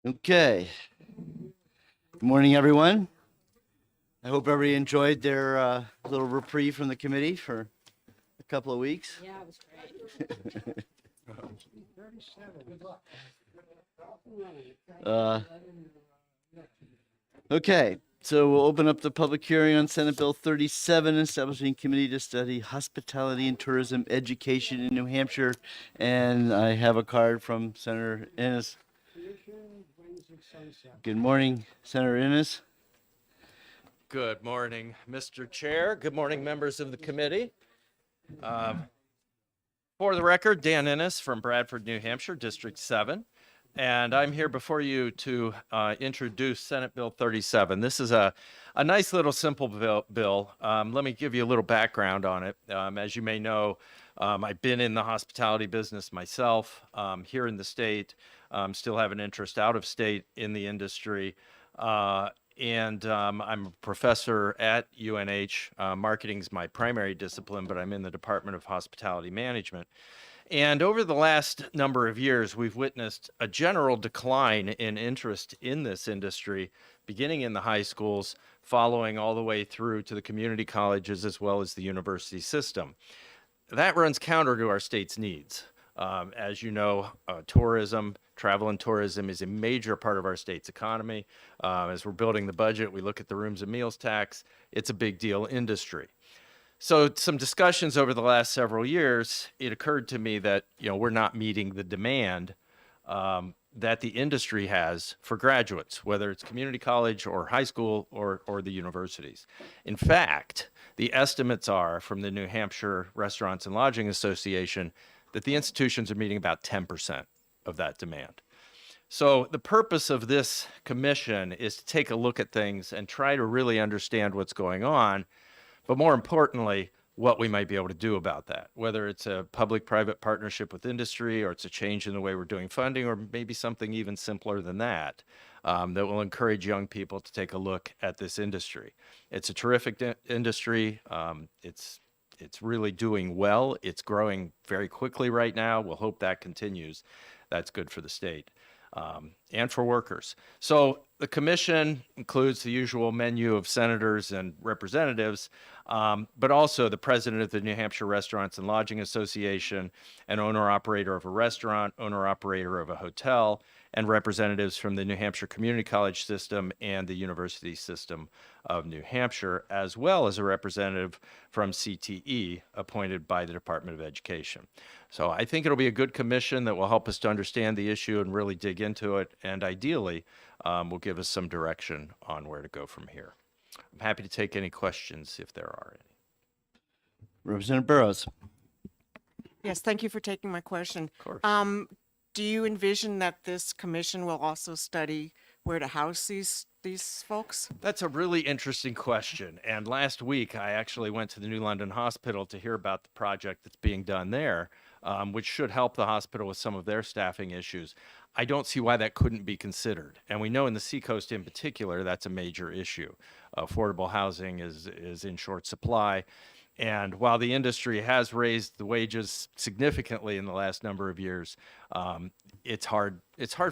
Okay. Good morning, everyone. I hope everybody enjoyed their little reprieve from the committee for a couple of weeks. Yeah, it was great. Okay, so we'll open up the public hearing on Senate Bill 37, establishing committee to study hospitality and tourism education in New Hampshire. And I have a card from Senator Innes. Good morning, Senator Innes. Good morning, Mr. Chair. Good morning, members of the committee. For the record, Dan Innes from Bradford, New Hampshire, District 7. And I'm here before you to introduce Senate Bill 37. This is a nice little simple bill. Let me give you a little background on it. As you may know, I've been in the hospitality business myself here in the state. Still have an interest out of state in the industry. And I'm a professor at UNH. Marketing is my primary discipline, but I'm in the Department of Hospitality Management. And over the last number of years, we've witnessed a general decline in interest in this industry, beginning in the high schools, following all the way through to the community colleges as well as the university system. That runs counter to our state's needs. As you know, travel and tourism is a major part of our state's economy. As we're building the budget, we look at the rooms and meals tax. It's a big deal industry. So some discussions over the last several years, it occurred to me that, we're not meeting the demand that the industry has for graduates, whether it's community college or high school or the universities. In fact, the estimates are from the New Hampshire Restaurants and Lodging Association that the institutions are meeting about 10% of that demand. So the purpose of this commission is to take a look at things and try to really understand what's going on, but more importantly, what we might be able to do about that, whether it's a public-private partnership with industry or it's a change in the way we're doing funding or maybe something even simpler than that, that will encourage young people to take a look at this industry. It's a terrific industry. It's really doing well. It's growing very quickly right now. We'll hope that continues. That's good for the state and for workers. So the commission includes the usual menu of senators and representatives, but also the president of the New Hampshire Restaurants and Lodging Association, an owner-operator of a restaurant, owner-operator of a hotel, and representatives from the New Hampshire Community College system and the University System of New Hampshire, as well as a representative from CTE appointed by the Department of Education. So I think it'll be a good commission that will help us to understand the issue and really dig into it, and ideally will give us some direction on where to go from here. I'm happy to take any questions if there are any. Representative Burrows. Yes, thank you for taking my question. Of course. Do you envision that this commission will also study where to house these folks? That's a really interesting question. And last week, I actually went to the New London Hospital to hear about the project that's being done there, which should help the hospital with some of their staffing issues. I don't see why that couldn't be considered. And we know in the Seacoast in particular, that's a major issue. Affordable housing is in short supply. And while the industry has raised the wages significantly in the last number of years, it's hard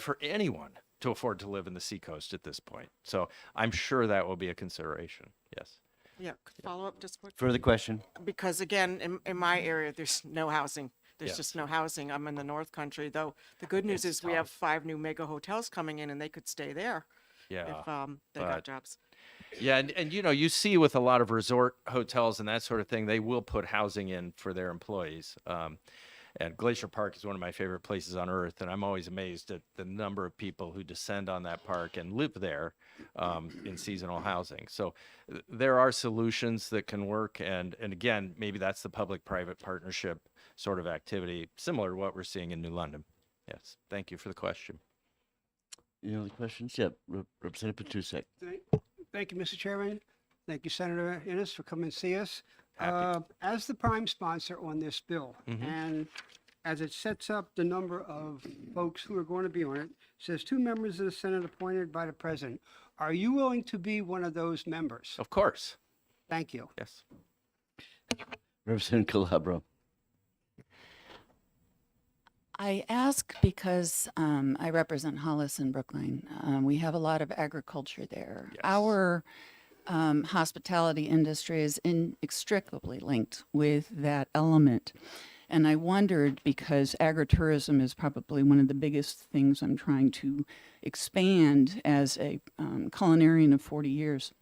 for anyone to afford to live in the Seacoast at this point. So I'm sure that will be a consideration. Yes. Yeah, follow up just quick. Further question? Because again, in my area, there's no housing. There's Yes. just no housing. I'm in the North Country, though. The good news It's is we have tough. 5 new mega hotels coming in, and they could stay there Yeah. if they but- got jobs. Yeah, and you see with a lot of resort hotels and that sort of thing, they will put housing in for their employees. And Glacier Park is one of my favorite places on earth, and I'm always amazed at the number of people who descend on that park and live there in seasonal housing. So there are solutions that can work, and again, maybe that's the public-private partnership sort of activity, similar to what we're seeing in New London. Yes, thank you for the question. Any other questions? Yep, Representative Patusek. Thank you, Mr. Chairman. Thank you, Senator Innes, for coming to see us. Happy As the prime sponsor on this bill, Mhm. and as it sets up the number of folks who are going to be on it, says 2 members of the Senate appointed by the president. Are you willing to be one of those members? Of course, Thank you. yes. Representative Calabro. I ask because I represent Hollis and Brookline. We have a lot of agriculture there. Yes. Our hospitality industry is inextricably linked with that element. And I wondered because agritourism is probably one of the biggest things I'm trying to expand as a culinarian of 40 years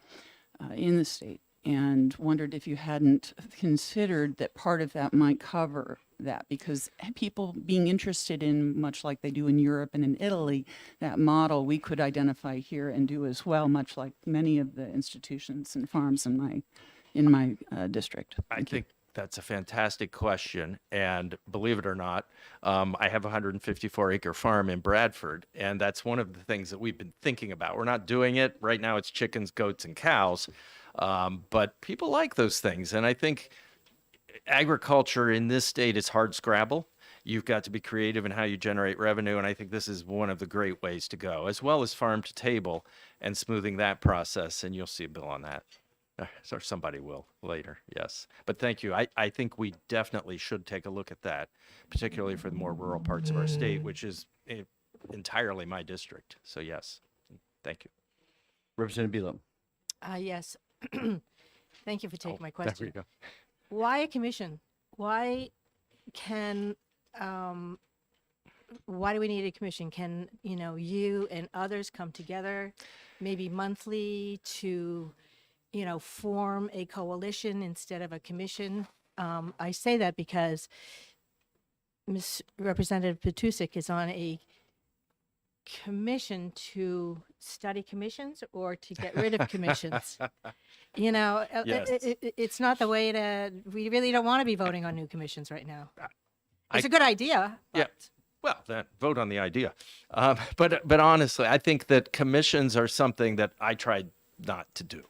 in the state, and wondered if you hadn't considered that part of that might cover that, because people being interested in, much like they do in Europe and in Italy, that model we could identify here and do as well, much like many of the institutions and farms in my district. I think that's a fantastic question. And believe it or not, I have a 154-acre farm in Bradford, and that's one of the things that we've been thinking about. We're not doing it. Right now it's chickens, goats, and cows. But people like those things. And I think agriculture in this state is hard scrabble. You've got to be creative in how you generate revenue. And I think this is one of the great ways to go, as well as farm to table and smoothing that process. And you'll see a bill on that. Or somebody will later, yes. But thank you. I think we definitely should take a look at that, particularly for the more rural parts of our state, which is entirely my district. So yes, thank you. Representative Bealum. Yes. Thank you for taking my There we question. go. Why a commission? Why can, why do we need a commission? Can, you and others come together, maybe monthly, to, form a coalition instead of a commission? I say that because Ms. Representative Petusik is on a commission to study commissions or to get rid of commissions. Yes. It's not the way we really don't want to be voting on new commissions right now. It's I- a good idea. Yeah. But Well, then vote on the idea. But honestly, I think that commissions are something that I tried not to do.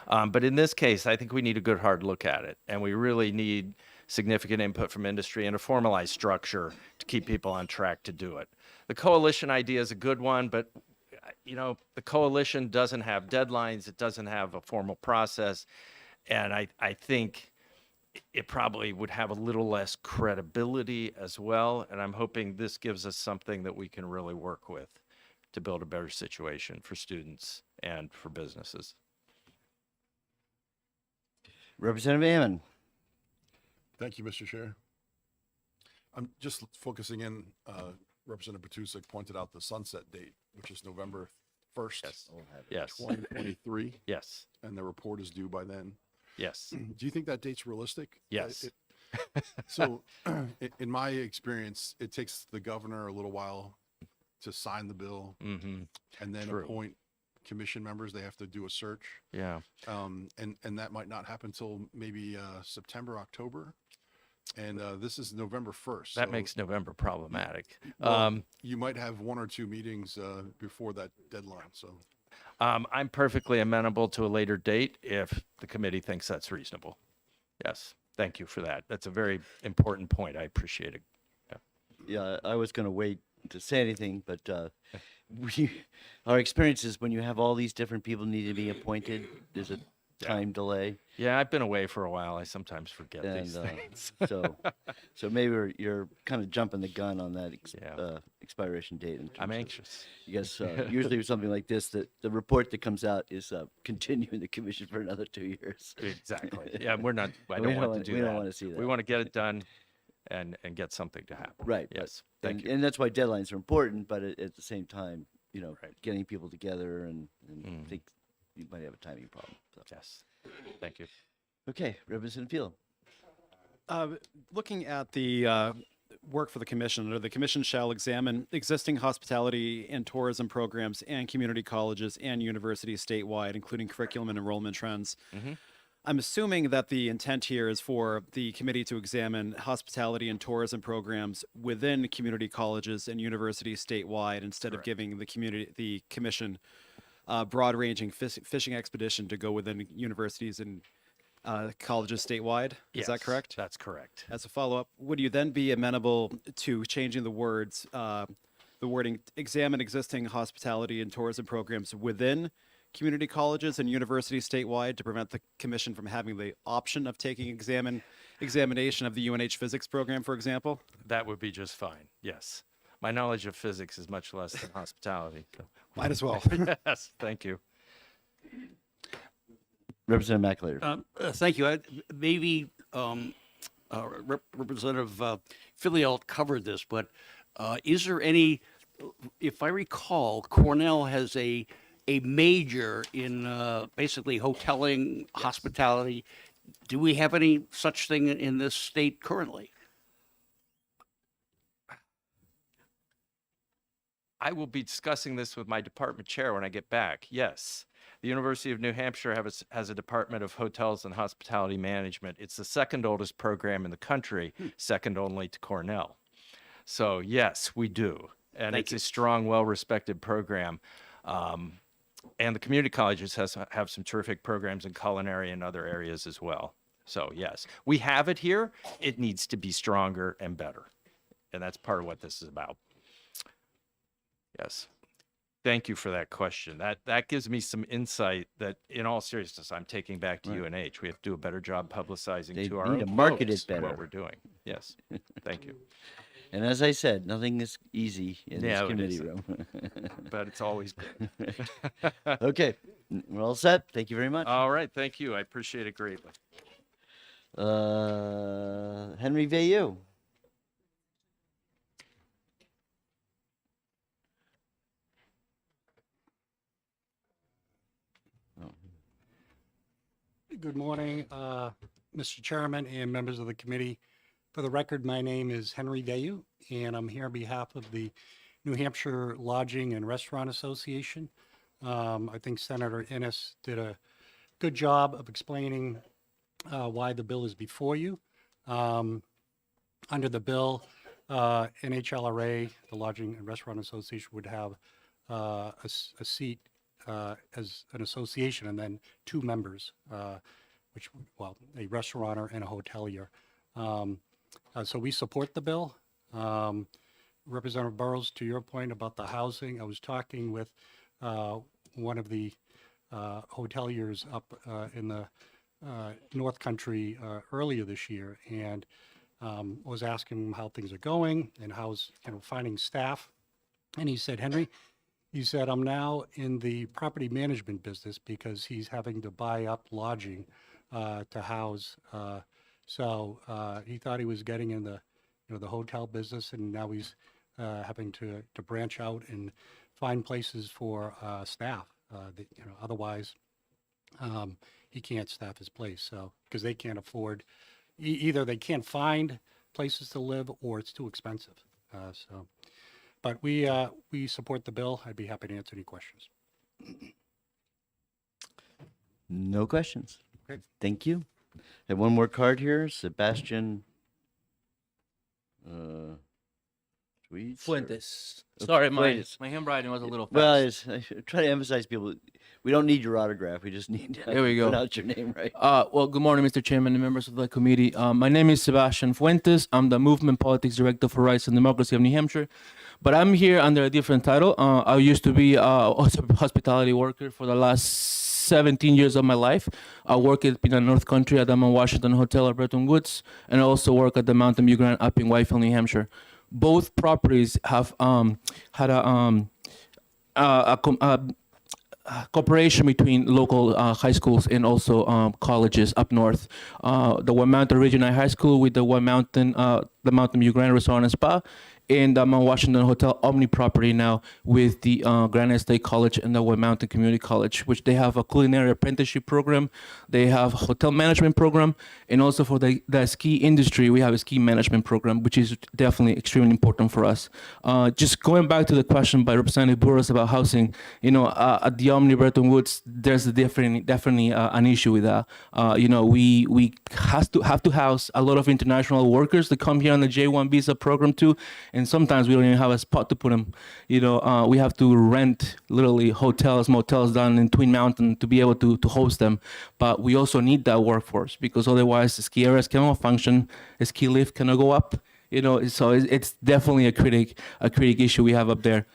But in this case, I think we need a good hard look at it, and we really need significant input from industry and a formalized structure to keep people on track to do it. The coalition idea is a good one, but the coalition doesn't have deadlines. It doesn't have a formal process. And I think it probably would have a little less credibility as well. And I'm hoping this gives us something that we can really work with to build a better situation for students and for businesses. Representative Ammon. Thank you, Mr. Chair. I'm just focusing in, Representative Petusik pointed out the sunset date, which is November 1st, Yes. 2023, Yes. and the report is due by then. Yes. Do you think that date's realistic? Yes. So, in my experience, it takes the governor a little while to sign the bill Mm-hmm. and then True. appoint commission members. They have to do a search. Yeah. And that might not happen till maybe September, October. And this is November 1st. That so- makes November problematic. Well, you might have one or two meetings before that deadline. So I'm perfectly amenable to a later date if the committee thinks that's reasonable. Yes. Thank you for that. That's a very important point. I appreciate it. Yeah, I was going to wait to say anything, but our experience is when you have all these different people needing to be appointed, there's a time delay. Yeah, I've been away for a while. I sometimes forget And these things. so maybe you're kind of jumping the gun on that Yeah. expiration date. In I'm terms of- anxious. Because usually with something like this, the report that comes out is continuing the commission for another 2 years. Exactly. Yeah, we're not, I We don't don't want want- to do we that. don't wanna see We that. want to get it done and get something to happen. Right. but- Yes. Thank and, you. And that's why deadlines are important, but at the same time, Right. getting people together and Mm. think you might have a timing problem. So. Yes. Thank you. Okay, Representative Field. Looking at the work for the commission, or the commission shall examine existing hospitality and tourism programs and community colleges and universities statewide, including curriculum and enrollment trends. Mhm. I'm assuming that the intent here is for the committee to examine hospitality and tourism programs within community colleges and universities statewide, instead of giving the commission broad-ranging fishing expedition to go within universities and colleges statewide. Is that Yes, correct? That's correct. As a follow-up, would you then be amenable to changing the words, the wording, examine existing hospitality and tourism programs within community colleges and universities statewide to prevent the commission from having the option of taking examination of the UNH physics program, for example? That would be just fine. Yes. My knowledge of physics is much less than hospitality. Might as well. Yes, thank you. Representative McAleer. Thank you. Maybe Representative Filial covered this, but is there any, if I recall, Cornell has a major in basically hoteling, hospitality. Do we have any such thing in this state currently? I will be discussing this with my department chair when I get back. Yes. The University of New Hampshire has a Department of Hotels and Hospitality Management. It's the second oldest program in the country, second only to Cornell. So yes, we do. And Thank it's a strong, well-respected program. And the community colleges have some terrific programs in culinary and other areas as well. So yes, we have it here. It needs to be stronger and better. And that's part of what this is about. Yes. Thank you for that question. That gives me some insight that, in all seriousness, I'm taking back to UNH. We have to do a better job publicizing They to our need own to market folks it better. what we're doing. Yes. Thank you. And as I said, nothing is easy in Yeah, this it committee isn't. room. But it's always good. Okay, we're all set. Thank you very much. All right. Thank you. I appreciate it greatly. Henry Vayu. Good morning, Mr. Chairman and members of the committee. For the record, my name is Henry Dayu, and I'm here on behalf of the New Hampshire Lodging and Restaurant Association. I think Senator Innes did a good job of explaining why the bill is before you. Under the bill, NHLRA, the Lodging and Restaurant Association, would have a seat as an association, and then two members, a restaurateur and a hotelier. So we support the bill. Representative Burrows, to your point about the housing, I was talking with one of the hoteliers up in the North Country earlier this year, and was asking him how things are going and how's finding staff. And he said, Henry, he said, I'm now in the property management business because he's having to buy up lodging to house. So he thought he was getting in the the hotel business, and now he's having to branch out and find places for staff. That, otherwise he can't staff his place. So because they can't afford, either they can't find places to live or it's too expensive. But we support the bill. I'd be happy to answer any questions. No questions. Okay. Thank you. I have one more card here. Sebastian. Tweets. Fuentes. Oh, Sorry, Fuentes. my handwriting was a little fast. Well, I try to emphasize people. We don't need your autograph. We just need to There we go. pronounce your name right. Well, good morning, Mr. Chairman and members of the committee. My name is Sebastian Fuentes. I'm the Movement Politics Director for Rights and Democracy of New Hampshire, but I'm here under a different title. I used to be a hospitality worker for the last 17 years of my life. I work in the North Country at the Mount Washington Hotel at Bretton Woods, and I also work at the Mountain View Grand up in Whitefield, New Hampshire. Both properties have had a cooperation between local high schools and also colleges up north. The White Mountain Regional High School with the the Mountain View Grand Resort and Spa, and the Mount Washington Hotel Omni property now with the Granite State College and the White Mountain Community College, which they have a culinary apprenticeship program, they have a hotel management program, and also for the ski industry, we have a ski management program, which is definitely extremely important for us. Just going back to the question by Representative Burrows about housing, at the Omni Bretton Woods, there's definitely an issue with that. We have to house a lot of international workers that come here on the J-1 visa program too. And sometimes we don't even have a spot to put them. We have to rent literally hotels, motels down in Twin Mountain to be able to host them. But we also need that workforce because otherwise the ski areas cannot function, the ski lift cannot go up. So it's definitely a critic issue we have up there.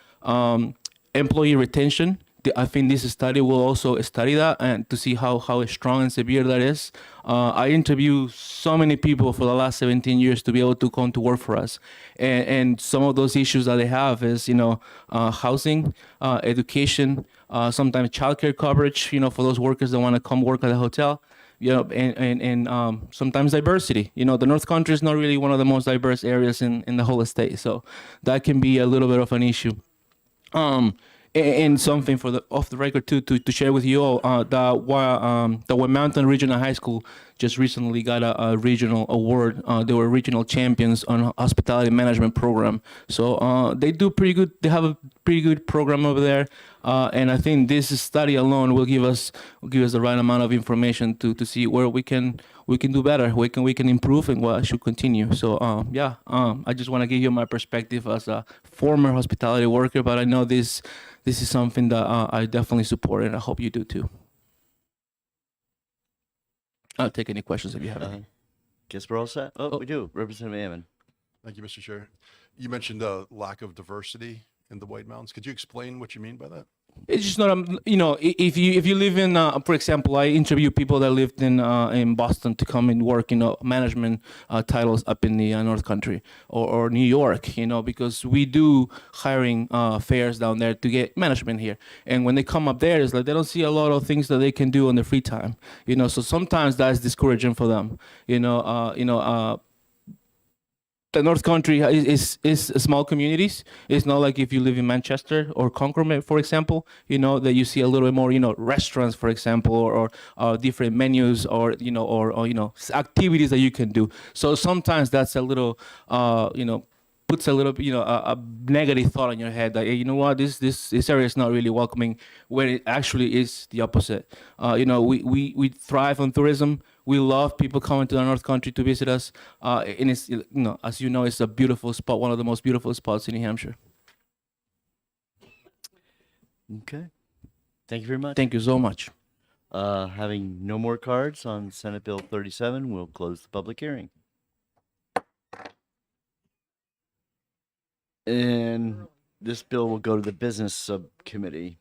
Employee retention I think this study will also study that and to see how strong and severe that is. I interview so many people for the last 17 years to be able to come to work for us, and some of those issues that they have is housing, education, sometimes childcare coverage. For those workers that want to come work at a hotel. And sometimes diversity. The North Country is not really one of the most diverse areas in the whole state, so that can be a little bit of an issue. And something for the off the record too to share with you all the White Mountain Regional High School just recently got a regional award. They were regional champions on hospitality management program. So they do pretty good. They have a pretty good program over there. And I think this study alone will give us the right amount of information to see where we can do better, we can improve, and what should continue. So I just want to give you my perspective as a former hospitality worker, but I know this is something that I definitely support, and I hope you do too. I'll take any questions if you have any. Guess we're all set. Oh, we do. Representative Ammon. Thank you, Mr. Chair. You mentioned lack of diversity in the White Mountains. Could you explain what you mean by that? It's just not, if you live in, for example, I interview people that lived in Boston to come and work, management titles up in the North Country or New York, because we do hiring fairs down there to get management here. And when they come up there, it's like they don't see a lot of things that they can do on their free time, so sometimes that's discouraging for them, the North Country is small communities. It's not like if you live in Manchester or Concord, for example, that you see a little bit more, restaurants, for example, or different menus, or activities that you can do. So sometimes that's a little, puts a little, a negative thought in your head that, hey, you know what, this area is not really welcoming, when it actually is the opposite. We thrive on tourism. We love people coming to the North Country to visit us. And it's, as you know, it's a beautiful spot, one of the most beautiful spots in New Hampshire. Okay. Thank you very much. Thank you so much. Having no more cards on Senate Bill 37, we'll close the public hearing. And this bill will go to the Business Subcommittee.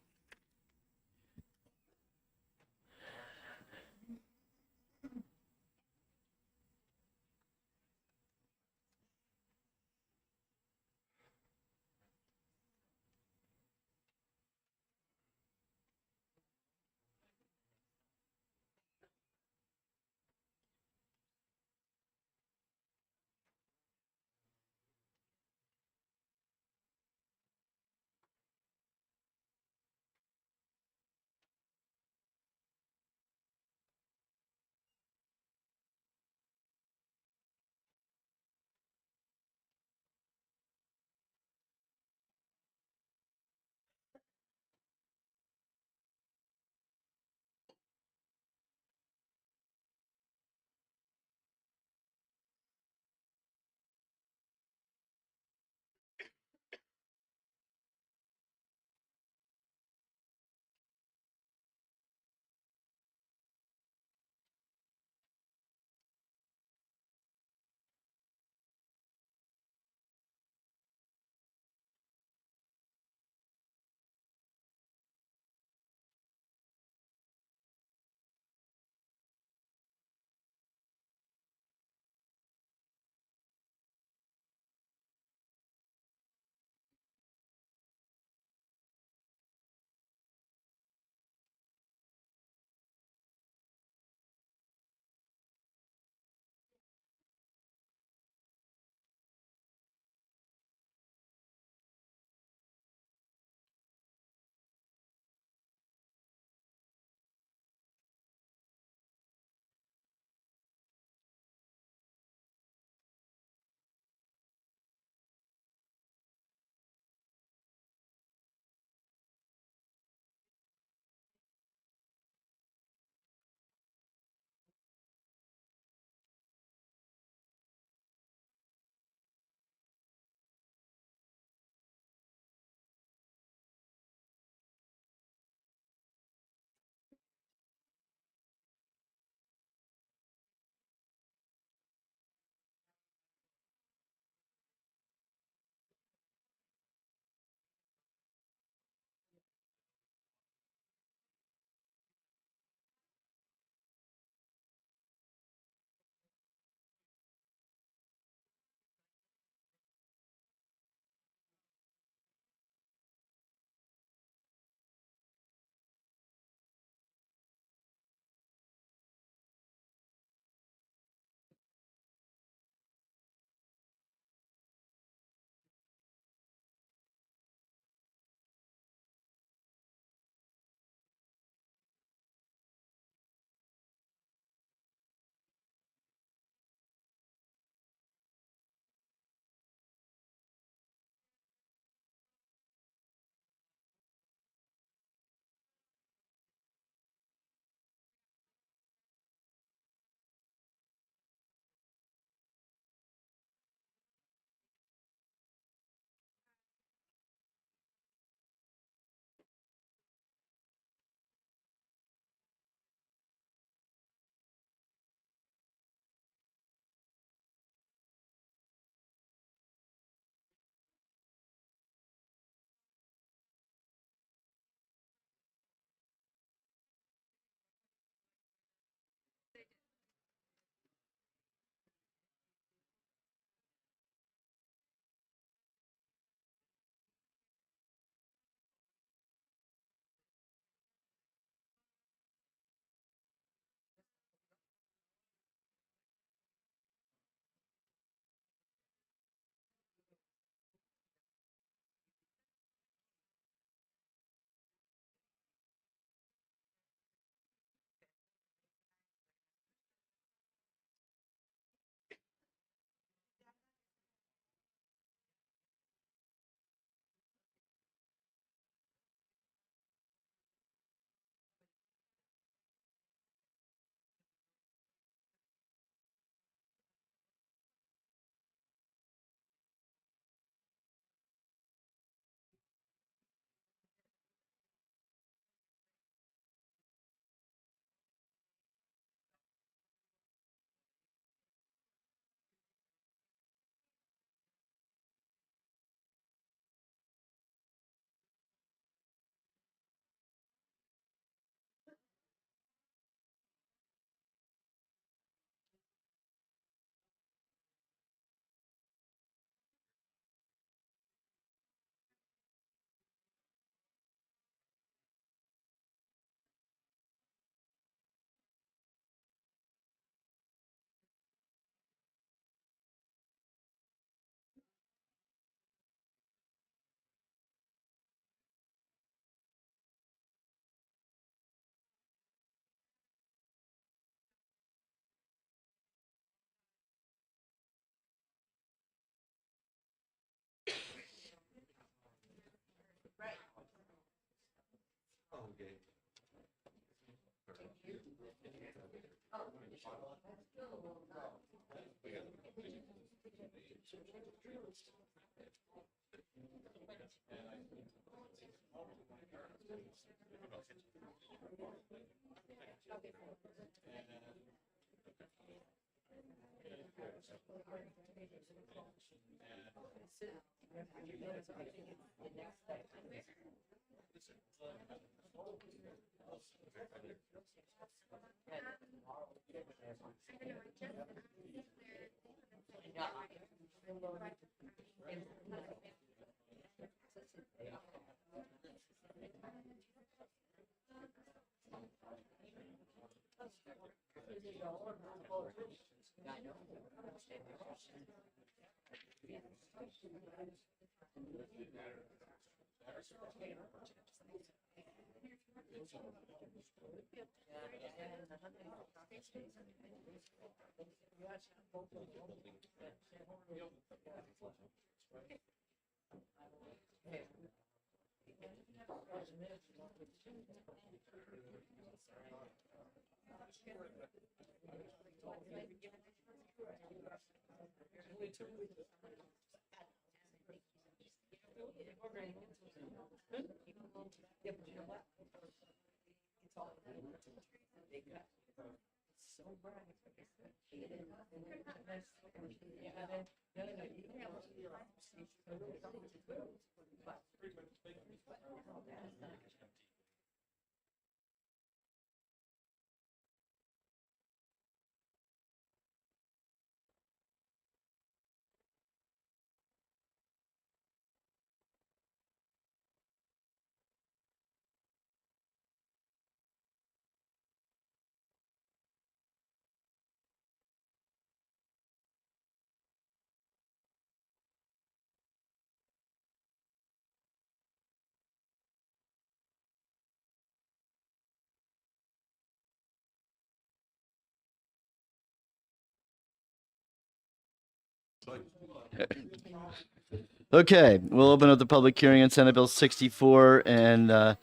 Okay, we'll open up the public hearing on Senate Bill 64, and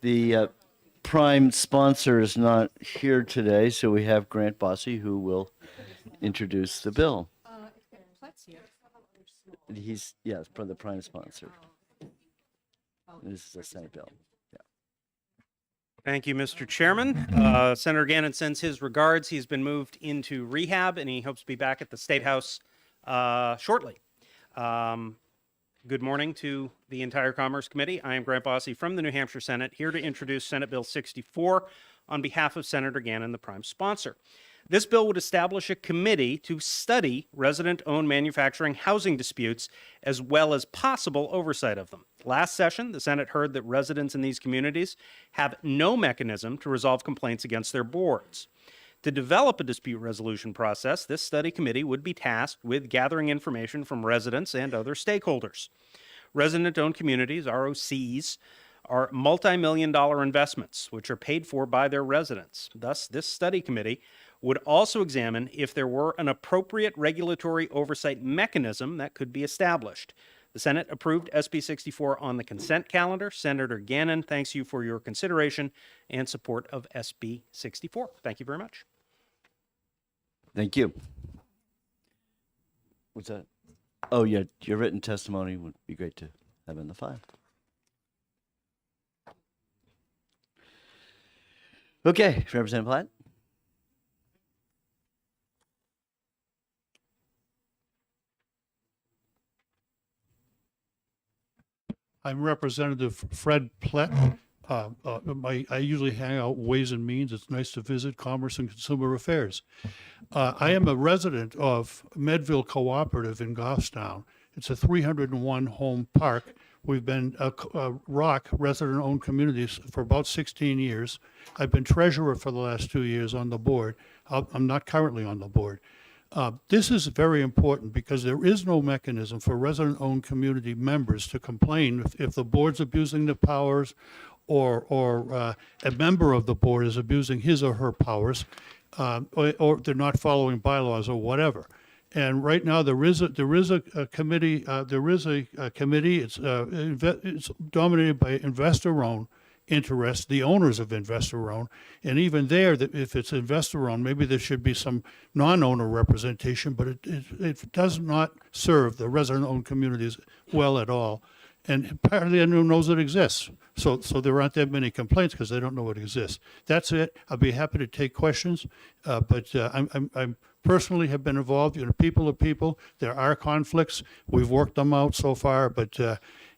the prime sponsor is not here today, so we have Grant Bossy who will introduce the bill. He's, yes, the prime sponsor. This is a Senate bill. Thank you, Mr. Chairman. Senator Gannon sends his regards. He's been moved into rehab, and he hopes to be back at the State House shortly. Good morning to the entire Commerce Committee. I am Grant Bossy from the New Hampshire Senate, here to introduce Senate Bill 64 on behalf of Senator Gannon, the prime sponsor. This bill would establish a committee to study resident-owned manufacturing housing disputes as well as possible oversight of them. Last session, the Senate heard that residents in these communities have no mechanism to resolve complaints against their boards. To develop a dispute resolution process, this study committee would be tasked with gathering information from residents and other stakeholders. Resident-owned communities, ROCs, are multi-million-dollar investments, which are paid for by their residents. Thus, this study committee would also examine if there were an appropriate regulatory oversight mechanism that could be established. The Senate approved SB 64 on the consent calendar. Senator Gannon thanks you for your consideration and support of SB 64. Thank you very much. Thank you. What's that? Oh, yeah, your written testimony would be great to have in the file. Okay, Representative Platt. I'm Representative Fred Platt. I usually hang out Ways and Means. It's nice to visit Commerce and Consumer Affairs. I am a resident of Medville Cooperative in Goffstown. It's a 301 home park. We've been a ROC, resident-owned communities, for about 16 years. I've been treasurer for the last 2 years on the board. I'm not currently on the board. This is very important because there is no mechanism for resident-owned community members to complain if the board's abusing the powers or a member of the board is abusing his or her powers, or they're not following bylaws or whatever. And right now there is a committee. It's dominated by investor-owned interest, the owners of investor-owned. And even there, if it's investor-owned, maybe there should be some non-owner representation, but it does not serve the resident-owned communities well at all. And apparently anyone knows it exists. So there aren't that many complaints because they don't know it exists. That's it. I'll be happy to take questions, but I'm personally have been involved. People are people. There are conflicts. We've worked them out so far, but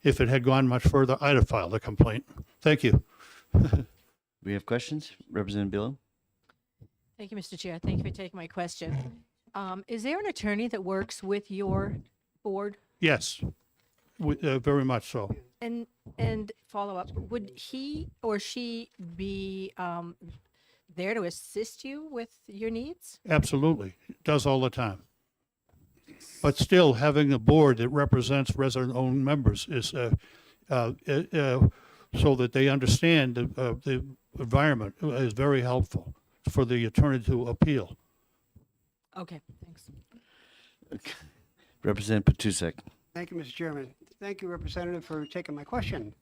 if it had gone much further, I'd have filed a complaint. Thank you. We have questions? Representative Bilo? Thank you, Mr. Chair. Thank you for taking my question. Is there an attorney that works with your board? Yes, very much so. And follow up, would he or she be there to assist you with your needs? Absolutely. Does all the time. But still, having a board that represents resident-owned members is so that they understand the environment is very helpful for the attorney to appeal. Okay, thanks. Representative Patusek. Thank you, Mr. Chairman. Thank you, Representative, for taking my questions.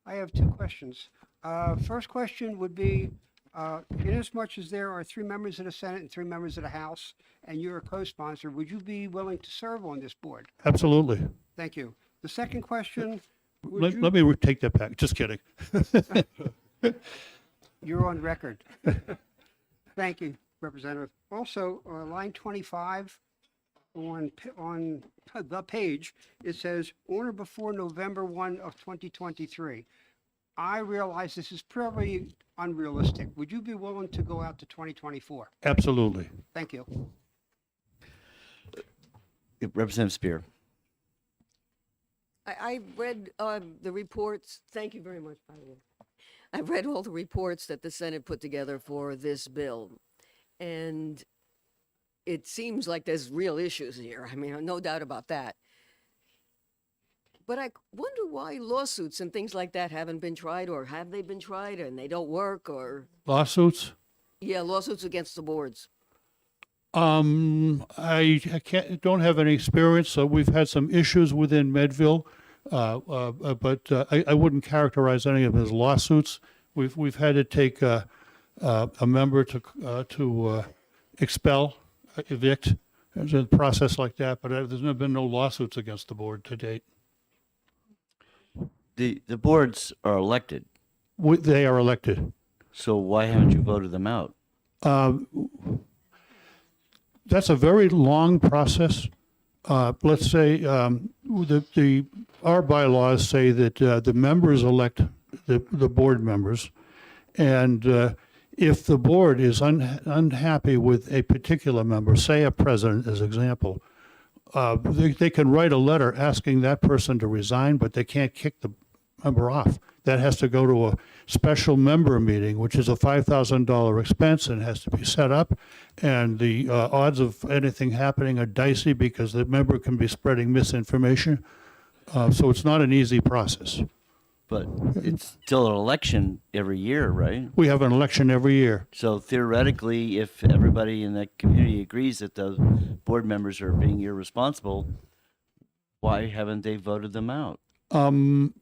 I have two questions. First question would be, inasmuch as there are 3 members of the Senate and 3 members of the House, and you're a co-sponsor, would you be willing to serve on this board? Absolutely. Thank you. The second question, Let me take that back. Just kidding. you're on record. Thank you, Representative. Also, line 25 on the page, it says on or before November 1 of 2023. I realize this is probably unrealistic. Would you be willing to go out to 2024? Absolutely. Thank you. Representative Spear. I read the reports. Thank you very much, by the way. I read all the reports that the Senate put together for this bill. And it seems like there's real issues here. I mean, no doubt about that. But I wonder why lawsuits and things like that haven't been tried, or have they been tried and they don't work, or Lawsuits? yeah, lawsuits against the boards. I don't have any experience. We've had some issues within Medville, but I wouldn't characterize any of them as lawsuits. We've had to take a member to expel, evict. There's a process like that, but there's been no lawsuits against the board to date. The boards are elected, They are elected. so why haven't you voted them out? That's a very long process. Let's say our bylaws say that the members elect the board members, and if the board is unhappy with a particular member, say a president as example, they can write a letter asking that person to resign, but they can't kick the member off. That has to go to a special member meeting, which is a $5,000 expense and has to be set up. And the odds of anything happening are dicey because the member can be spreading misinformation. So it's not an easy process. But it's still an election every year, right? We have an election every year. So theoretically, if everybody in that community agrees that the board members are being irresponsible, why haven't they voted them out? It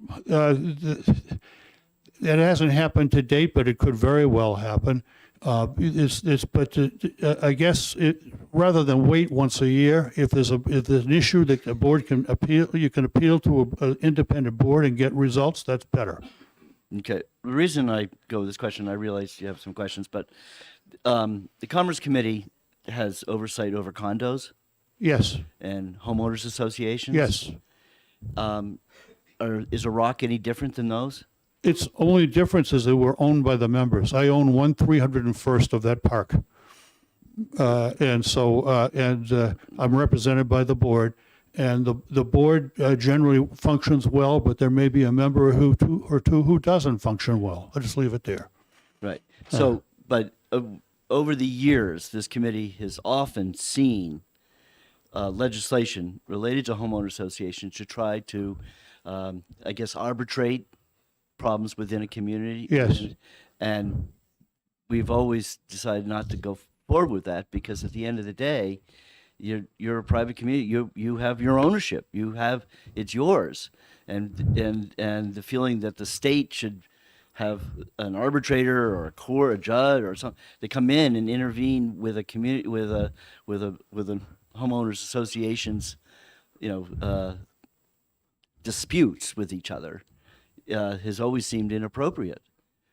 hasn't happened to date, but it could very well happen. I guess rather than wait once a year, if there's an issue that the board can appeal, you can appeal to an independent board and get results. That's better. Okay. The reason I go with this question, I realize you have some questions, but the Commerce Committee has oversight over condos Yes. and homeowners associations. Yes. Is Iraq any different than those? Its only difference is that we're owned by the members. I own 1/301st of that park. And I'm represented by the board. And the board generally functions well, but there may be a member or two who doesn't function well. I'll just leave it there. Right. So, but over the years, this committee has often seen legislation related to homeowner associations to try to, I guess, arbitrate problems within a community. Yes. And we've always decided not to go forward with that because at the end of the day, you're a private community. You have your ownership. It's yours, and the feeling that the state should have an arbitrator or a judge or something to come in and intervene with a community with a homeowners associations, disputes with each other, has always seemed inappropriate.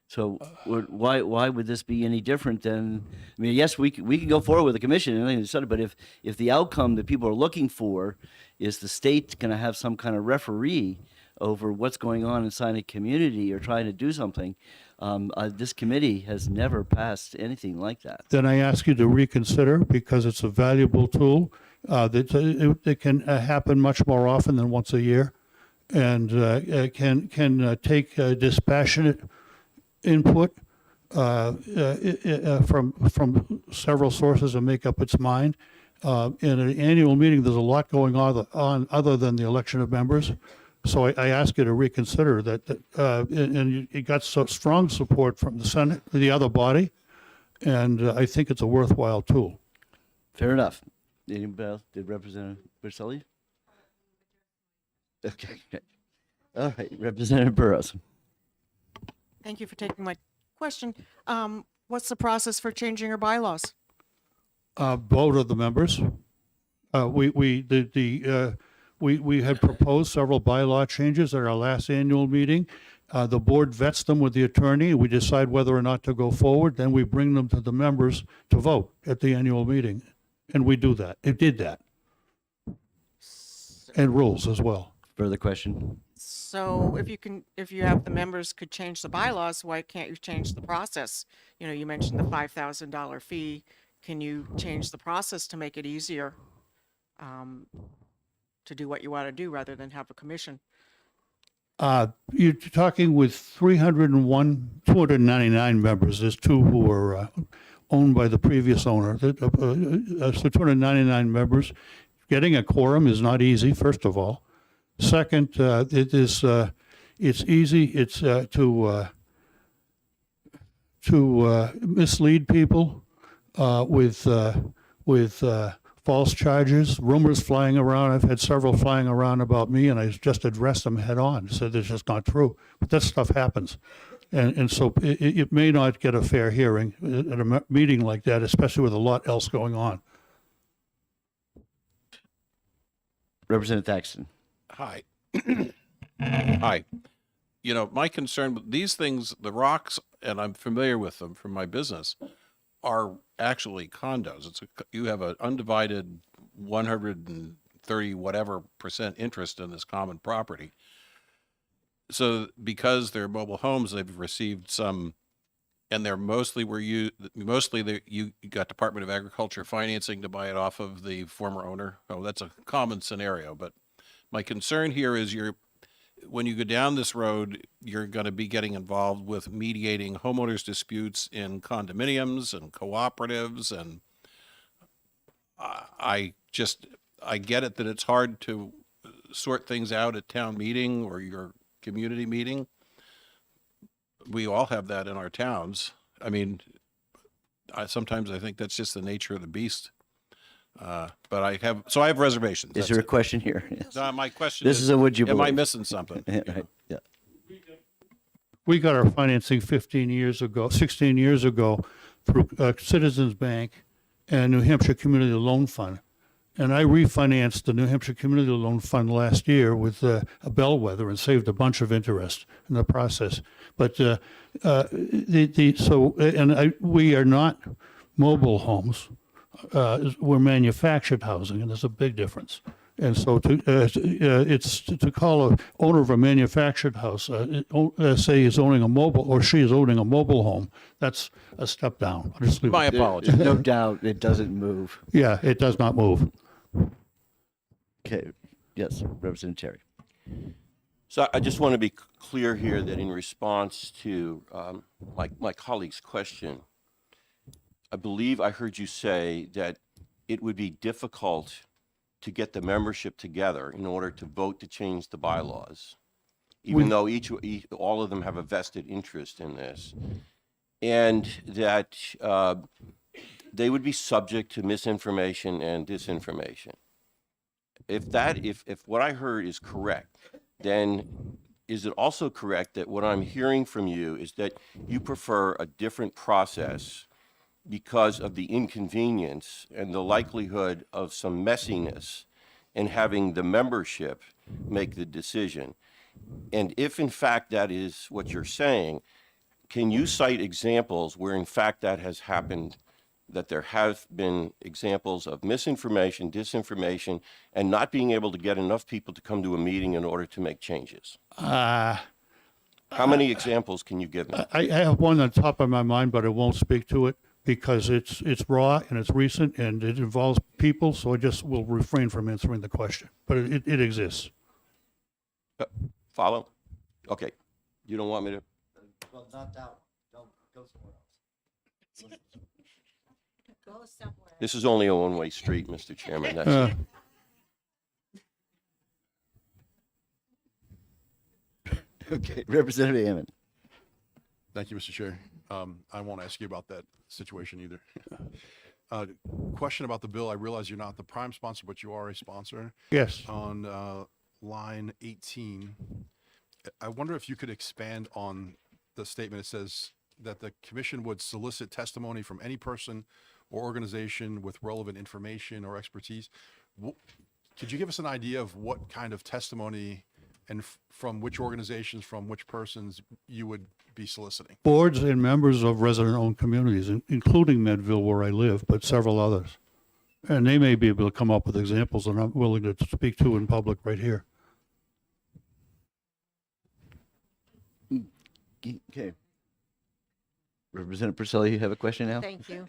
So why would this be any different than? I mean, yes, we can go forward with the commission and everything, but if the outcome that people are looking for is the state going to have some kind of referee over what's going on inside a community or trying to do something, this committee has never passed anything like that. Then I ask you to reconsider, because it's a valuable tool that it can happen much more often than once a year, and can take dispassionate input from several sources and make up its mind. In an annual meeting, there's a lot going on other than the election of members. So I ask you to reconsider that, and you got so strong support from the Senate, the other body, and I think it's a worthwhile tool. Fair enough. Anybody else? Did Representative Berselli? Okay. All right, Representative Burrows. Thank you for taking my question. What's the process for changing our bylaws? Vote of the members. We had proposed several bylaw changes at our last annual meeting. The board vets them with the attorney. We decide whether or not to go forward. Then we bring them to the members to vote at the annual meeting. And we do that. It did that. And rules as well. Further question? So if you have the members could change the bylaws, why can't you change the process? You mentioned the $5,000 fee. Can you change the process to make it easier to do what you want to do rather than have a commission? You're talking with 299 members. There's two who were owned by the previous owner. So 299 members. Getting a quorum is not easy, first of all. Second, it's easy. It's to mislead people with false charges, rumors flying around. I've had several flying around about me, and I just addressed them head on. Said it's just not true. But that stuff happens. And so it may not get a fair hearing at a meeting like that, especially with a lot else going on. Representative Thaxton. Hi. Hi. My concern with these things, the rocks, and I'm familiar with them from my business, are actually condos. You have an undivided 130 whatever % interest in this common property. So because they're mobile homes, they've received some, and they're mostly you got Department of Agriculture financing to buy it off of the former owner. Oh, that's a common scenario. But my concern here is when you go down this road, you're going to be getting involved with mediating homeowners disputes in condominiums and cooperatives. And I get it that it's hard to sort things out at town meeting or your community meeting. We all have that in our towns. I mean, sometimes I think that's just the nature of the beast. But I have reservations. Is there a question here? Yes. My question This is a would you am I believe? missing something? Yeah, right. Yeah. We got our financing 16 years ago through Citizens Bank and New Hampshire Community Loan Fund. And I refinanced the New Hampshire Community Loan Fund last year with a bellwether and saved a bunch of interest in the process. But we are not mobile homes. We're manufactured housing, and there's a big difference. And so it's to call a owner of a manufactured house, say is owning a mobile, or she is owning a mobile home, that's a step down. I'll just leave My it. apologies. No doubt it doesn't move. Yeah, it does not move. Okay. Yes, Representative Terry. So I just want to be clear here that in response to my colleague's question, I believe I heard you say that it would be difficult to get the membership together in order to vote to change the bylaws, even though all of them have a vested interest in this, and that they would be subject to misinformation and disinformation. If what I heard is correct, then is it also correct that what I'm hearing from you is that you prefer a different process because of the inconvenience and the likelihood of some messiness in having the membership make the decision? And if in fact that is what you're saying, can you cite examples where in fact that has happened, that there have been examples of misinformation, disinformation, and not being able to get enough people to come to a meeting in order to make changes? How many examples can you give me? I have one on top of my mind, but I won't speak to it because it's raw and it's recent and it involves people, so I just will refrain from answering the question. But it exists. Follow? Okay. You don't want me to? Well, not that one. Don't go somewhere else. Go somewhere. This is only a one-way street, Mr. Chairman. That's Uh, Okay, Representative Hammond. Thank you, Mr. Chair. I won't ask you about that situation either. Question about the bill. I realize you're not the prime sponsor, but you are a sponsor. Yes. On line 18, I wonder if you could expand on the statement. It says that the commission would solicit testimony from any person or organization with relevant information or expertise. Could you give us an idea of what kind of testimony and from which organizations, from which persons you would be soliciting? Boards and members of resident-owned communities, including Medville where I live, but several others. And they may be able to come up with examples that I'm willing to speak to in public right here. Okay. Representative Purcell, you have a question now? Thank you.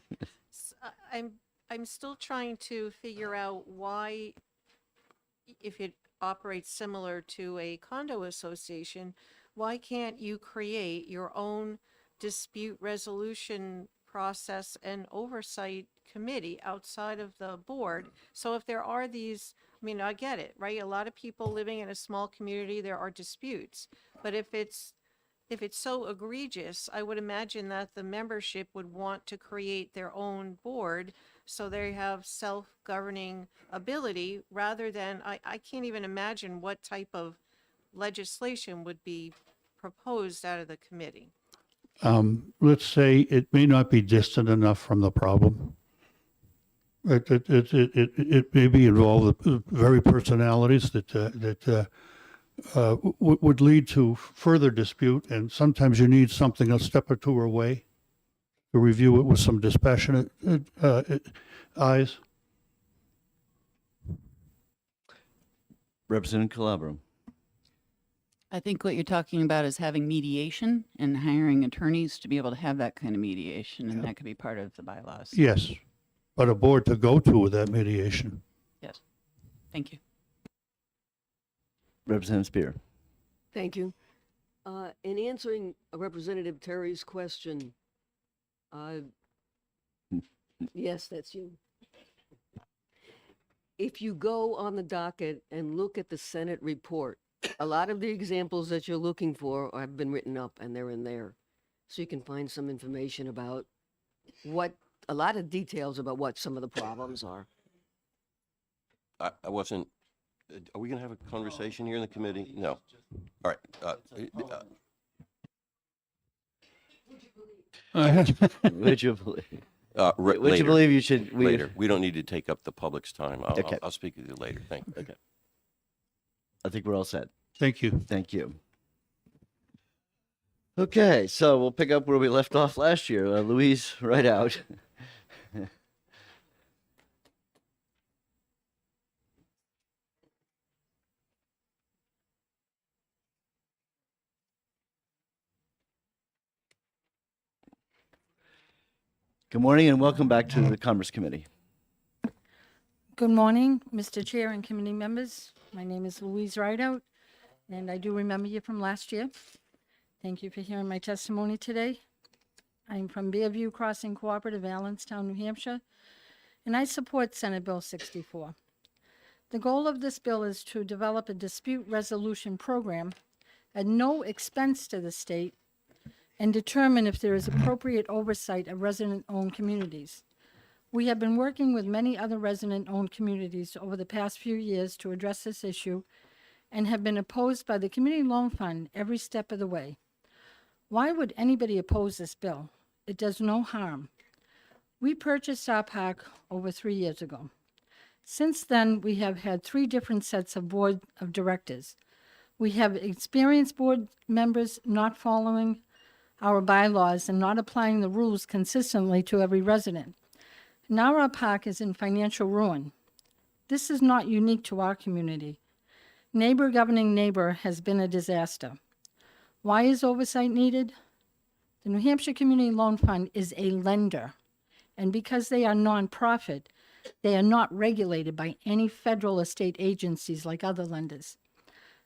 I'm still trying to figure out why, if it operates similar to a condo association, why can't you create your own dispute resolution process and oversight committee outside of the board? So if there are these, I mean, I get it, right? A lot of people living in a small community, there are disputes. But if it's so egregious, I would imagine that the membership would want to create their own board so they have self-governing ability rather than, I can't even imagine what type of legislation would be proposed out of the committee. Let's say it may not be distant enough from the problem. It may be involved the very personalities that would lead to further dispute, and sometimes you need something a step or two away to review it with some dispassionate eyes. Representative Calabro. I think what you're talking about is having mediation and hiring attorneys to be able to have that kind of mediation, and that could be part of the bylaws. Yes, but a board to go to with that mediation. Yes. Thank you. Representative Spear. Thank you. In answering Representative Terry's question, yes, that's you. If you go on the docket and look at the Senate report, a lot of the examples that you're looking for have been written up and they're in there. So you can find some information about a lot of details about what some of the problems are. I wasn't, are we going to have a conversation here in the committee? No. All right. Would you believe? Would Later. you believe you should? Later. We don't need to take up the public's time. Okay. I'll speak with you later. Thank you. Okay. I think we're all set. Thank you. Thank you. Okay, so we'll pick up where we left off last year. Louise, right out. Good morning and welcome back to the Commerce Committee. Good morning, Mr. Chair and committee members. My name is Louise Rideout, and I do remember you from last year. Thank you for hearing my testimony today. I'm from Bearview Crossing Cooperative, Allenstown, New Hampshire, and I support Senate Bill 64. The goal of this bill is to develop a dispute resolution program at no expense to the state and determine if there is appropriate oversight of resident-owned communities. We have been working with many other resident-owned communities over the past few years to address this issue and have been opposed by the Community Loan Fund every step of the way. Why would anybody oppose this bill? It does no harm. We purchased our park over 3 years ago. Since then, we have had 3 different sets of board of directors. We have experienced board members not following our bylaws and not applying the rules consistently to every resident. Now our park is in financial ruin. This is not unique to our community. Neighbor governing neighbor has been a disaster. Why is oversight needed? The New Hampshire Community Loan Fund is a lender, and because they are nonprofit, they are not regulated by any federal or state agencies like other lenders.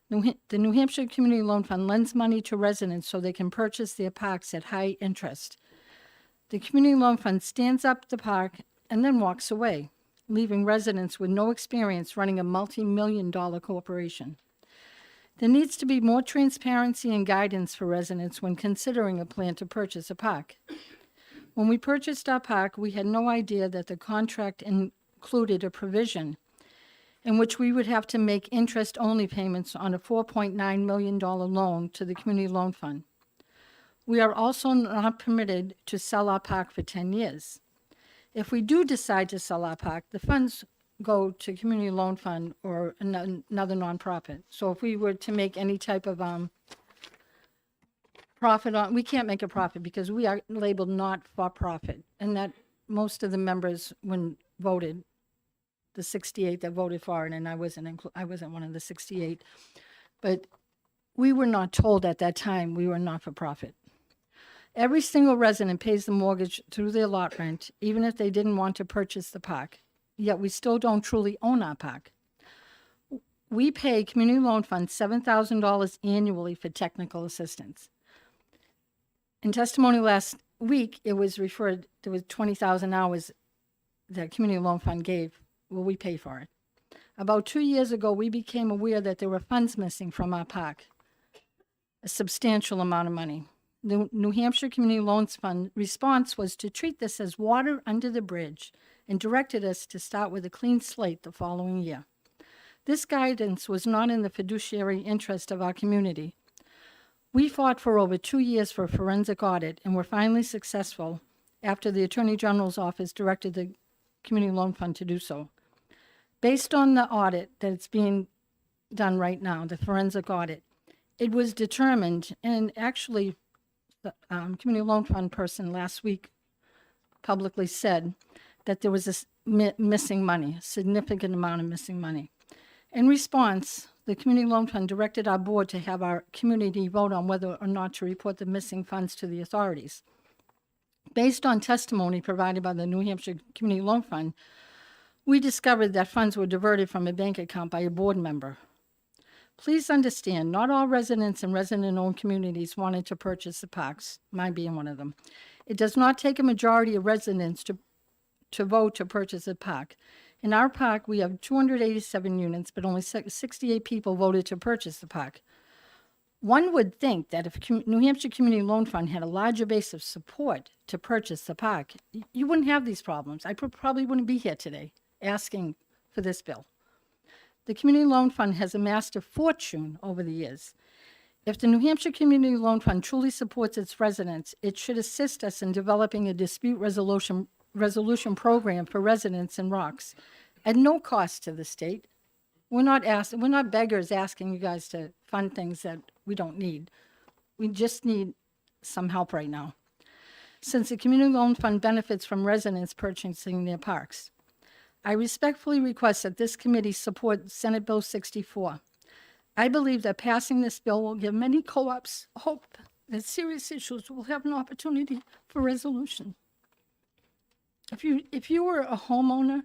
The New Hampshire Community Loan Fund lends money to residents so they can purchase their parks at high interest. The Community Loan Fund stands up the park and then walks away, leaving residents with no experience running a multi-million-dollar corporation. There needs to be more transparency and guidance for residents when considering a plan to purchase a park. When we purchased our park, we had no idea that the contract included a provision in which we would have to make interest-only payments on a $4.9 million loan to the Community Loan Fund. We are also not permitted to sell our park for 10 years. If we do decide to sell our park, the funds go to Community Loan Fund or another nonprofit. So if we were to make any type of profit on, we can't make a profit because we are labeled not for profit. And that most of the members, when voted, the 68 that voted for it, and I wasn't one of the 68, but we were not told at that time we were not for profit. Every single resident pays the mortgage through their lot rent, even if they didn't want to purchase the park. Yet we still don't truly own our park. We pay Community Loan Fund $7,000 annually for technical assistance. In testimony last week, it was referred, there was 20,000 hours that Community Loan Fund gave. Well, we pay for it. About 2 years ago, we became aware that there were funds missing from our park, a substantial amount of money. The New Hampshire Community Loans Fund response was to treat this as water under the bridge and directed us to start with a clean slate the following year. This guidance was not in the fiduciary interest of our community. We fought for over 2 years for a forensic audit and were finally successful after the Attorney General's office directed the Community Loan Fund to do so. Based on the audit that's being done right now, the forensic audit, it was determined, and actually the Community Loan Fund person last week publicly said that there was this missing money, a significant amount of missing money. In response, the Community Loan Fund directed our board to have our community vote on whether or not to report the missing funds to the authorities. Based on testimony provided by the New Hampshire Community Loan Fund, we discovered that funds were diverted from a bank account by a board member. Please understand, not all residents in resident-owned communities wanted to purchase the parks, mine being one of them. It does not take a majority of residents to vote to purchase a park. In our park, we have 287 units, but only 68 people voted to purchase the park. One would think that if New Hampshire Community Loan Fund had a larger base of support to purchase the park, you wouldn't have these problems. I probably wouldn't be here today asking for this bill. The Community Loan Fund has amassed a fortune over the years. If the New Hampshire Community Loan Fund truly supports its residents, it should assist us in developing a dispute resolution program for residents in Rocks at no cost to the state. We're not beggars asking you guys to fund things that we don't need. We just need some help right now, since the Community Loan Fund benefits from residents purchasing their parks. I respectfully request that this committee support Senate Bill 64. I believe that passing this bill will give many co-ops hope that serious issues will have an opportunity for resolution. If you were a homeowner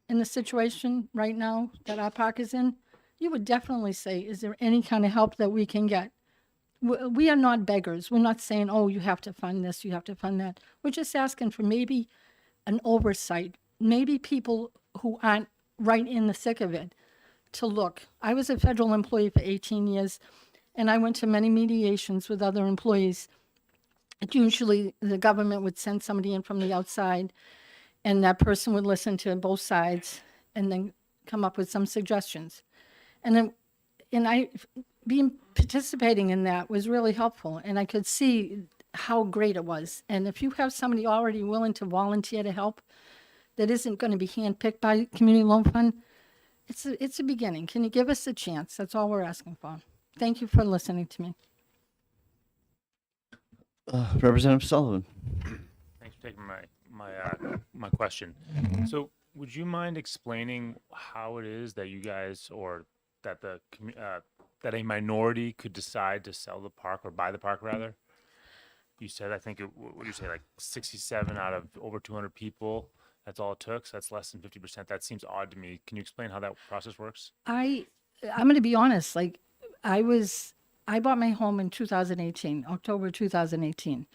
in the situation right now that our park is in, you would definitely say, is there any kind of help that we can get? We are not beggars. We're not saying, oh, you have to fund this, you have to fund that. We're just asking for maybe an oversight, maybe people who aren't right in the thick of it to look. I was a federal employee for 18 years, and I went to many mediations with other employees. Usually the government would send somebody in from the outside, and that person would listen to both sides and then come up with some suggestions. And participating in that was really helpful, and I could see how great it was. And if you have somebody already willing to volunteer to help that isn't going to be handpicked by Community Loan Fund, it's a beginning. Can you give us a chance? That's all we're asking for. Thank you for listening to me. Representative Sullivan. Thanks for taking my question. So, would you mind explaining how it is that you guys, or that that a minority could decide to sell the park or buy the park rather? You said, I think, what did you say, like 67 out of over 200 people? That's all it took. So that's less than 50%. That seems odd to me. Can you explain how that process works? I'm going to be honest. Like, I bought my home in 2018, October 2018.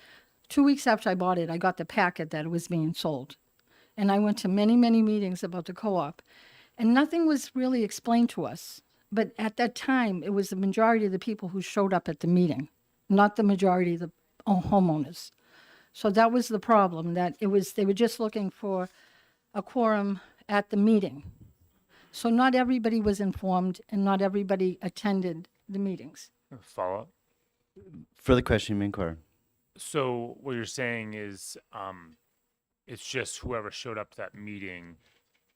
2 weeks after I bought it, I got the packet that it was being sold. And I went to many, many meetings about the co-op, and nothing was really explained to us. But at that time, it was the majority of the people who showed up at the meeting, not the majority of the homeowners. So that was the problem, that they were just looking for a quorum at the meeting. So not everybody was informed and not everybody attended the meetings. Follow up. Further question, may inquire. So what you're saying is, it's just whoever showed up to that meeting.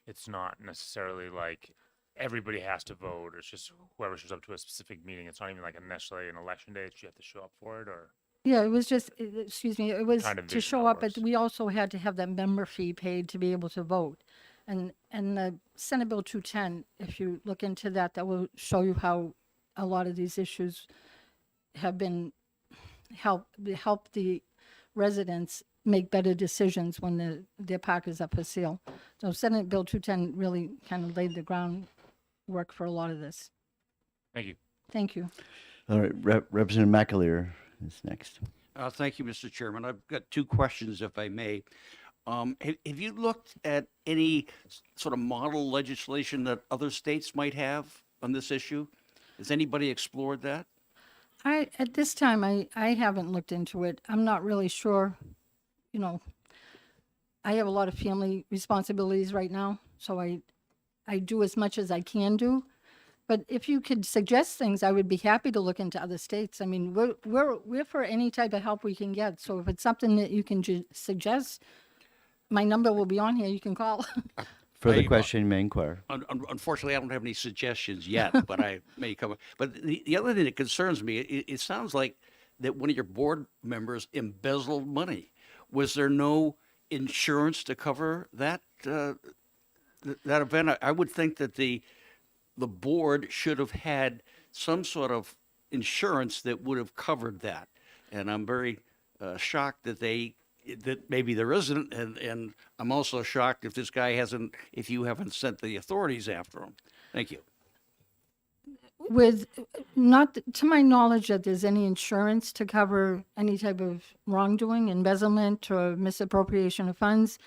It's not necessarily like everybody has to vote, or it's just whoever shows up to a specific meeting. It's not even like necessarily an election day that you have to show up for it, or? Yeah, it was just, excuse me, it was Kind of to vision show how it up, but works. we also had to have that member fee paid to be able to vote. And the Senate Bill 210, if you look into that, that will show you how a lot of these issues have been help the residents make better decisions when their park is up for sale. So Senate Bill 210 really kind of laid the groundwork for a lot of this. Thank you. Thank you. All right, Representative McAleer is next. Thank you, Mr. Chairman. I've got two questions, if I may. Have you looked at any sort of model legislation that other states might have on this issue? Has anybody explored that? At this time, I haven't looked into it. I'm not really sure. You know, I have a lot of family responsibilities right now, so I do as much as I can do. But if you could suggest things, I would be happy to look into other states. I mean, we're for any type of help we can get. So if it's something that you can suggest, my number will be on here. You can call. Further question, may inquire. Unfortunately, I don't have any suggestions yet, but I may come. But the other thing that concerns me, it sounds like that one of your board members embezzled money. Was there no insurance to cover that that event? I would think that the board should have had some sort of insurance that would have covered that. And I'm very shocked that maybe there isn't. And I'm also shocked if you haven't sent the authorities after him. Thank you. With not to my knowledge that there's any insurance to cover any type of wrongdoing, embezzlement, or misappropriation of funds.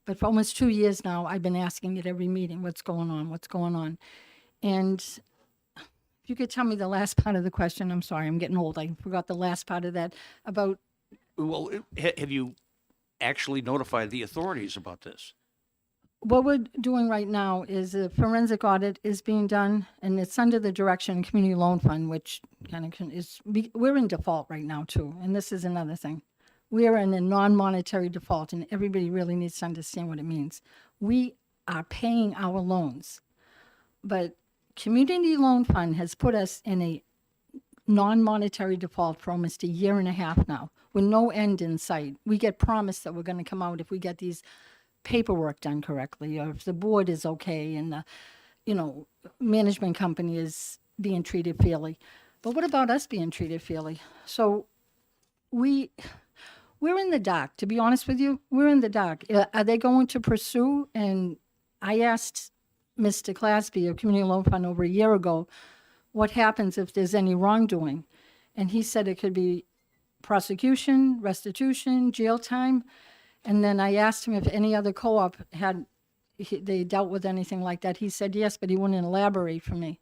But for almost 2 years now, I've been asking at every meeting, what's going on? And if you could tell me the last part of the question, I'm sorry, I'm getting old. I forgot the last part of that about. Well, have you actually notified the authorities about this? What we're doing right now is a forensic audit is being done, and it's under the direction of Community Loan Fund, which kind of we're in default right now too. And this is another thing. We are in a non-monetary default, and everybody really needs to understand what it means. We are paying our loans, but Community Loan Fund has put us in a non-monetary default for almost a year and a half now, with no end in sight. We get promised that we're going to come out if we get these paperwork done correctly, or if the board is okay and the management company is being treated fairly. But what about us being treated fairly? So we're in the dark. To be honest with you, we're in the dark. Are they going to pursue? And I asked Mr. Clasby of Community Loan Fund over a year ago, what happens if there's any wrongdoing? And he said it could be prosecution, restitution, jail time. And then I asked him if any other co-op they dealt with anything like that. He said yes, but he wouldn't elaborate for me.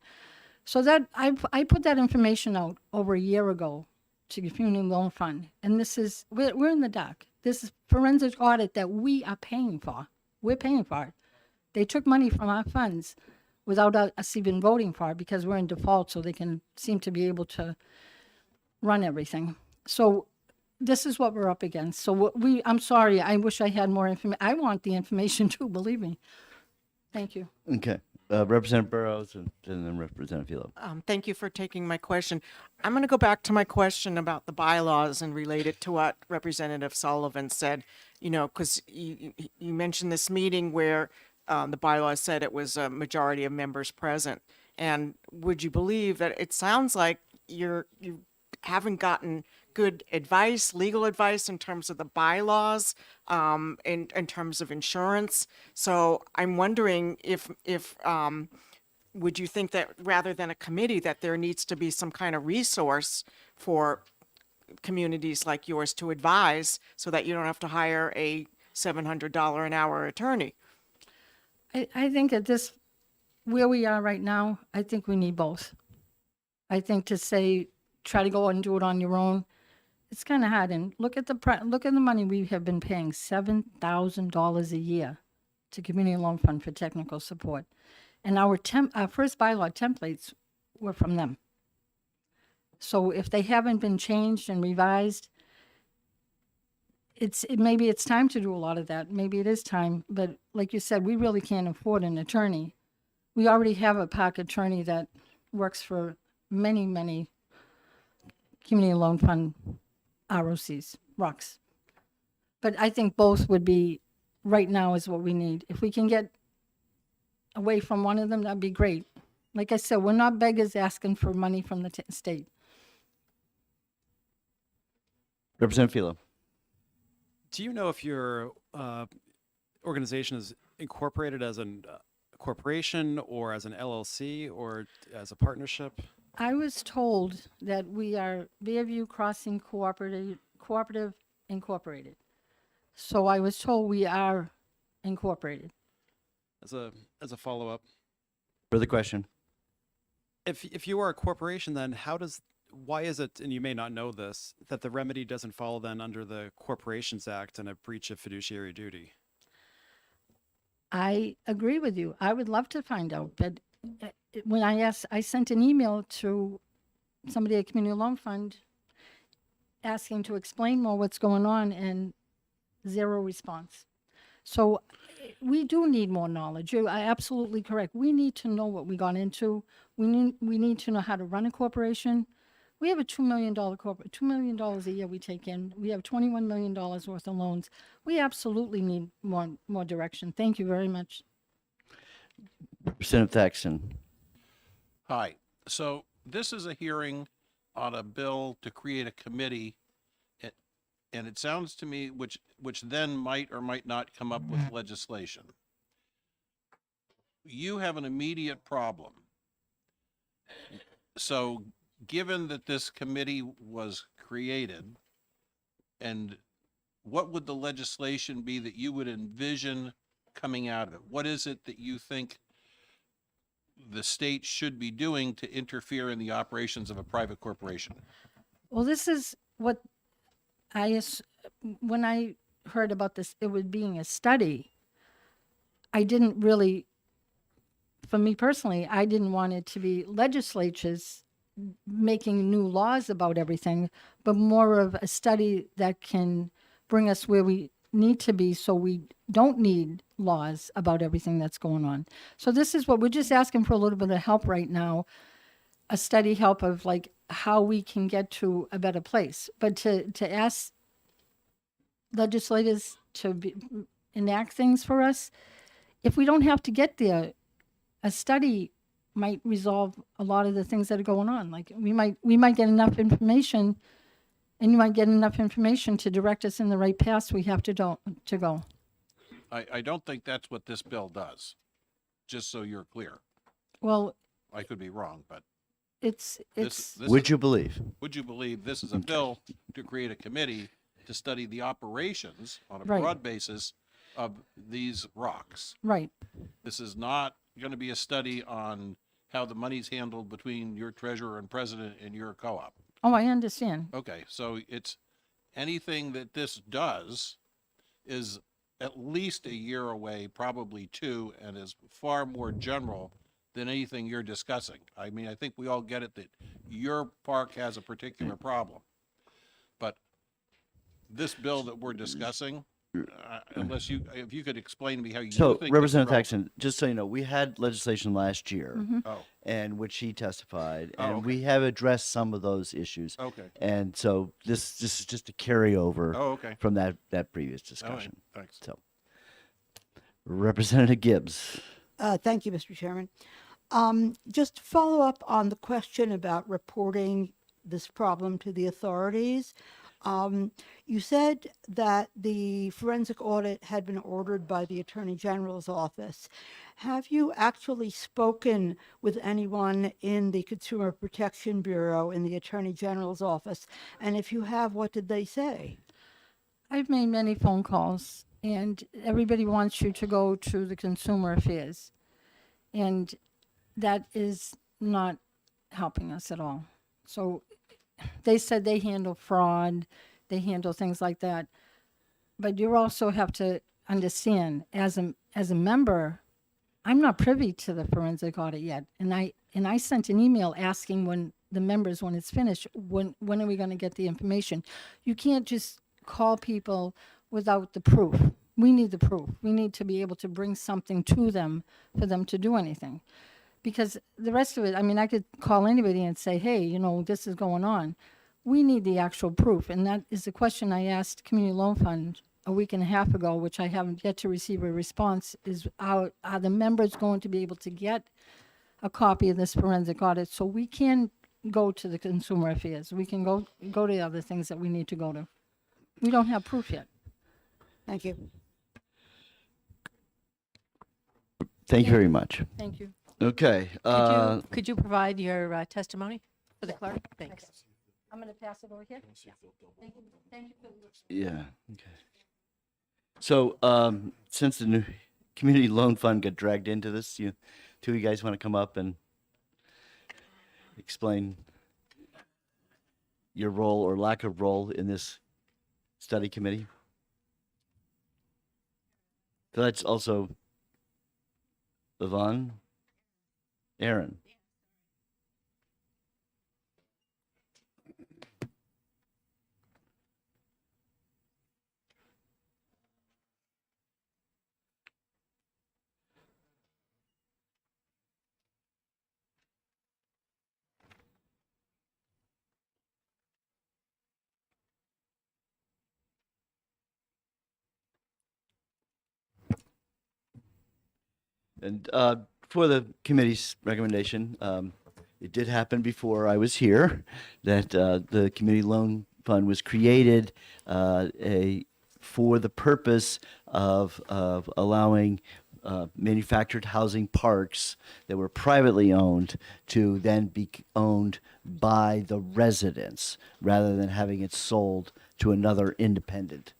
So that I put that information out over a year ago to the Community Loan Fund. And we're in the dark. This is forensic audit that we are paying for. We're paying for it. They took money from our funds without us even voting for it because we're in default, so they can seem to be able to run everything. So this is what we're up against. So I'm sorry, I wish I had more information. I want the information too, believe me. Thank you. Okay. Representative Burrows and then Representative Philo. Thank you for taking my question. I'm going to go back to my question about the bylaws and relate it to what Representative Sullivan said, because you mentioned this meeting where the bylaws said it was a majority of members present. And would you believe that it sounds like you haven't gotten good advice, legal advice in terms of the bylaws, in terms of insurance. So I'm wondering if would you think that rather than a committee, that there needs to be some kind of resource for communities like yours to advise so that you don't have to hire a $700 an hour attorney? I think at this, where we are right now, I think we need both. I think to say, try to go and do it on your own, it's kind of hard. And look at the money we have been paying, $7,000 a year to Community Loan Fund for technical support. And our first bylaw templates were from them. So if they haven't been changed and revised, maybe it's time to do a lot of that. Maybe it is time, but like you said, we really can't afford an attorney. We already have a PAC attorney that works for many, many Community Loan Fund ROCs, ROCs. But I think both would be, right now is what we need. If we can get away from one of them, that'd be great. Like I said, we're not beggars asking for money from the state. Representative Philo. Do you know if your organization is incorporated as a corporation or as an LLC or as a partnership? I was told that we are Bearview Crossing Cooperative Incorporated. So I was told we are incorporated. As a follow-up, Further question. if you are a corporation, then why is it, and you may not know this, that the remedy doesn't fall then under the Corporations Act and a breach of fiduciary duty? I agree with you. I would love to find out, but when I sent an email to somebody at Community Loan Fund asking to explain more what's going on, and zero response. So we do need more knowledge. You are absolutely correct. We need to know what we got into. We need to know how to run a corporation. We have a $2 million corporate, $2 million a year we take in. We have $21 million worth of loans. We absolutely need more direction. Thank you very much. Representative Thaxton. Hi. So this is a hearing on a bill to create a committee, and it sounds to me which then might or might not come up with legislation. You have an immediate problem. So given that this committee was created, and what would the legislation be that you would envision coming out of it? What is it that you think the state should be doing to interfere in the operations of a private corporation? Well, this is what when I heard about this, it was being a study. I didn't really, for me personally, I didn't want it to be legislatures making new laws about everything, but more of a study that can bring us where we need to be so we don't need laws about everything that's going on. So this is what we're just asking for, a little bit of help right now, a study help of like how we can get to a better place. But to ask legislators to enact things for us, if we don't have to get there, a study might resolve a lot of the things that are going on. Like we might get enough information, and you might get enough information to direct us in the right path we have to go. I don't think that's what this bill does, just so you're clear. Well, I could be wrong, but it's Would you believe? Would you believe this is a bill to create a committee to study the operations on a Right. broad basis of these rocks? right. This is not going to be a study on how the money's handled between your treasurer and president and your co-op. Oh, I understand. Okay, so it's anything that this does is at least a year away, probably 2, and is far more general than anything you're discussing. I mean, I think we all get it that your park has a particular problem. But this bill that we're discussing, if you could explain to me how you So, think this is Representative relevant. Taxon, just so you know, we had legislation last year, Oh, and which he testified, Oh, and okay. we have addressed some of those issues. Okay. And so this is just a carryover Oh, okay. from that previous All right, discussion. thanks. So, Representative Gibbs. Thank you, Mr. Chairman. Just to follow up on the question about reporting this problem to the authorities. You said that the forensic audit had been ordered by the Attorney General's office. Have you actually spoken with anyone in the Consumer Protection Bureau in the Attorney General's office? And if you have, what did they say? I've made many phone calls, and everybody wants you to go to the Consumer Affairs. And that is not helping us at all. So they said they handle fraud, they handle things like that. But you also have to understand, as a member, I'm not privy to the forensic audit yet. And I sent an email asking when it's finished, when are we going to get the information? You can't just call people without the proof. We need the proof. We need to be able to bring something to them for them to do anything. Because the rest of it, I mean, I could call anybody and say, hey, you know, this is going on. We need the actual proof. And that is the question I asked Community Loan Fund a week and a half ago, which I haven't yet to receive a response, is are the members going to be able to get a copy of this forensic audit so we can go to the Consumer Affairs? We can go to other things that we need to go to. We don't have proof yet. Thank you. Thank you very much. Thank you. Okay. Could you provide your testimony for the clerk? Thanks. I'm going to pass it over here. Yeah. Thank you. Thank you for Yeah. Okay. So, since the new Community Loan Fund got dragged into this, two of you guys want to come up and explain your role or lack of role in this study committee? So that's also Yvonne, Aaron. And for the committee's recommendation, it did happen before I was here that the Community Loan Fund was created for the purpose of allowing manufactured housing parks that were privately owned to then be owned by the residents rather than having it sold to another independent.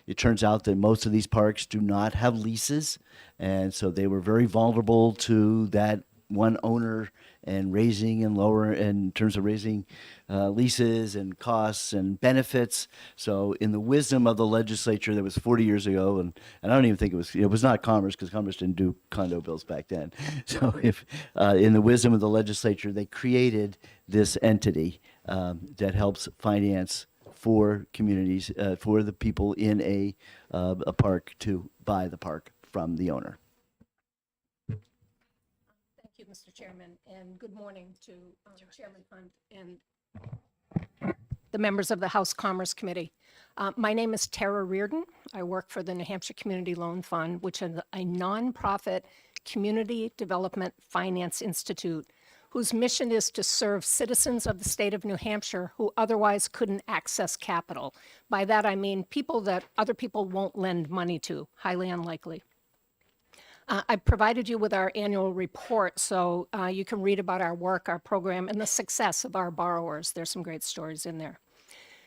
It turns out that most of these parks do not have leases, and so they were very vulnerable to that one owner and raising and lower in terms of raising leases and costs and benefits. So in the wisdom of the legislature that was 40 years ago, and I don't even think it was not Commerce, because Commerce didn't do condo bills back then. So if in the wisdom of the legislature, they created this entity that helps finance for communities, for the people in a park to buy the park from the owner. Thank you, Mr. Chairman, and good morning to Chairman Hunt and the members of the House Commerce Committee. My name is Tara Reardon. I work for the New Hampshire Community Loan Fund, which is a nonprofit community development finance institute whose mission is to serve citizens of the state of New Hampshire who otherwise couldn't access capital. By that, I mean people that other people won't lend money to, highly unlikely. I've provided you with our annual report, so you can read about our work, our program, and the success of our borrowers. There's some great stories in there.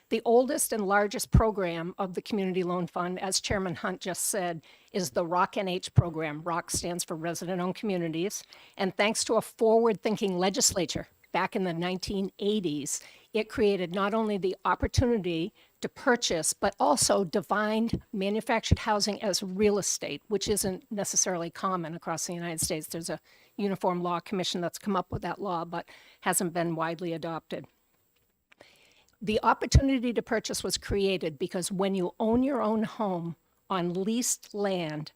The oldest and largest program of the Community Loan Fund, as Chairman Hunt just said, is the ROC-NH program. ROC stands for Resident-Owned Communities. And thanks to a forward-thinking legislature back in the 1980s, it created not only the opportunity to purchase, but also defined manufactured housing as real estate, which isn't necessarily common across the United States. There's a Uniform Law Commission that's come up with that law, but hasn't been widely adopted. The opportunity to purchase was created because when you own your own home on leased land,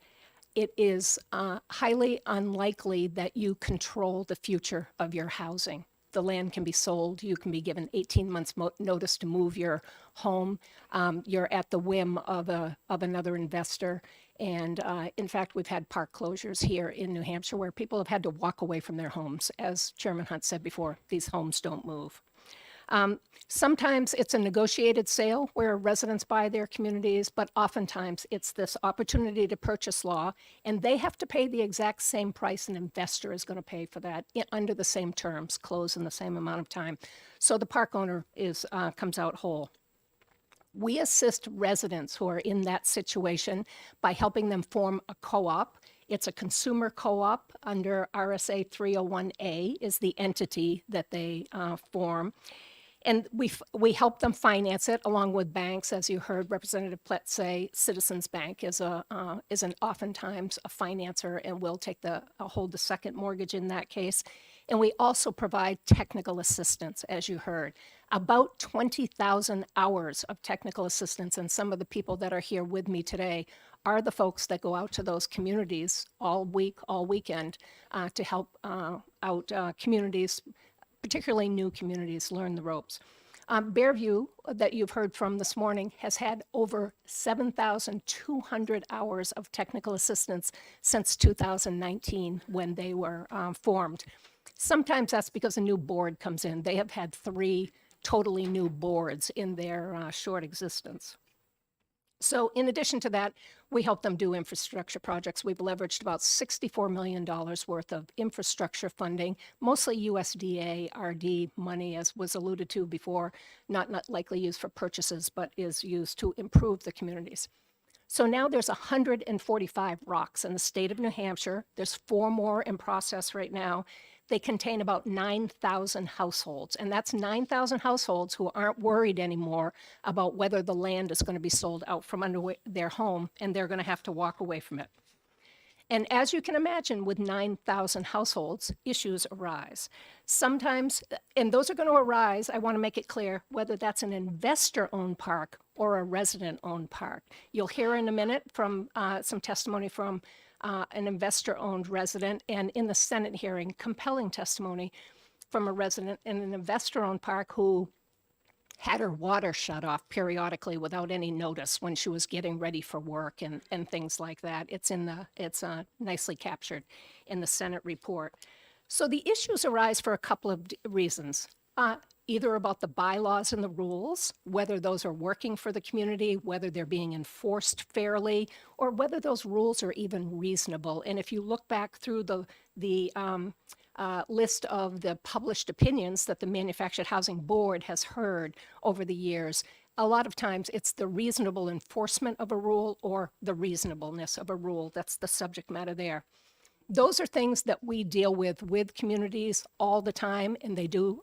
it is highly unlikely that you control the future of your housing. The land can be sold. You can be given 18 months notice to move your home. You're at the whim of another investor. And in fact, we've had park closures here in New Hampshire where people have had to walk away from their homes. As Chairman Hunt said before, these homes don't move. Sometimes it's a negotiated sale where residents buy their communities, but oftentimes it's this opportunity to purchase law, and they have to pay the exact same price an investor is going to pay for that under the same terms, close in the same amount of time. So the park owner comes out whole. We assist residents who are in that situation by helping them form a co-op. It's a consumer co-op under RSA 301A is the entity that they form. And we help them finance it along with banks. As you heard Representative Plett say, Citizens Bank is oftentimes a financer and will hold the second mortgage in that case. And we also provide technical assistance, as you heard. About 20,000 hours of technical assistance, and some of the people that are here with me today are the folks that go out to those communities all week, all weekend, to help out communities, particularly new communities, learn the ropes. Bearview, that you've heard from this morning, has had over 7,200 hours of technical assistance since 2019 when they were formed. Sometimes that's because a new board comes in. They have had 3 totally new boards in their short existence. So in addition to that, we help them do infrastructure projects. We've leveraged about $64 million worth of infrastructure funding, mostly USDA RD money, as was alluded to before, not likely used for purchases, but is used to improve the communities. So now there's 145 ROCs in the state of New Hampshire. There's 4 more in process right now. They contain about 9,000 households, and that's 9,000 households who aren't worried anymore about whether the land is going to be sold out from under their home, and they're going to have to walk away from it. And as you can imagine, with 9,000 households, issues arise. Sometimes, and those are going to arise, I want to make it clear, whether that's an investor-owned park or a resident-owned park. You'll hear in a minute from some testimony from an investor-owned resident, and in the Senate hearing, compelling testimony from a resident in an investor-owned park who had her water shut off periodically without any notice when she was getting ready for work and things like that. It's nicely captured in the Senate report. So the issues arise for a couple of reasons. Either about the bylaws and the rules, whether those are working for the community, whether they're being enforced fairly, or whether those rules are even reasonable. And if you look back through the list of the published opinions that the Manufactured Housing Board has heard over the years, a lot of times it's the reasonable enforcement of a rule or the reasonableness of a rule. That's the subject matter there. Those are things that we deal with communities all the time, and they do.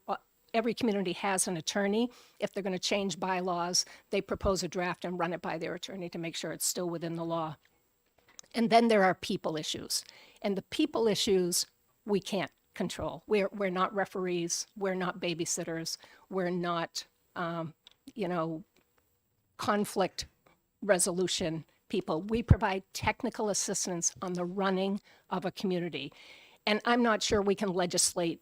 Every community has an attorney. If they're going to change bylaws, they propose a draft and run it by their attorney to make sure it's still within the law. And then there are people issues. And the people issues we can't control. We're not referees. We're not babysitters. We're not, conflict resolution people. We provide technical assistance on the running of a community. And I'm not sure we can legislate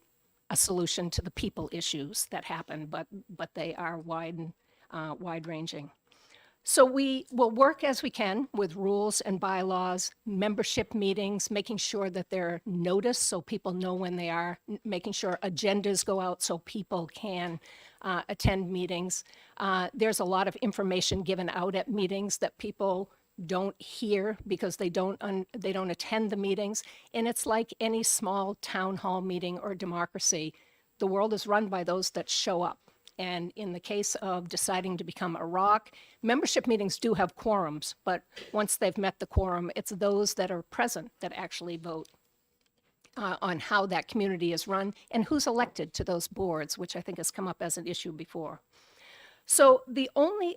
a solution to the people issues that happen, but they are wide-ranging. So we will work as we can with rules and bylaws, membership meetings, making sure that they're noticed so people know when they are, making sure agendas go out so people can attend meetings. There's a lot of information given out at meetings that people don't hear because they don't attend the meetings. And it's like any small town hall meeting or democracy. The world is run by those that show up. And in the case of deciding to become a ROC, membership meetings do have quorums, but once they've met the quorum, it's those that are present that actually vote. on how that community is run and who's elected to those boards, which I think has come up as an issue before. So the only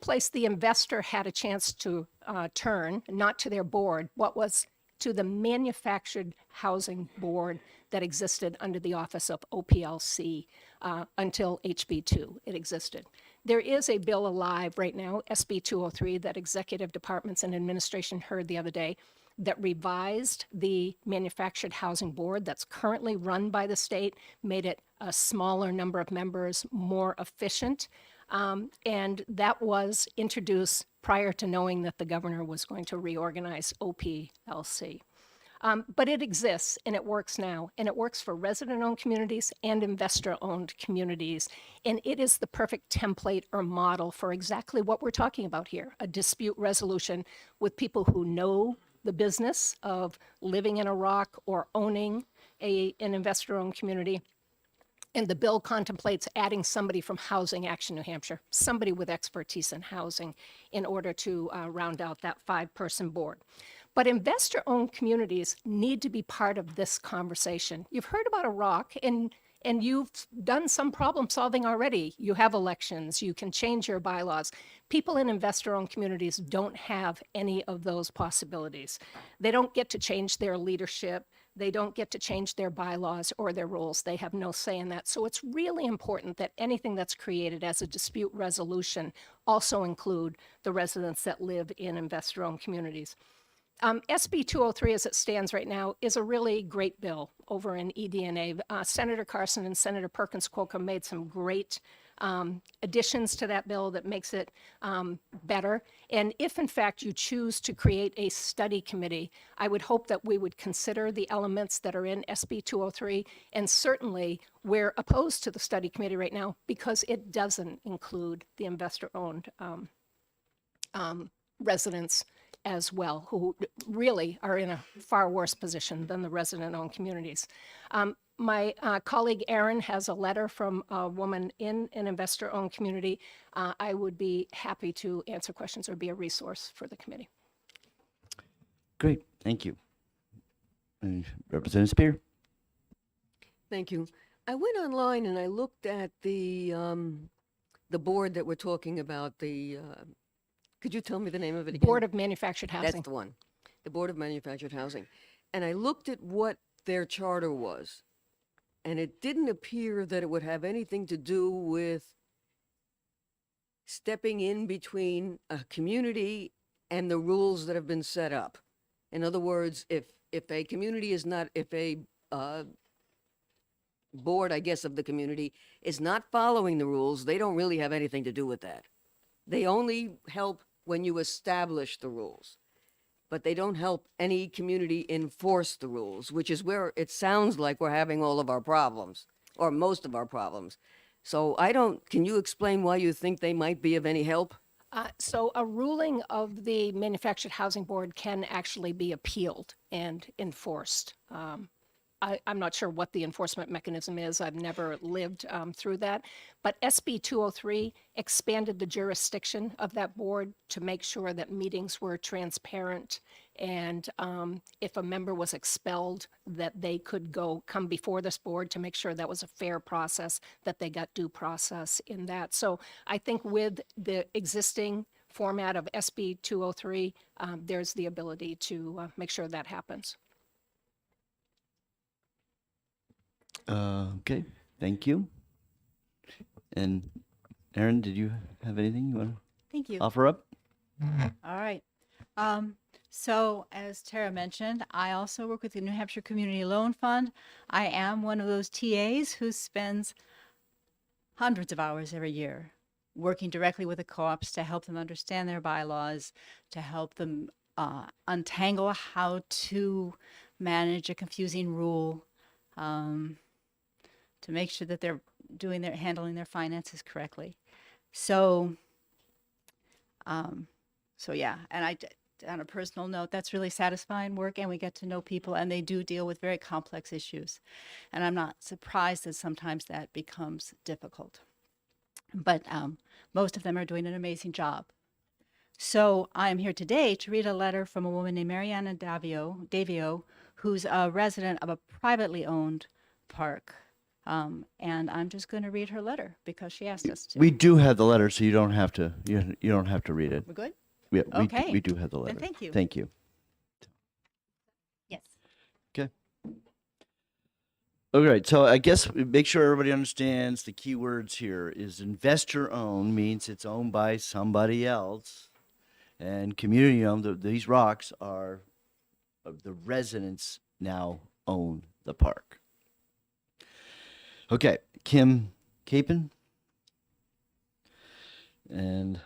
place the investor had a chance to turn, not to their board, was to the Manufactured Housing Board that existed under the office of OPLC until HB2. It existed. There is a bill alive right now, SB 203, that Executive Departments and Administration heard the other day, that revised the Manufactured Housing Board that's currently run by the state, made it a smaller number of members, more efficient. And that was introduced prior to knowing that the governor was going to reorganize OPLC. But it exists and it works now, and it works for resident-owned communities and investor-owned communities. And it is the perfect template or model for exactly what we're talking about here, a dispute resolution with people who know the business of living in a rock or owning an investor-owned community. And the bill contemplates adding somebody from Housing Action New Hampshire, somebody with expertise in housing, in order to round out that 5-person board. But investor-owned communities need to be part of this conversation. You've heard about a rock, and you've done some problem solving already. You have elections, you can change your bylaws. People in investor-owned communities don't have any of those possibilities. They don't get to change their leadership. They don't get to change their bylaws or their rules. They have no say in that. So it's really important that anything that's created as a dispute resolution also include the residents that live in investor-owned communities. SB 203, as it stands right now, is a really great bill over in eDNA. Senator Carson and Senator Perkins Coker made some great additions to that bill that makes it better. And if, in fact, you choose to create a study committee, I would hope that we would consider the elements that are in SB 203. And certainly, we're opposed to the study committee right now because it doesn't include the investor-owned residents as well, who really are in a far worse position than the resident-owned communities. My colleague Erin has a letter from a woman in an investor-owned community. I would be happy to answer questions or be a resource for the committee. Great, thank you. Representative Spear. Thank you. I went online and I looked at the board that we're talking about, could you tell me the name of it again? Board of Manufactured Housing. That's the one. The Board of Manufactured Housing. And I looked at what their charter was, and it didn't appear that it would have anything to do with stepping in between a community and the rules that have been set up. In other words, if a community is not, if a board, I guess, of the community is not following the rules, they don't really have anything to do with that. They only help when you establish the rules, but they don't help any community enforce the rules, which is where it sounds like we're having all of our problems, or most of our problems. So can you explain why you think they might be of any help? So a ruling of the Manufactured Housing Board can actually be appealed and enforced. I'm not sure what the enforcement mechanism is. I've never lived through that. But SB 203 expanded the jurisdiction of that board to make sure that meetings were transparent, and if a member was expelled, that they could come before this board to make sure that was a fair process, that they got due process in that. So I think with the existing format of SB 203, there's the ability to make sure that happens. Okay, thank you. And Erin, did you have anything you want to Thank you. offer up? All right. So as Tara mentioned, I also work with the New Hampshire Community Loan Fund. I am one of those TAs who spends hundreds of hours every year working directly with the co-ops to help them understand their bylaws, to help them untangle how to manage a confusing rule, to make sure that they're handling their finances correctly. So yeah, and on a personal note, that's really satisfying work, and we get to know people, and they do deal with very complex issues. And I'm not surprised that sometimes that becomes difficult. But most of them are doing an amazing job. So I am here today to read a letter from a woman named Mariana Davio, who's a resident of a privately owned park. And I'm just going to read her letter because she asked us to. We do have the letter, so you don't have to. You don't have to read it. We're good? Yeah, Okay. we do have the Then letter. thank you. Thank you. Yes. Okay. All right. So I guess make sure everybody understands the key words here is investor owned means it's owned by somebody else, and community owned. These rocks are the residents now own the park. Okay, Kim Capon. And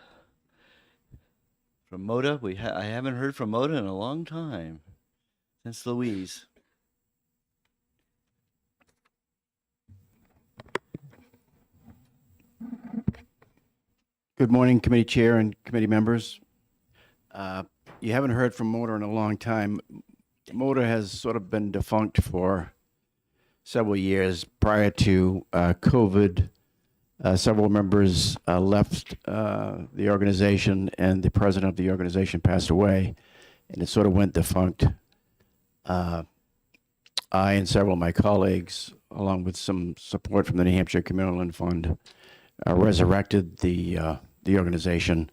from MOTA, I haven't heard from MOTA in a long time, since Louise. Good morning, committee chair and committee members. You haven't heard from MOTA in a long time. MOTA has sort of been defunct for several years. Prior to COVID, several members left the organization, and the president of the organization passed away, and it sort of went defunct. I and several of my colleagues, along with some support from the New Hampshire Community Land Fund, resurrected the organization,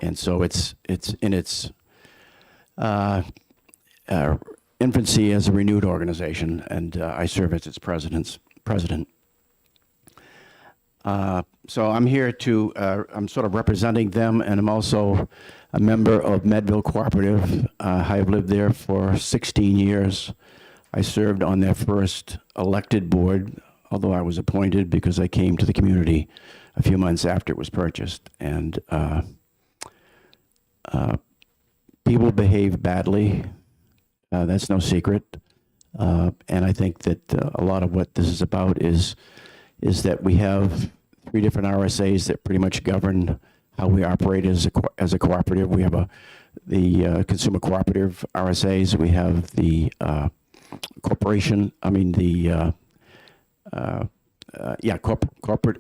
and so it's in its infancy as a renewed organization, and I serve as its president. So I'm here to, I'm sort of representing them, and I'm also a member of Medville Cooperative. I've lived there for 16 years. I served on their first elected board, although I was appointed because I came to the community a few months after it was purchased. And people behave badly. That's no secret. And I think that a lot of what this is about is that we have 3 different RSAs that pretty much govern how we operate as a cooperative. We have the consumer cooperative RSAs. We have the corporation. I mean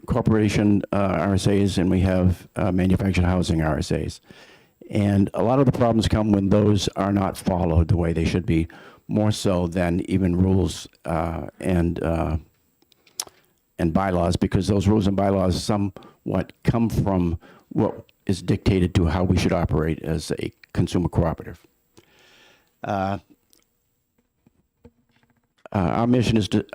corporation RSAs, and we have manufactured housing RSAs. And a lot of the problems come when those are not followed the way they should be, more so than even rules and bylaws, because those rules and bylaws somewhat come from what is dictated to how we should operate as a consumer cooperative. Our mission is to,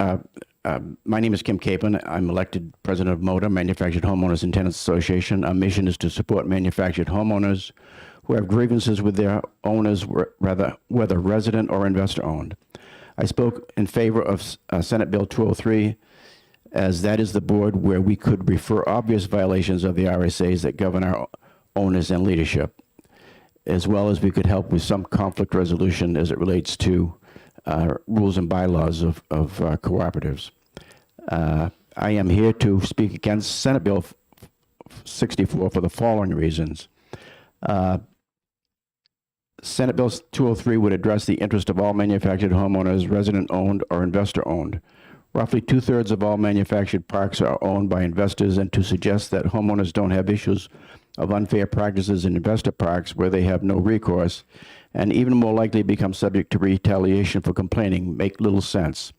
my name is Kim Capon. I'm elected president of MOTA, Manufactured Homeowners and Tenants Association. Our mission is to support manufactured homeowners who have grievances with their owners, whether resident or investor owned. I spoke in favor of Senate Bill 203, as that is the board where we could refer obvious violations of the RSAs that govern our owners and leadership, as well as we could help with some conflict resolution as it relates to rules and bylaws of cooperatives. I am here to speak against Senate Bill 64 for the following reasons. Senate Bill 203 would address the interest of all manufactured homeowners, resident-owned or investor-owned. Roughly 2/3 of all manufactured parks are owned by investors, and to suggest that homeowners don't have issues of unfair practices in investor parks where they have no recourse and even more likely become subject to retaliation for complaining make little sense.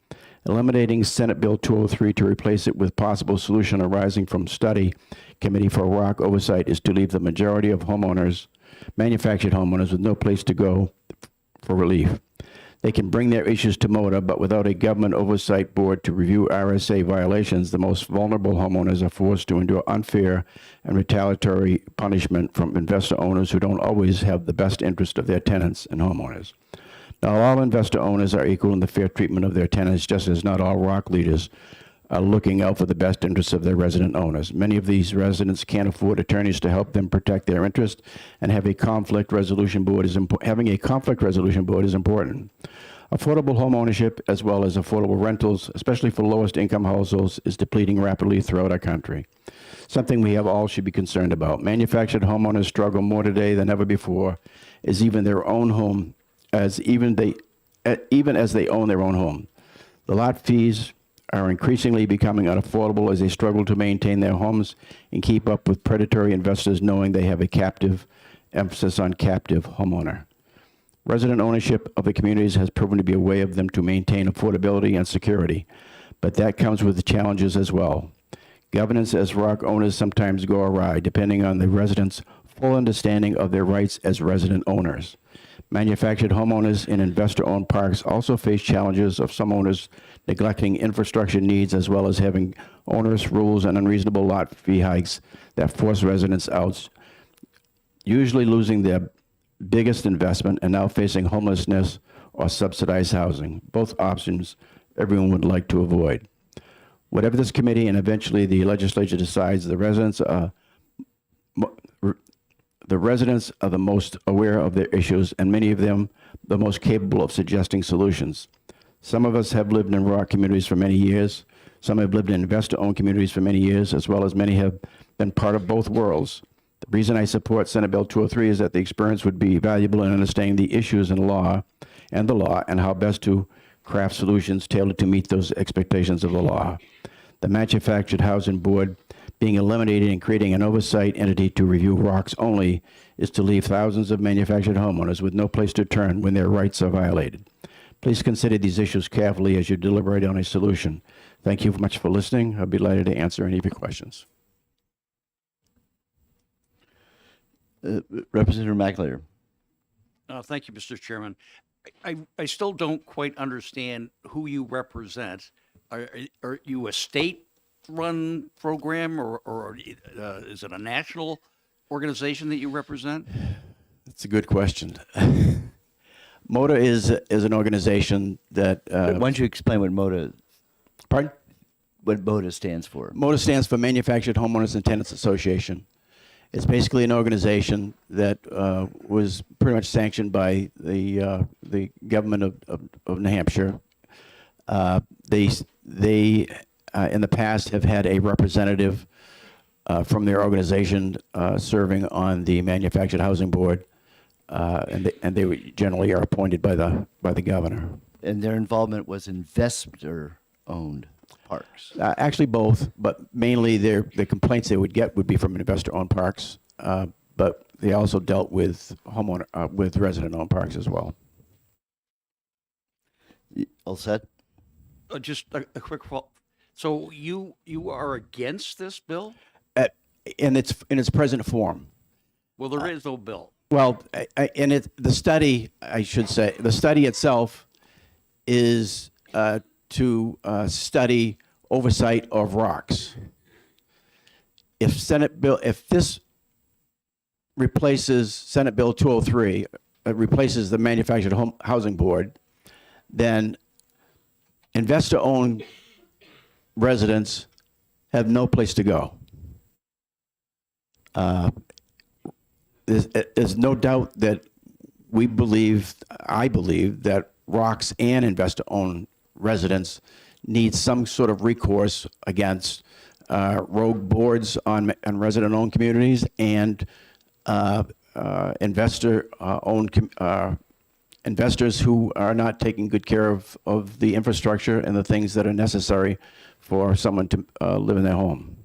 Eliminating Senate Bill 203 to replace it with possible solution arising from study committee for rock oversight is to leave the majority of homeowners, manufactured homeowners, with no place to go for relief. They can bring their issues to MOTA, but without a government oversight board to review RSA violations, the most vulnerable homeowners are forced to endure unfair and retaliatory punishment from investor owners who don't always have the best interest of their tenants and homeowners. Now, all investor owners are equal in the fair treatment of their tenants, just as not all rock leaders are looking out for the best interests of their resident owners. Many of these residents can't afford attorneys to help them protect their interests, and having a conflict resolution board is important. Affordable home ownership, as well as affordable rentals, especially for lowest income households, is depleting rapidly throughout our country. Something we have all should be concerned about. Manufactured homeowners struggle more today than ever before, as even their own home, even as they own their own home. The lot fees are increasingly becoming unaffordable as they struggle to maintain their homes and keep up with predatory investors, knowing they have a captive emphasis on captive homeowner. Resident ownership of the communities has proven to be a way of them to maintain affordability and security, but that comes with challenges as well. Governance as rock owners sometimes go awry, depending on the residents' full understanding of their rights as resident owners. Manufactured homeowners in investor-owned parks also face challenges of some owners neglecting infrastructure needs, as well as having onerous rules and unreasonable lot fee hikes that force residents out, usually losing their biggest investment and now facing homelessness or subsidized housing, both options everyone would like to avoid. Whatever this committee and eventually the legislature decides, the residents are the most aware of their issues, and many of them the most capable of suggesting solutions. Some of us have lived in rural communities for many years. Some have lived in investor-owned communities for many years, as well as many have been part of both worlds. The reason I support Senate Bill 203 is that the experience would be valuable in understanding the issues in the law and how best to craft solutions tailored to meet those expectations of the law. The Manufactured Housing Board being eliminated and creating an oversight entity to review rocks only is to leave thousands of manufactured homeowners with no place to turn when their rights are violated. Please consider these issues carefully as you deliberate on a solution. Thank you much for listening. I'll be delighted to answer any of your questions. Representative McAleer. Thank you, Mr. Chairman. I still don't quite understand who you represent. Are you a state-run program, or is it a national organization that you represent? That's a good question. MOTA is an organization that... Why don't you explain what MOTA... Pardon? What MOTA stands for? MOTA stands for Manufactured Homeowners and Tenants Association. It's basically an organization that was pretty much sanctioned by the government of New Hampshire. They in the past have had a representative from their organization serving on the Manufactured Housing Board, and they generally are appointed by the governor. And their involvement was investor-owned parks. Actually, both, but mainly the complaints they would get would be from investor-owned parks, but they also dealt with with resident-owned parks as well. All set? Just a quick follow. So you are against this bill? In its present form. Well, there is no bill. Well, the study, I should say, the study itself is to study oversight of rocks. If this replaces Senate Bill 203, replaces the Manufactured Housing Board, then investor-owned residents have no place to go. There's no doubt that I believe that rocks and investor-owned residents need some sort of recourse against rogue boards on resident-owned communities and investors who are not taking good care of the infrastructure and the things that are necessary for someone to live in their home.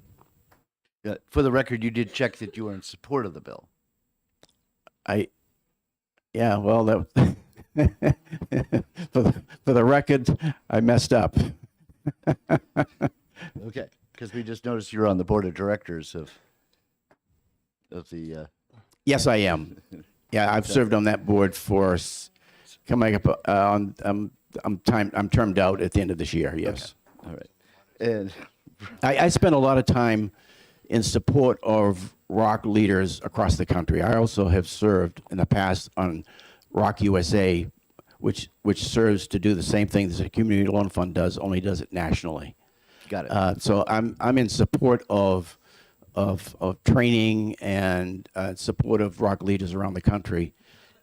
For the record, you did check that you were in support of the bill. Yeah, well, that for the record, I messed up. Okay, because we just noticed you're on the board of directors of the. Yes, I am. Yeah, I've served on that board for coming up on. I'm termed out at the end of this year. Yes. Okay. All right, and I spent a lot of time in support of rock leaders across the country. I also have served in the past on Rock USA, which serves to do the same thing that the Community Loan Fund does, only does it nationally. Got it. So I'm in support of training and support of rock leaders around the country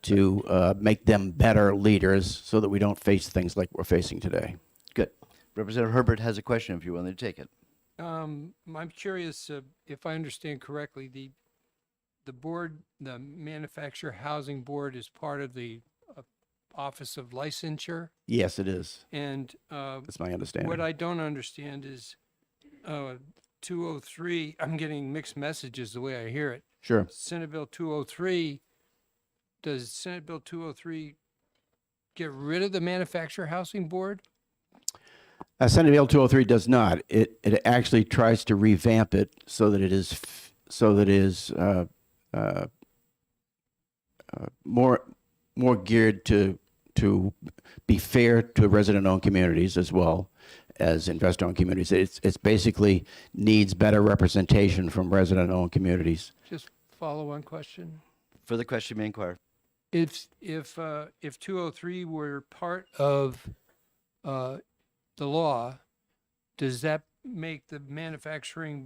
to make them better leaders so that we don't face things like we're facing today. Good. Representative Herbert has a question if you're willing to take it. I'm curious if I understand correctly, the board, the Manufactured Housing Board is part of the Office of Licensure? Yes, it is. And that's my understanding. What I don't understand is 203, I'm getting mixed messages the way I hear it. Sure. Senate Bill 203, does Senate Bill 203 get rid of the manufactured housing board? Senate Bill 203 does not. It actually tries to revamp it so that it is more geared to be fair to resident-owned communities as well as investor-owned communities. It's basically needs better representation from resident-owned communities. Just follow on question. Further question may inquire. If 203 were part of the law, does that make the manufactured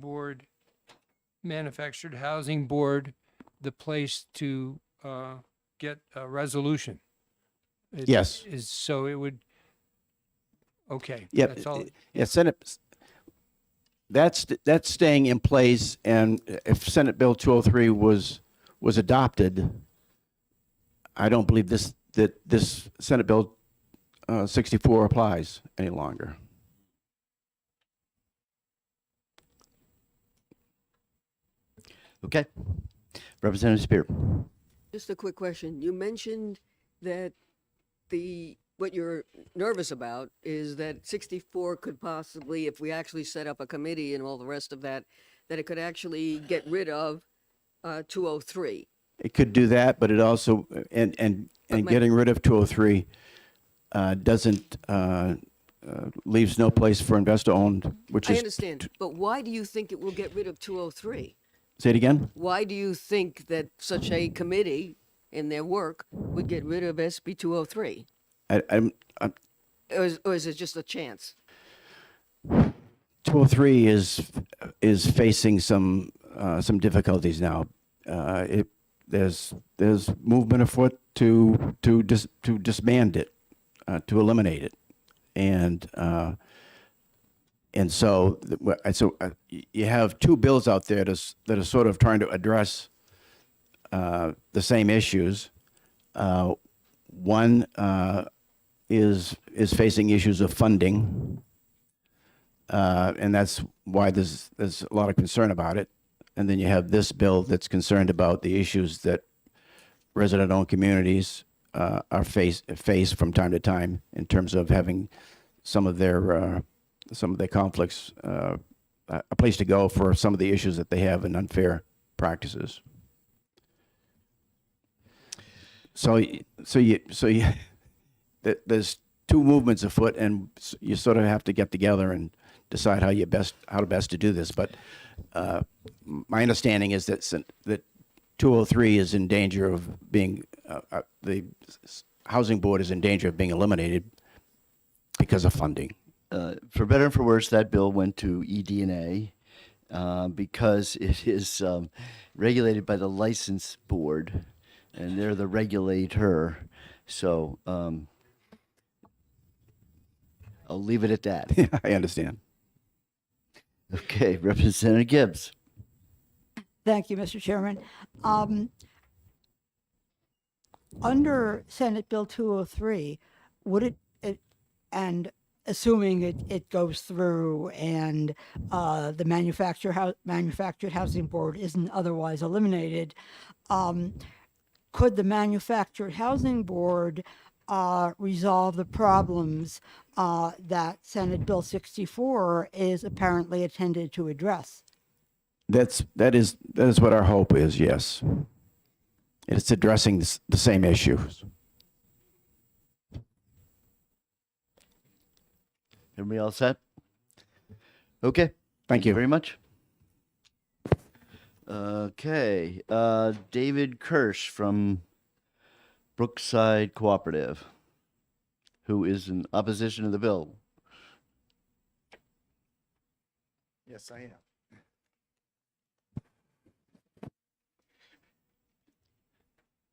housing board, the place to get a resolution? Yes. So it would. Okay. Yeah, That's all. yeah, Senate, that's staying in place, and if Senate Bill 203 was adopted, I don't believe this Senate Bill 64 applies any longer. Okay. Representative Spear. Just a quick question. You mentioned that what you're nervous about is that 64 could possibly, if we actually set up a committee and all the rest of that, that it could actually get rid of 203. It could do that, but it also, and getting rid of 203 doesn't, leaves no place for investor-owned, which I is. understand, but why do you think it will get rid of 203? Say it again? Why do you think that such a committee in their work would get rid of SB 203? I'm Or is it just a chance? 203 is facing some difficulties now. There's movement afoot to disband it, to eliminate it, and so you have two bills out there that are sort of trying to address the same issues. One is facing issues of funding, and that's why there's a lot of concern about it. And then you have this bill that's concerned about the issues that resident-owned communities are face from time to time in terms of having some of their conflicts, a place to go for some of the issues that they have in unfair practices. So there's two movements afoot, and you sort of have to get together and decide how best to do this. But my understanding is that 203 is in danger of being the housing board is in danger of being eliminated because of funding. For better and for worse, that bill went to ED&A because it is regulated by the license board, and they're the regulator. So I'll leave it at that. I understand. Okay, Representative Gibbs. Thank you, Mr. Chairman. Under Senate Bill 203, would it and assuming it goes through and the manufactured housing board isn't otherwise eliminated, could the manufactured housing board resolve the problems that Senate Bill 64 is apparently intended to address? That is what our hope is. Yes, it's addressing the same issues. Everybody all set? Okay. Thank you very much. Okay. David Kirsch from Brookside Cooperative, who is in opposition to the bill. Yes, I am.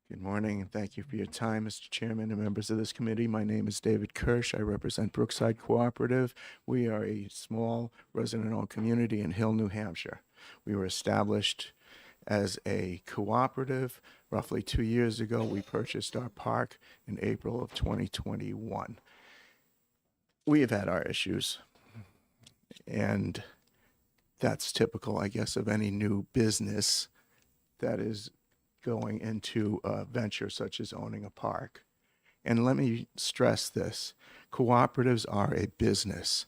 Good morning, and thank you for your time, Mr. Chairman and members of this committee. My name is David Kirsch. I represent Brookside Cooperative. We are a small resident-owned community in Hill, New Hampshire. We were established as a cooperative roughly 2 years ago. We purchased our park in April of 2021. We have had our issues, and that's typical, I guess, of any new business that is going into a venture such as owning a park. And let me stress this. Cooperatives are a business.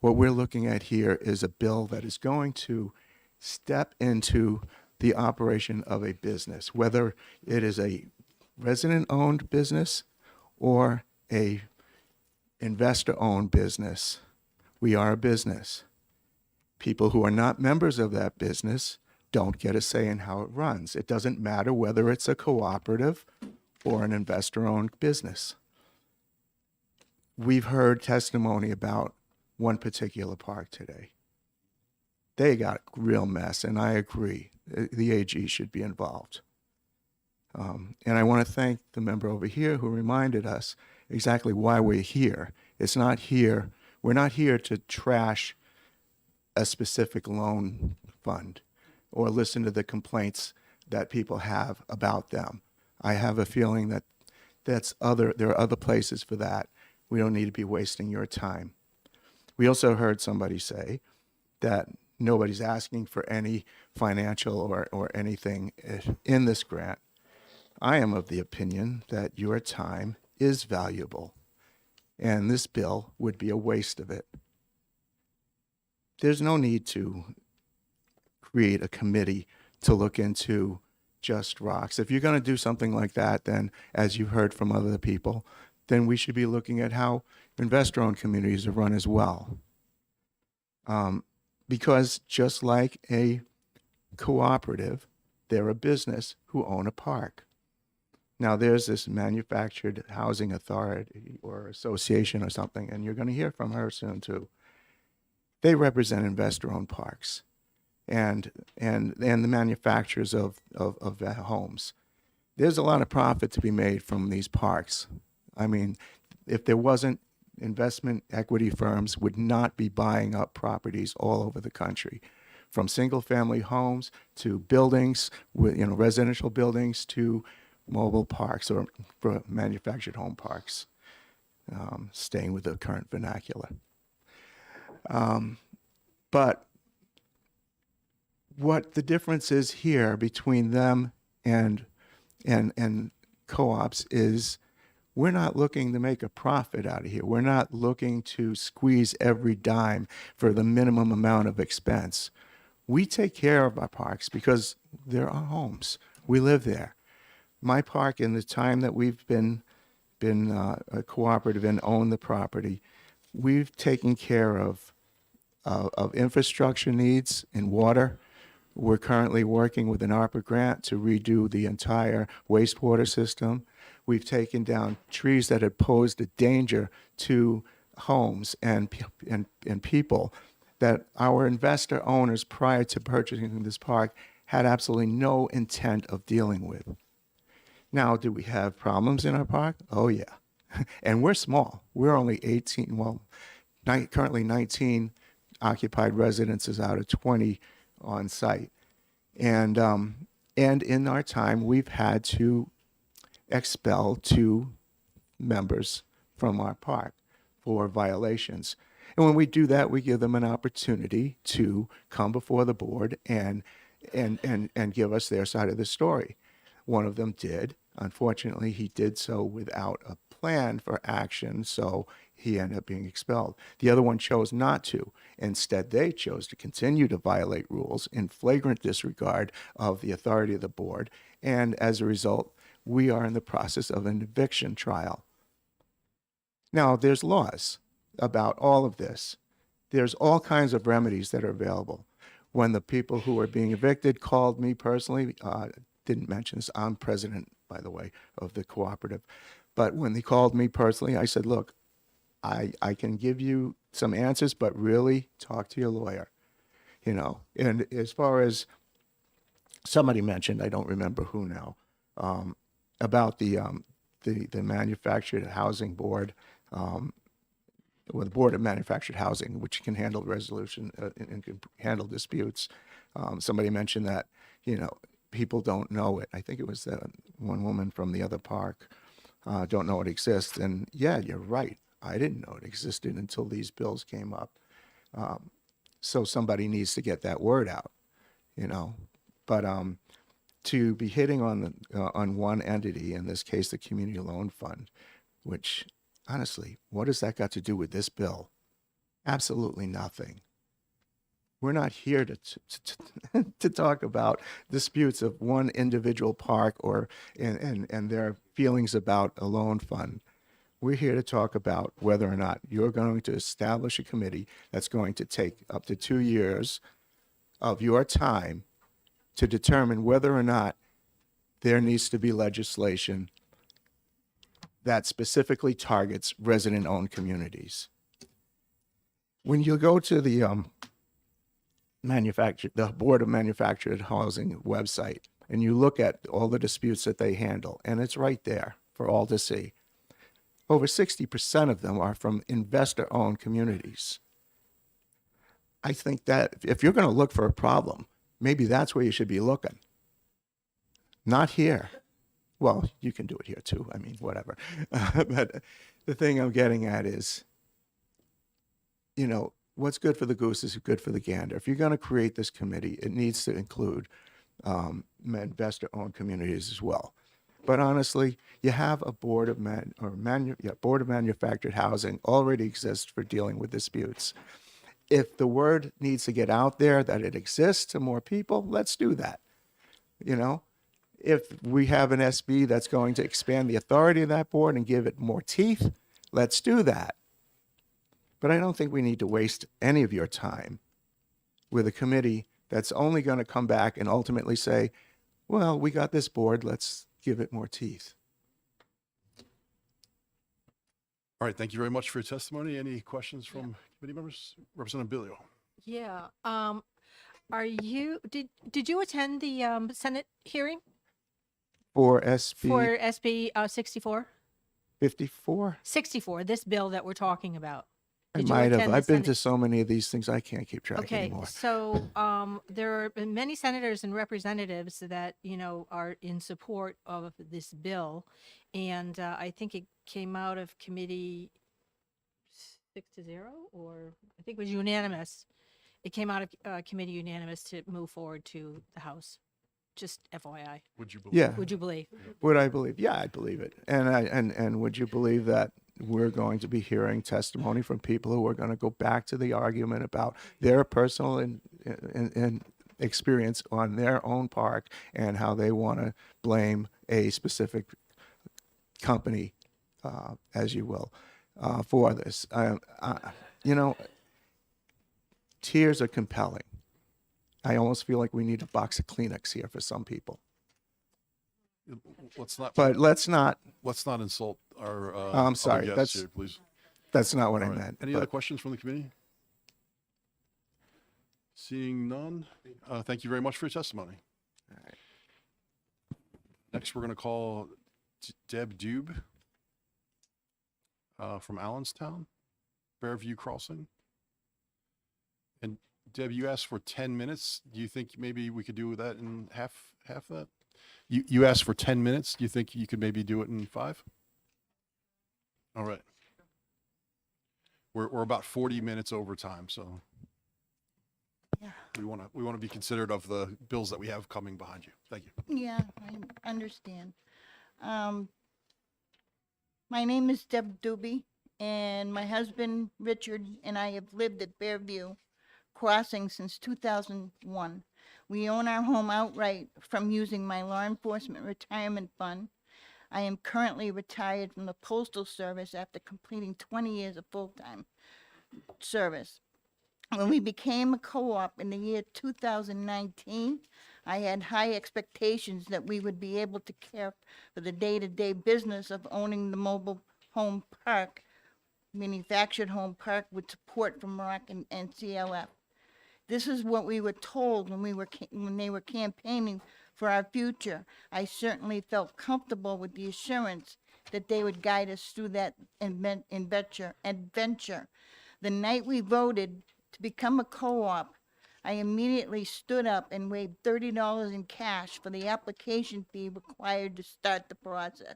What we're looking at here is a bill that is going to step into the operation of a business, whether it is a resident-owned business or a investor-owned business. We are a business. People who are not members of that business don't get a say in how it runs. It doesn't matter whether it's a cooperative or an investor-owned business. We've heard testimony about one particular park today. They got a real mess, and I agree. The AG should be involved. And I want to thank the member over here who reminded us exactly why we're here. We're not here to trash a specific loan fund or listen to the complaints that people have about them. I have a feeling that there are other places for that. We don't need to be wasting your time. We also heard somebody say that nobody's asking for any financial or anything in this grant. I am of the opinion that your time is valuable, and this bill would be a waste of it. There's no need to create a committee to look into just rocks. If you're going to do something like that, then, as you heard from other people, then we should be looking at how investor-owned communities are run as well. Because just like a cooperative, they're a business who own a park. Now, there's this manufactured housing authority or association or something, and you're going to hear from her soon too. They represent investor-owned parks and the manufacturers of homes. There's a lot of profit to be made from these parks. I mean, if there wasn't, investment equity firms would not be buying up properties all over the country, from single-family homes to buildings, residential buildings, to mobile parks or manufactured home parks, staying with the current vernacular. But what the difference is here between them and co-ops is we're not looking to make a profit out of here. We're not looking to squeeze every dime for the minimum amount of expense. We take care of our parks because they're our homes. We live there. My park, in the time that we've been a cooperative and owned the property, we've taken care of infrastructure needs in water. We're currently working with an ARPA grant to redo the entire wastewater system. We've taken down trees that had posed a danger to homes and people that our investor owners prior to purchasing this park had absolutely no intent of dealing with. Now, do we have problems in our park? Oh, yeah. And we're small. We're only 18, currently 19 occupied residences out of 20 on site. And in our time, we've had to expel 2 members from our park for violations. And when we do that, we give them an opportunity to come before the board and give us their side of the story. One of them did. Unfortunately, he did so without a plan for action, so he ended up being expelled. The other one chose not to. Instead, they chose to continue to violate rules in flagrant disregard of the authority of the board. And as a result, we are in the process of an eviction trial. Now, there's laws about all of this. There's all kinds of remedies that are available. When the people who are being evicted called me personally, didn't mention this, I'm president, by the way, of the cooperative. But when they called me personally, I said, look, I can give you some answers, but really talk to your lawyer, And as far as somebody mentioned, I don't remember who now, about the Manufactured Housing Board, the Board of Manufactured Housing, which can handle resolution and can handle disputes. Somebody mentioned that, people don't know it. I think it was one woman from the other park don't know it exists. And yeah, you're right. I didn't know it existed until these bills came up. So somebody needs to get that word out, But to be hitting on one entity, in this case, the Community Loan Fund, which honestly, what has that got to do with this bill? Absolutely nothing. We're not here to talk about disputes of one individual park or and their feelings about a loan fund. We're here to talk about whether or not you're going to establish a committee that's going to take up to 2 years of your time to determine whether or not there needs to be legislation that specifically targets resident-owned communities. When you go to the Board of Manufactured Housing website, and you look at all the disputes that they handle, and it's right there for all to see. Over 60% of them are from investor-owned communities. I think that if you're going to look for a problem, maybe that's where you should be looking. Not here. Well, you can do it here too. I mean, whatever. But the thing I'm getting at is, you know, what's good for the goose is good for the gander. If you're going to create this committee, it needs to include investor-owned communities as well. But honestly, you have a board of board of manufactured housing already exists for dealing with disputes. If the word needs to get out there that it exists to more people, let's do that. You know, if we have an SB that's going to expand the authority of that board and give it more teeth, let's do that. But I don't think we need to waste any of your time with a committee that's only going to come back and ultimately say, well, we got this board, let's give it more teeth. All right, thank you very much for your testimony. Any questions from committee members? Representative Bilio. Yeah. Did you attend the Senate hearing For SB for SB 64? 54? 64, this bill that we're talking about. I Did you might have. attend the I've been to Senate? so many of these things, I can't keep track Okay, anymore. so there are many senators and representatives that, you know, are in support of this bill. And I think it came out of committee 6-0, or I think it was unanimous. It came out of committee unanimous to move forward to the House. Just FYI. Would you believe? Yeah. Would you believe? Would I believe? Yeah, I believe it. And would you believe that we're going to be hearing testimony from people who are going to go back to the argument about their personal and experience on their own park and how they want to blame a specific company, as you will, for this. You know, tears are compelling. I almost feel like we need a box of Kleenex here for some people. Let's not. But let's not. Let's not insult our. I'm other sorry. guests That's here, please. That's not what All I right. meant. Any but- other questions from the committee? Seeing none, thank you very much for your testimony. Next, we're going to call Deb Dube from Allenstown, Fairview Crossing. And Deb, you asked for 10 minutes. Do you think maybe we could do that in half that? You asked for 10 minutes. Do you think you could maybe do it in 5? All right. We're about 40 minutes over time, so we want to be considerate of the bills that we have coming behind you. Thank you. Yeah, I understand. My name is Deb Doobie, and my husband Richard and I have lived at Fairview Crossing since 2001. We own our home outright from using my law enforcement retirement fund. I am currently retired from the Postal Service after completing 20 years of full-time service. When we became a co-op in the year 2019, I had high expectations that we would be able to care for the day-to-day business of owning the mobile home park, manufactured home park with support from ROC and CLF. This is what we were told when they were campaigning for our future. I certainly felt comfortable with the assurance that they would guide us through that adventure. The night we voted to become a co-op, I immediately stood up and waived $30 in cash for the application fee required to start the process.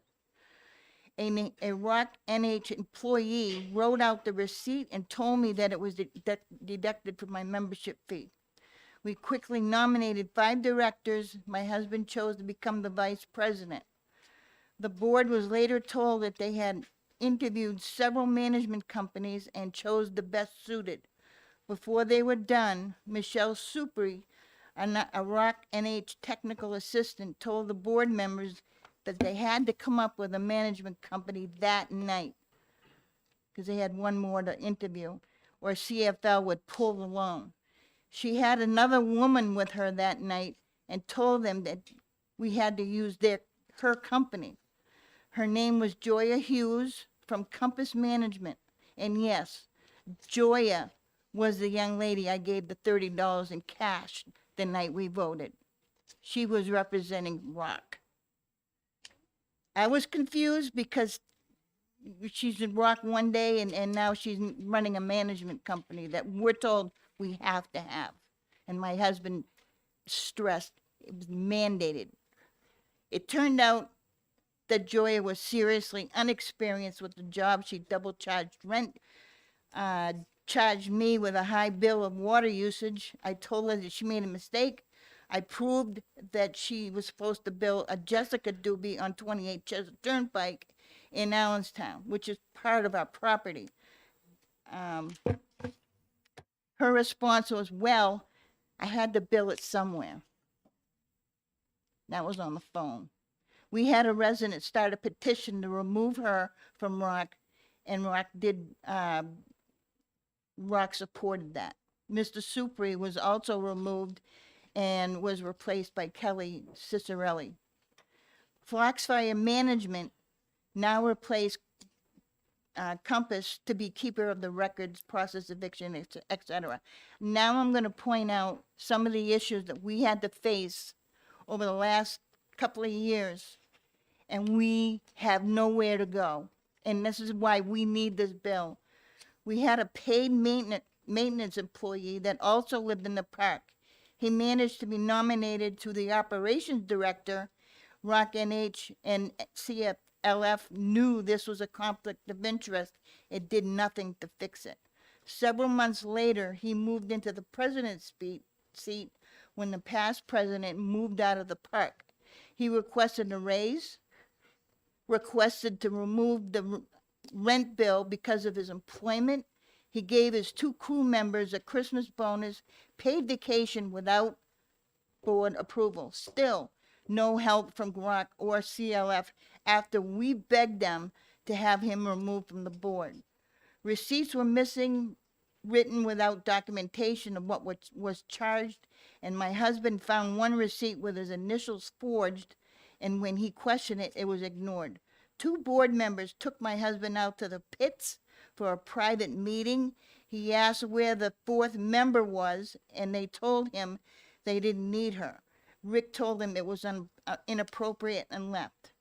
A ROC NH employee wrote out the receipt and told me that it was deducted from my membership fee. We quickly nominated 5 directors. My husband chose to become the vice president. The board was later told that they had interviewed several management companies and chose the best suited. Before they were done, Michelle Supri, a Rock NH technical assistant, told the board members that they had to come up with a management company that night because they had one more to interview, or CFL would pull the loan. She had another woman with her that night and told them that we had to use her company. Her name was Joya Hughes from Compass Management. And yes, Joya was the young lady I gave the $30 in cash the night we voted. She was representing Rock. I was confused because she's in Rock one day and now she's running a management company that we're told we have to have. And my husband stressed it was mandated. It turned out that Joya was seriously unexperienced with the job. She double charged rent, charged me with a high bill of water usage. I told her that she made a mistake. I proved that she was supposed to bill a Jessica Doobie on 28 Chestnut Turnpike in Allenstown, which is part of our property. Her response was, well, I had to bill it somewhere. That was on the phone. We had a resident start a petition to remove her from Rock, and Rock supported that. Mr. Supri was also removed and was replaced by Kelly Cicerelli. Foxfire Management now replaced Compass to be keeper of the records, process eviction, et cetera. Now I'm going to point out some of the issues that we had to face over the last couple of years, and we have nowhere to go. And this is why we need this bill. We had a paid maintenance employee that also lived in the park. He managed to be nominated to the operations director. Rock NH and CFLF knew this was a conflict of interest. It did nothing to fix it. Several months later, he moved into the president's seat when the past president moved out of the park. He requested a raise, requested to remove the rent bill because of his employment. He gave his 2 crew members a Christmas bonus, paid vacation without board approval. Still, no help from Rock or CLF after we begged them to have him removed from the board. Receipts were missing, written without documentation of what was charged, and my husband found one receipt with his initials forged, and when he questioned it, it was ignored. 2 board members took my husband out to the pits for a private meeting. He asked where the 4th member was, and they told him they didn't need her. Rick told him it was inappropriate and left.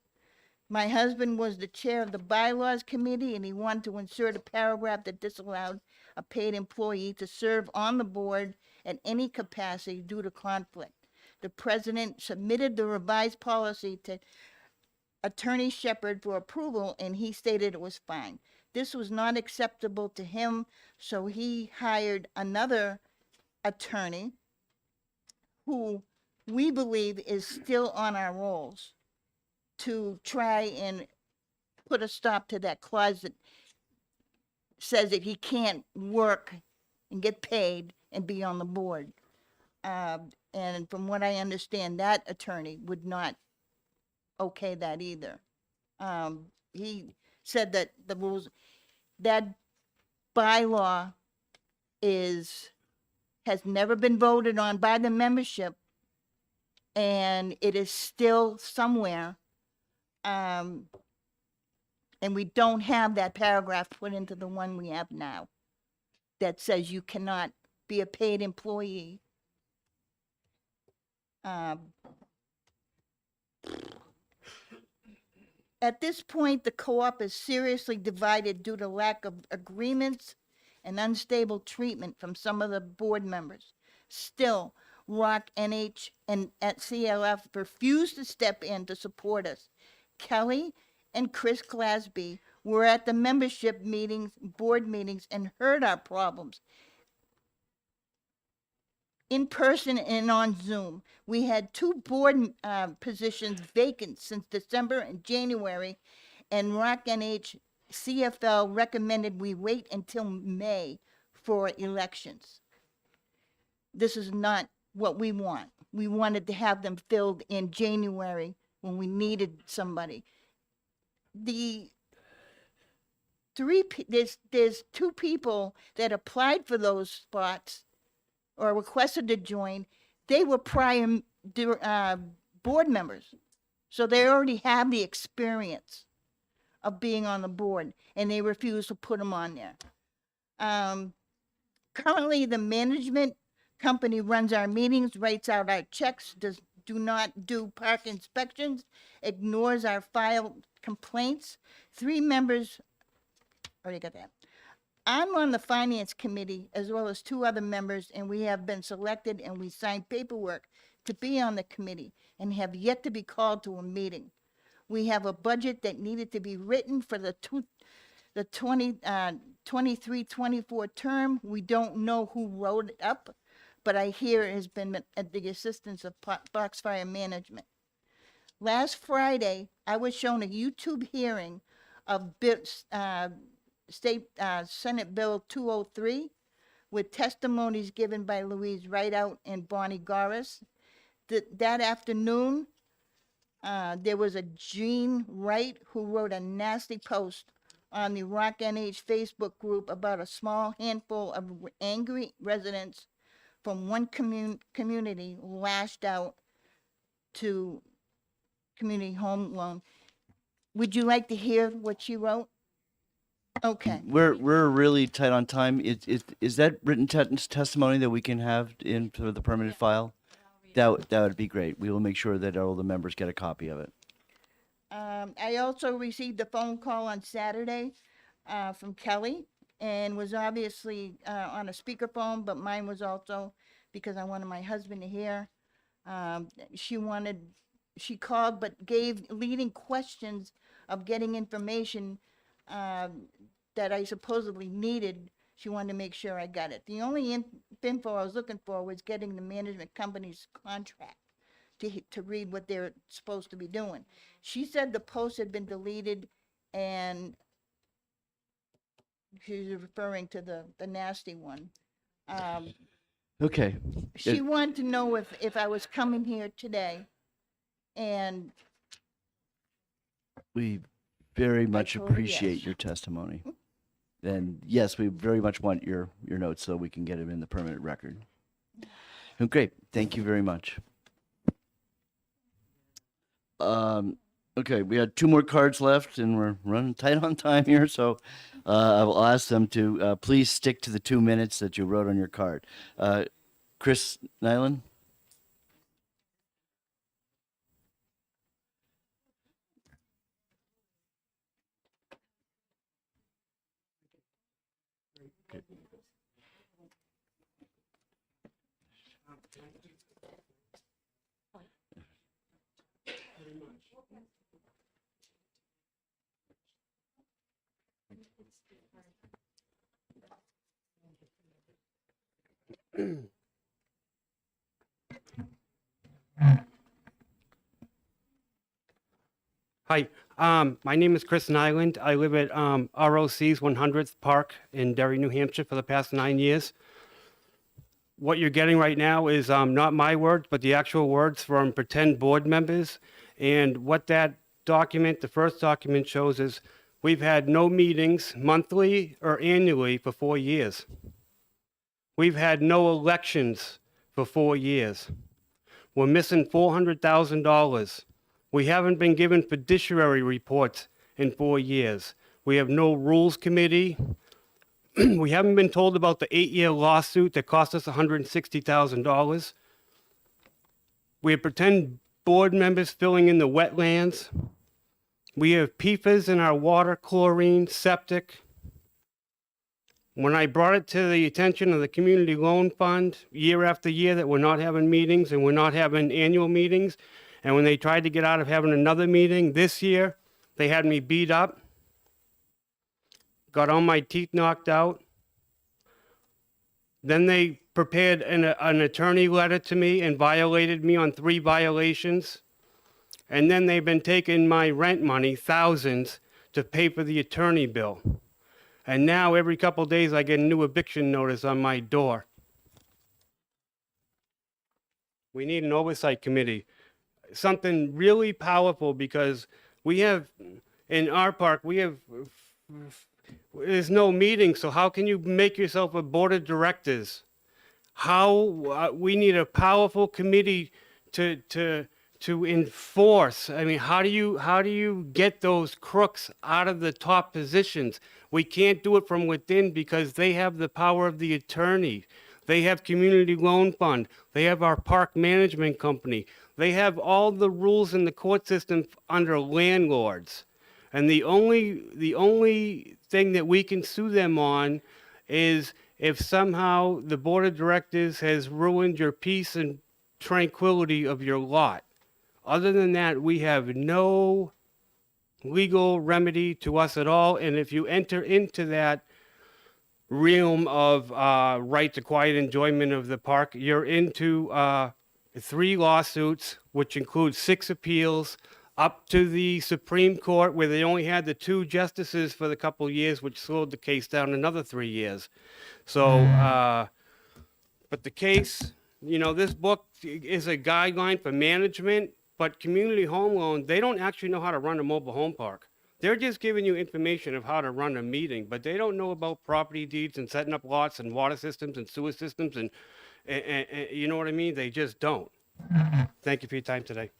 My husband was the chair of the bylaws committee, and he wanted to insert a paragraph that disallowed a paid employee to serve on the board at any capacity due to conflict. The president submitted the revised policy to Attorney Shepard for approval, and he stated it was fine. This was not acceptable to him, so he hired another attorney who we believe is still on our rolls to try and put a stop to that clause that says that he can't work and get paid and be on the board. And from what I understand, that attorney would not okay that either. He said that the rules, that bylaw has never been voted on by the membership, and it is still somewhere. And we don't have that paragraph put into the one we have now that says you cannot be a paid employee. At this point, the co-op is seriously divided due to lack of agreements and unstable treatment from some of the board members. Still, Rock, NH, and at CLF refused to step in to support us. Kelly and Chris Glasby were at the membership meetings, board meetings, and heard our problems in person and on Zoom. We had 2 board positions vacant since December and January, and Rock NH CFL recommended we wait until May for elections. This is not what we want. We wanted to have them filled in January when we needed somebody. There's two people that applied for those spots or requested to join. They were prior board members, so they already have the experience of being on the board, and they refused to put them on there. Currently, the management company runs our meetings, writes out our checks, do not do park inspections, ignores our filed complaints. 3 members, already got that. I'm on the finance committee as well as 2 other members, and we have been selected and we signed paperwork to be on the committee and have yet to be called to a meeting. We have a budget that needed to be written for the 23-24 term. We don't know who wrote it up, but I hear it has been at the assistance of Foxfire Management. Last Friday, I was shown a YouTube hearing of Senate Bill 203 with testimonies given by Louise Rideout and Bonnie Goris. That afternoon, there was a Jean Wright who wrote a nasty post on the Rock NH Facebook group about a small handful of angry residents from one community lashed out to Community Home Loan. Would you like to hear what she wrote? Okay. We're really tight on time. Is that written testimony that we can have in for the permanent file? That would be great. We will make sure that all the members get a copy of it. I also received a phone call on Saturday from Kelly, and was obviously on a speakerphone, but mine was also because I wanted my husband to hear. She called but gave leading questions of getting information that I supposedly needed. She wanted to make sure I got it. The only info I was looking for was getting the management company's contract to read what they're supposed to be doing. She said the post had been deleted, and she's referring to the nasty one. Okay. She wanted to know if I was coming here today, and We very much told her appreciate yes. your testimony. And yes, we very much want your notes so we can get them in the permanent record. Great. Thank you very much. Okay, we had 2 more cards left, and we're running tight on time here, so I will ask them to please stick to the 2 minutes that you wrote on your card. Chris Nyland? Hi, my name is Chris Nyland. I live at ROC's 100th Park in Derry, New Hampshire for the past 9 years. What you're getting right now is not my words, but the actual words from pretend board members. And what that document, the first document, shows is we've had no meetings monthly or annually for 4 years. We've had no elections for 4 years. We're missing $400,000. We haven't been given fiduciary reports in 4 years. We have no rules committee. We haven't been told about the 8-year lawsuit that cost us $160,000. We have pretend board members filling in the wetlands. We have PFAS in our water, chlorine, septic. When I brought it to the attention of the Community Loan Fund year after year that we're not having meetings and we're not having annual meetings, and when they tried to get out of having another meeting this year, they had me beat up, got all my teeth knocked out. Then they prepared an attorney letter to me and violated me on 3 violations. And then they've been taking my rent money, thousands, to pay for the attorney bill. And now every couple of days I get a new eviction notice on my door. We need an oversight committee, something really powerful, because we have, in our park, there's no meeting, so how can you make yourself a board of directors? We need a powerful committee to enforce. I mean, how do you get those crooks out of the top positions? We can't do it from within because they have the power of the attorney. They have community loan fund. They have our park management company. They have all the rules in the court system under landlords. And the only thing that we can sue them on is if somehow the board of directors has ruined your peace and tranquility of your lot. Other than that, we have no legal remedy to us at all. And if you enter into that realm of right to quiet enjoyment of the park, you're into 3 lawsuits, which include 6 appeals, up to the Supreme Court, where they only had the 2 justices for the couple of years, which slowed the case down another 3 years. So, but the case, this book is a guideline for management, but community home loan, they don't actually know how to run a mobile home park. They're just giving you information of how to run a meeting, but they don't know about property deeds and setting up lots and water systems and sewer systems and you know what I mean? They just don't. Thank you for your time today.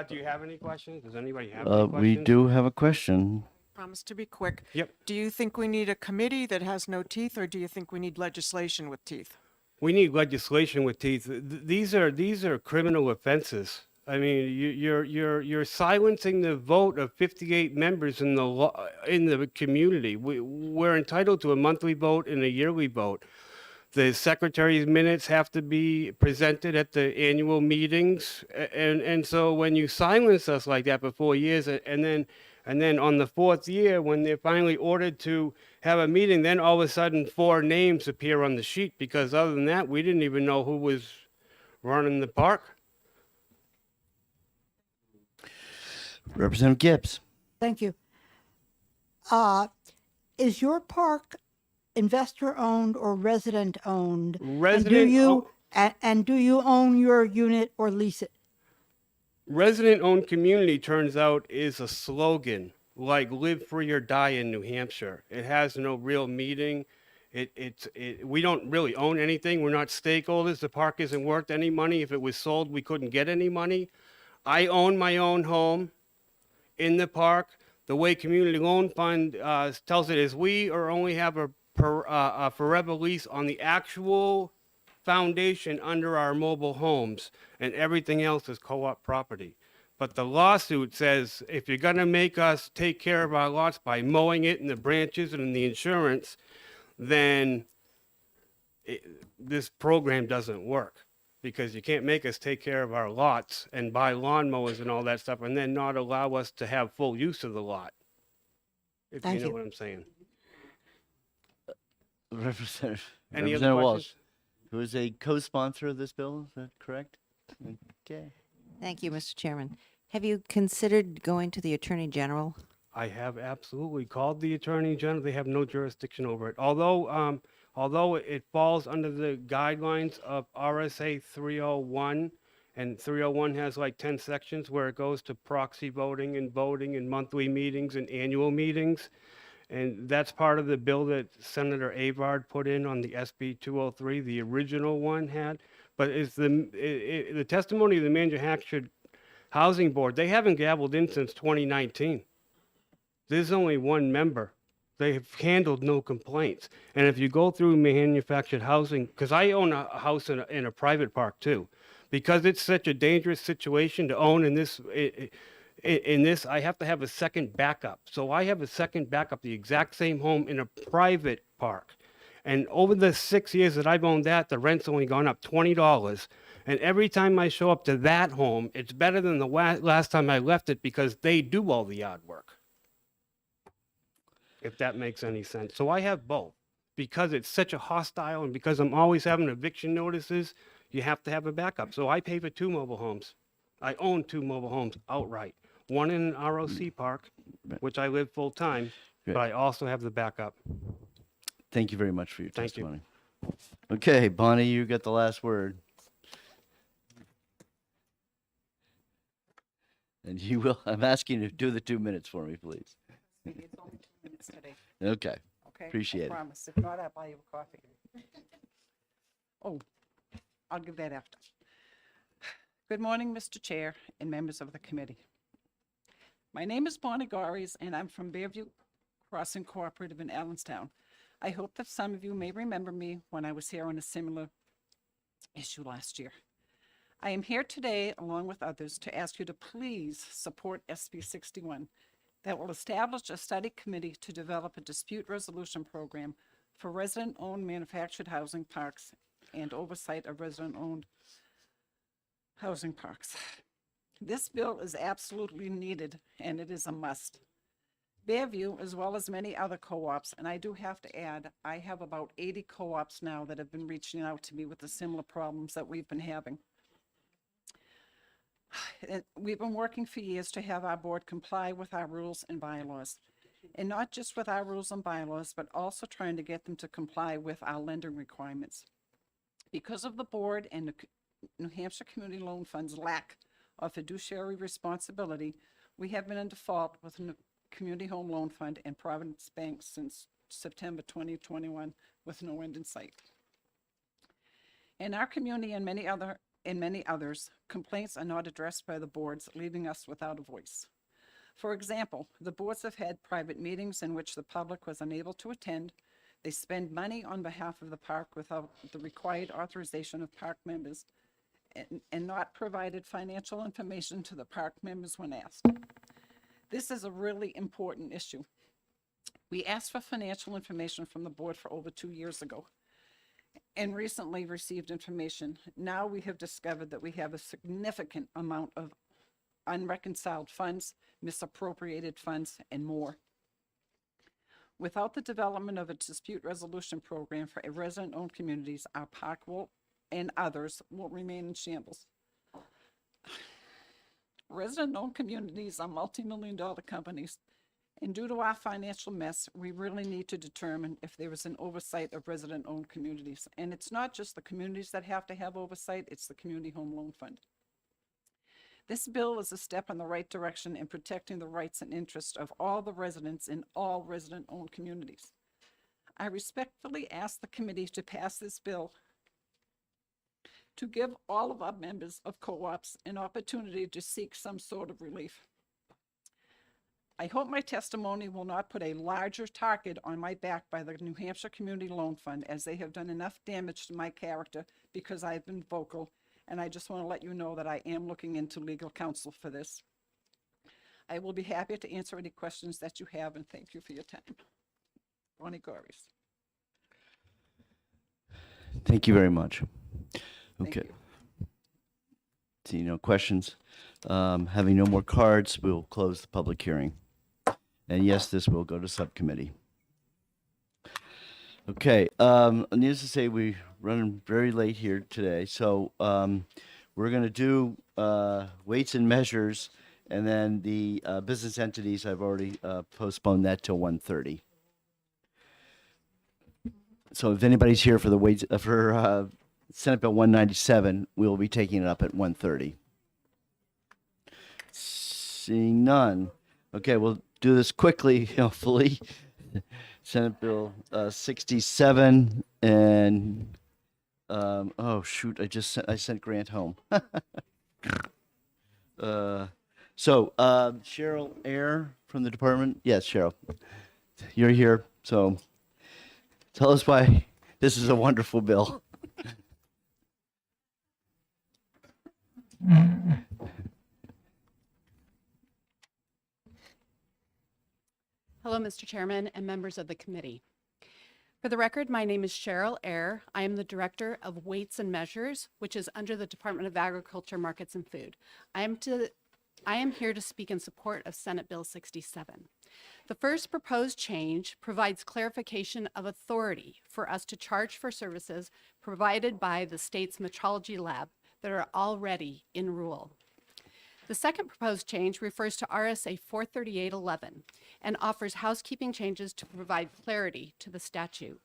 Do you have any questions? Does anybody have any questions? We do have a question. Promise to be quick. Yep. Do you think we need a committee that has no teeth, or do you think we need legislation with teeth? We need legislation with teeth. These are criminal offenses. I mean, you're silencing the vote of 58 members in the community. We're entitled to a monthly vote and a yearly vote. The secretary's minutes have to be presented at the annual meetings, and so when you silence us like that for 4 years, and then on the 4th year, when they're finally ordered to have a meeting, then all of a sudden 4 names appear on the sheet, because other than that, we didn't even know who was running the park. Representative Gibbs. Thank you. Is your park investor-owned or resident-owned? And do you own your unit or lease it? Resident-owned community, turns out, is a slogan, like live free or die in New Hampshire. It has no real meaning. We don't really own anything. We're not stakeholders. The park isn't worth any money. If it was sold, we couldn't get any money. I own my own home in the park. The way Community Loan Fund tells it is we only have a forever lease on the actual foundation under our mobile homes, and everything else is co-op property. But the lawsuit says if you're going to make us take care of our lots by mowing it and the branches and the insurance, then this program doesn't work, because you can't make us take care of our lots and buy lawnmowers and all that stuff and then not allow us to have full use of the lot. If you know what I'm saying. Representative Any other Walsh, questions? who is a co-sponsor of this bill, is that correct? Okay. Thank you, Mr. Chairman. Have you considered going to the Attorney General? I have absolutely called the Attorney General. They have no jurisdiction over it. Although it falls under the guidelines of RSA 301, and 301 has like 10 sections where it goes to proxy voting and monthly meetings and annual meetings. And that's part of the bill that Senator Avard put in on the SB 203, the original one had. But it's the testimony of the Manufactured Housing Board. They haven't gavelled in since 2019. There's only one member. They have handled no complaints. And if you go through manufactured housing, because I own a house in a private park too, because it's such a dangerous situation to own in this, I have to have a second backup. So I have a second backup, the exact same home in a private park. And over the 6 years that I've owned that, the rent's only gone up $20. And every time I show up to that home, it's better than the last time I left it, because they do all the yard work. If that makes any sense. So I have both. Because it's such a hostile, and because I'm always having eviction notices, you have to have a backup. So I pay for 2 mobile homes. I own 2 mobile homes outright. One in an ROC park which I live full time, Good. but I also have the backup. Thank you very much for your Thank you. testimony. Okay, Bonnie, you got the last word. And you will, I'm asking you to do the 2 minutes for me, please. It's only 2 minutes today. Okay. Okay? Appreciate I it. promise. If not, I'll buy you a coffee. Oh, I'll give that after. Good morning, Mr. Chair and members of the committee. My name is Bonnie Gories, and I'm from Bearview Crossing Cooperative in Allenstown. I hope that some of you may remember me when I was here on a similar issue last year. I am here today, along with others, to ask you to please support SB 61 that will establish a study committee to develop a dispute resolution program for resident-owned manufactured housing parks and oversight of resident-owned housing parks. This bill is absolutely needed, and it is a must. Bearview, as well as many other co-ops, and I do have to add, I have about 80 co-ops now that have been reaching out to me with the similar problems that we've been having. We've been working for years to have our board comply with our rules and bylaws. And not just with our rules and bylaws, but also trying to get them to comply with our lending requirements. Because of the board and the New Hampshire Community Loan Fund's lack of fiduciary responsibility, we have been in default with the Community Home Loan Fund and Providence Bank since September 2021 with no end in sight. In our community and many others, complaints are not addressed by the boards, leaving us without a voice. For example, the boards have had private meetings in which the public was unable to attend. They spend money on behalf of the park without the required authorization of park members and not provided financial information to the park members when asked. This is a really important issue. We asked for financial information from the board for over 2 years ago and recently received information. Now we have discovered that we have a significant amount of unreconciled funds, misappropriated funds, and more. Without the development of a dispute resolution program for resident-owned communities, our park will, and others, will remain in shambles. Resident-owned communities are multi-million-dollar companies, and due to our financial mess, we really need to determine if there is an oversight of resident-owned communities. And it's not just the communities that have to have oversight, it's the Community Home Loan Fund. This bill is a step in the right direction in protecting the rights and interests of all the residents in all resident-owned communities. I respectfully ask the committee to pass this bill to give all of our members of co-ops an opportunity to seek some sort of relief. I hope my testimony will not put a larger target on my back by the New Hampshire Community Loan Fund, as they have done enough damage to my character because I've been vocal, and I just want to let you know that I am looking into legal counsel for this. I will be happy to answer any questions that you have, and thank you for your time. Bonnie Gories. Thank you very much. Thank Okay. you. See no questions. Having no more cards, we'll close the public hearing. And yes, this will go to subcommittee. Okay, needless to say, we're running very late here today, so we're going to do weights and measures, and then the business entities, I've already postponed that till 1:30. So if anybody's here for the weights, for Senate Bill 197, we'll be taking it up at 1:30. Seeing none. Okay, we'll do this quickly, hopefully. Senate Bill 67 and, oh shoot, I sent Grant home. Cheryl Ayer from the department. Yes, Cheryl, you're here. So tell us why this is a wonderful bill. Hello, Mr. Chairman and members of the committee. For the record, my name is Cheryl Ayer. I am the Director of Weights and Measures, which is under the Department of Agriculture, Markets, and Food. I am here to speak in support of Senate Bill 67. The first proposed change provides clarification of authority for us to charge for services provided by the state's metrology lab that are already in rule. The second proposed change refers to RSA 43811 and offers housekeeping changes to provide clarity to the statute.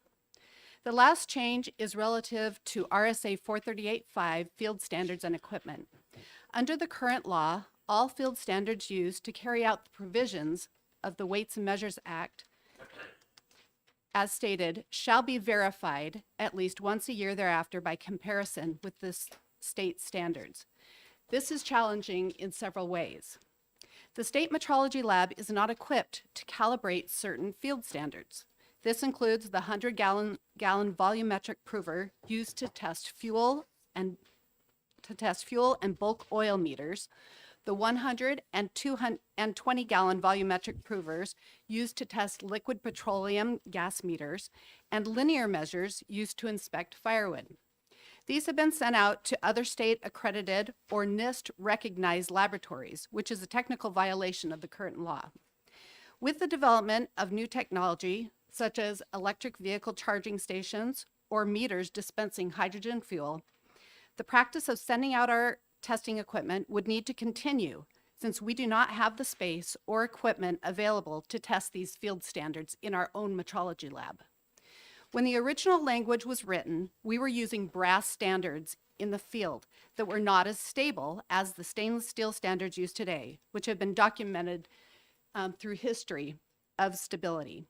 The last change is relative to RSA 438.5 field standards and equipment. Under the current law, all field standards used to carry out the provisions of the Weights and Measures Act, as stated, shall be verified at least once a year thereafter by comparison with the state standards. This is challenging in several ways. The State Metrology Lab is not equipped to calibrate certain field standards. This includes the 100-gallon volumetric prover used to test fuel and bulk oil meters, the 100 and 220-gallon volumetric provers used to test liquid petroleum gas meters, and linear measures used to inspect firewood. These have been sent out to other state accredited or NIST recognized laboratories, which is a technical violation of the current law. With the development of new technology, such as electric vehicle charging stations or meters dispensing hydrogen fuel, the practice of sending out our testing equipment would need to continue since we do not have the space or equipment available to test these field standards in our own metrology lab. When the original language was written, we were using brass standards in the field that were not as stable as the stainless steel standards used today, which have been documented through history of stability.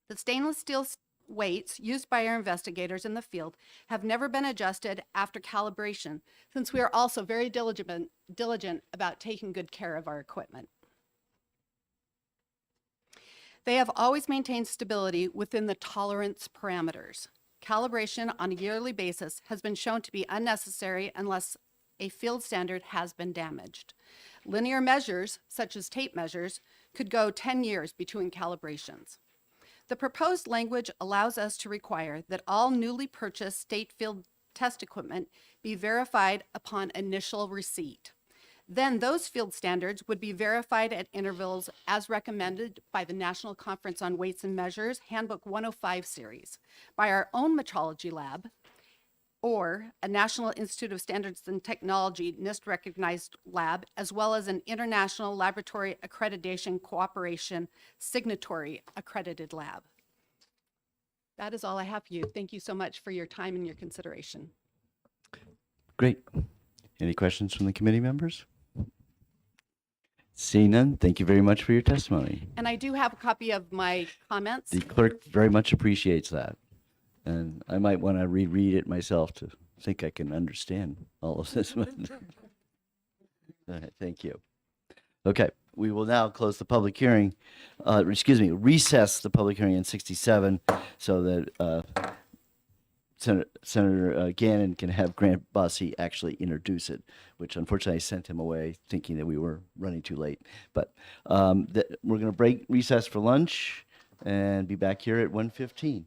The stainless steel weights used by our investigators in the field have never been adjusted after calibration, since we are also very diligent about taking good care of our equipment. They have always maintained stability within the tolerance parameters. Calibration on a yearly basis has been shown to be unnecessary unless a field standard has been damaged. Linear measures, such as tape measures, could go 10 years between calibrations. The proposed language allows us to require that all newly purchased state field test equipment be verified upon initial receipt. Then those field standards would be verified at intervals as recommended by the National Conference on Weights and Measures Handbook 105 series, by our own metrology lab, or a National Institute of Standards and Technology NIST recognized lab, as well as an International Laboratory Accreditation Cooperation signatory accredited lab. That is all I have for you. Thank you so much for your time and your consideration. Great. Any questions from the committee members? Seeing none, thank you very much for your testimony. And I do have a copy of my comments. The clerk very much appreciates that. And I might want to reread it myself to think I can understand all of this. All right, thank you. Okay, we will now close the public hearing, recess the public hearing in 67 so that Senator Gannon can have Grant Bossy actually introduce it, which unfortunately I sent him away thinking that we were running too late. But we're going to recess for lunch and be back here at 1:15.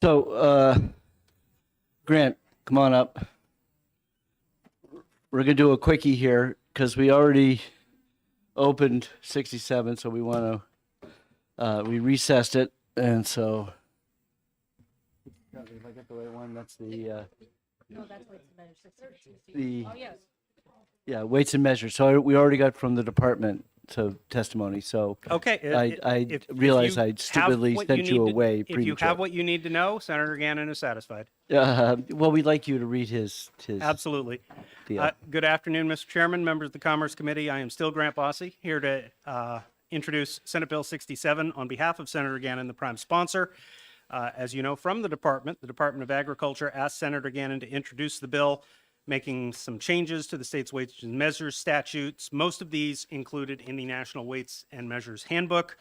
So, Grant, come on up. We're gonna do a quickie here because we already opened 67, so we want to, we recessed it, and so. If I get the right one, that's the, No, that's what's measured. the, Oh, yes. yeah, weights and measures. So we already got from the department to testimony, so. Okay. I realized you I have stupidly what sent you need to- away If you premature. have what you need to know, Senator Gannon is satisfied. Well, we'd like you to read his. Absolutely. deal. Good afternoon, Mr. Chairman, members of the Commerce Committee. I am still Grant Bossy, here to introduce Senate Bill 67 on behalf of Senator Gannon, the prime sponsor. As you know from the Department of Agriculture asked Senator Gannon to introduce the bill, making some changes to the state's weights and measures statutes, most of these included in the National Weights and Measures Handbook.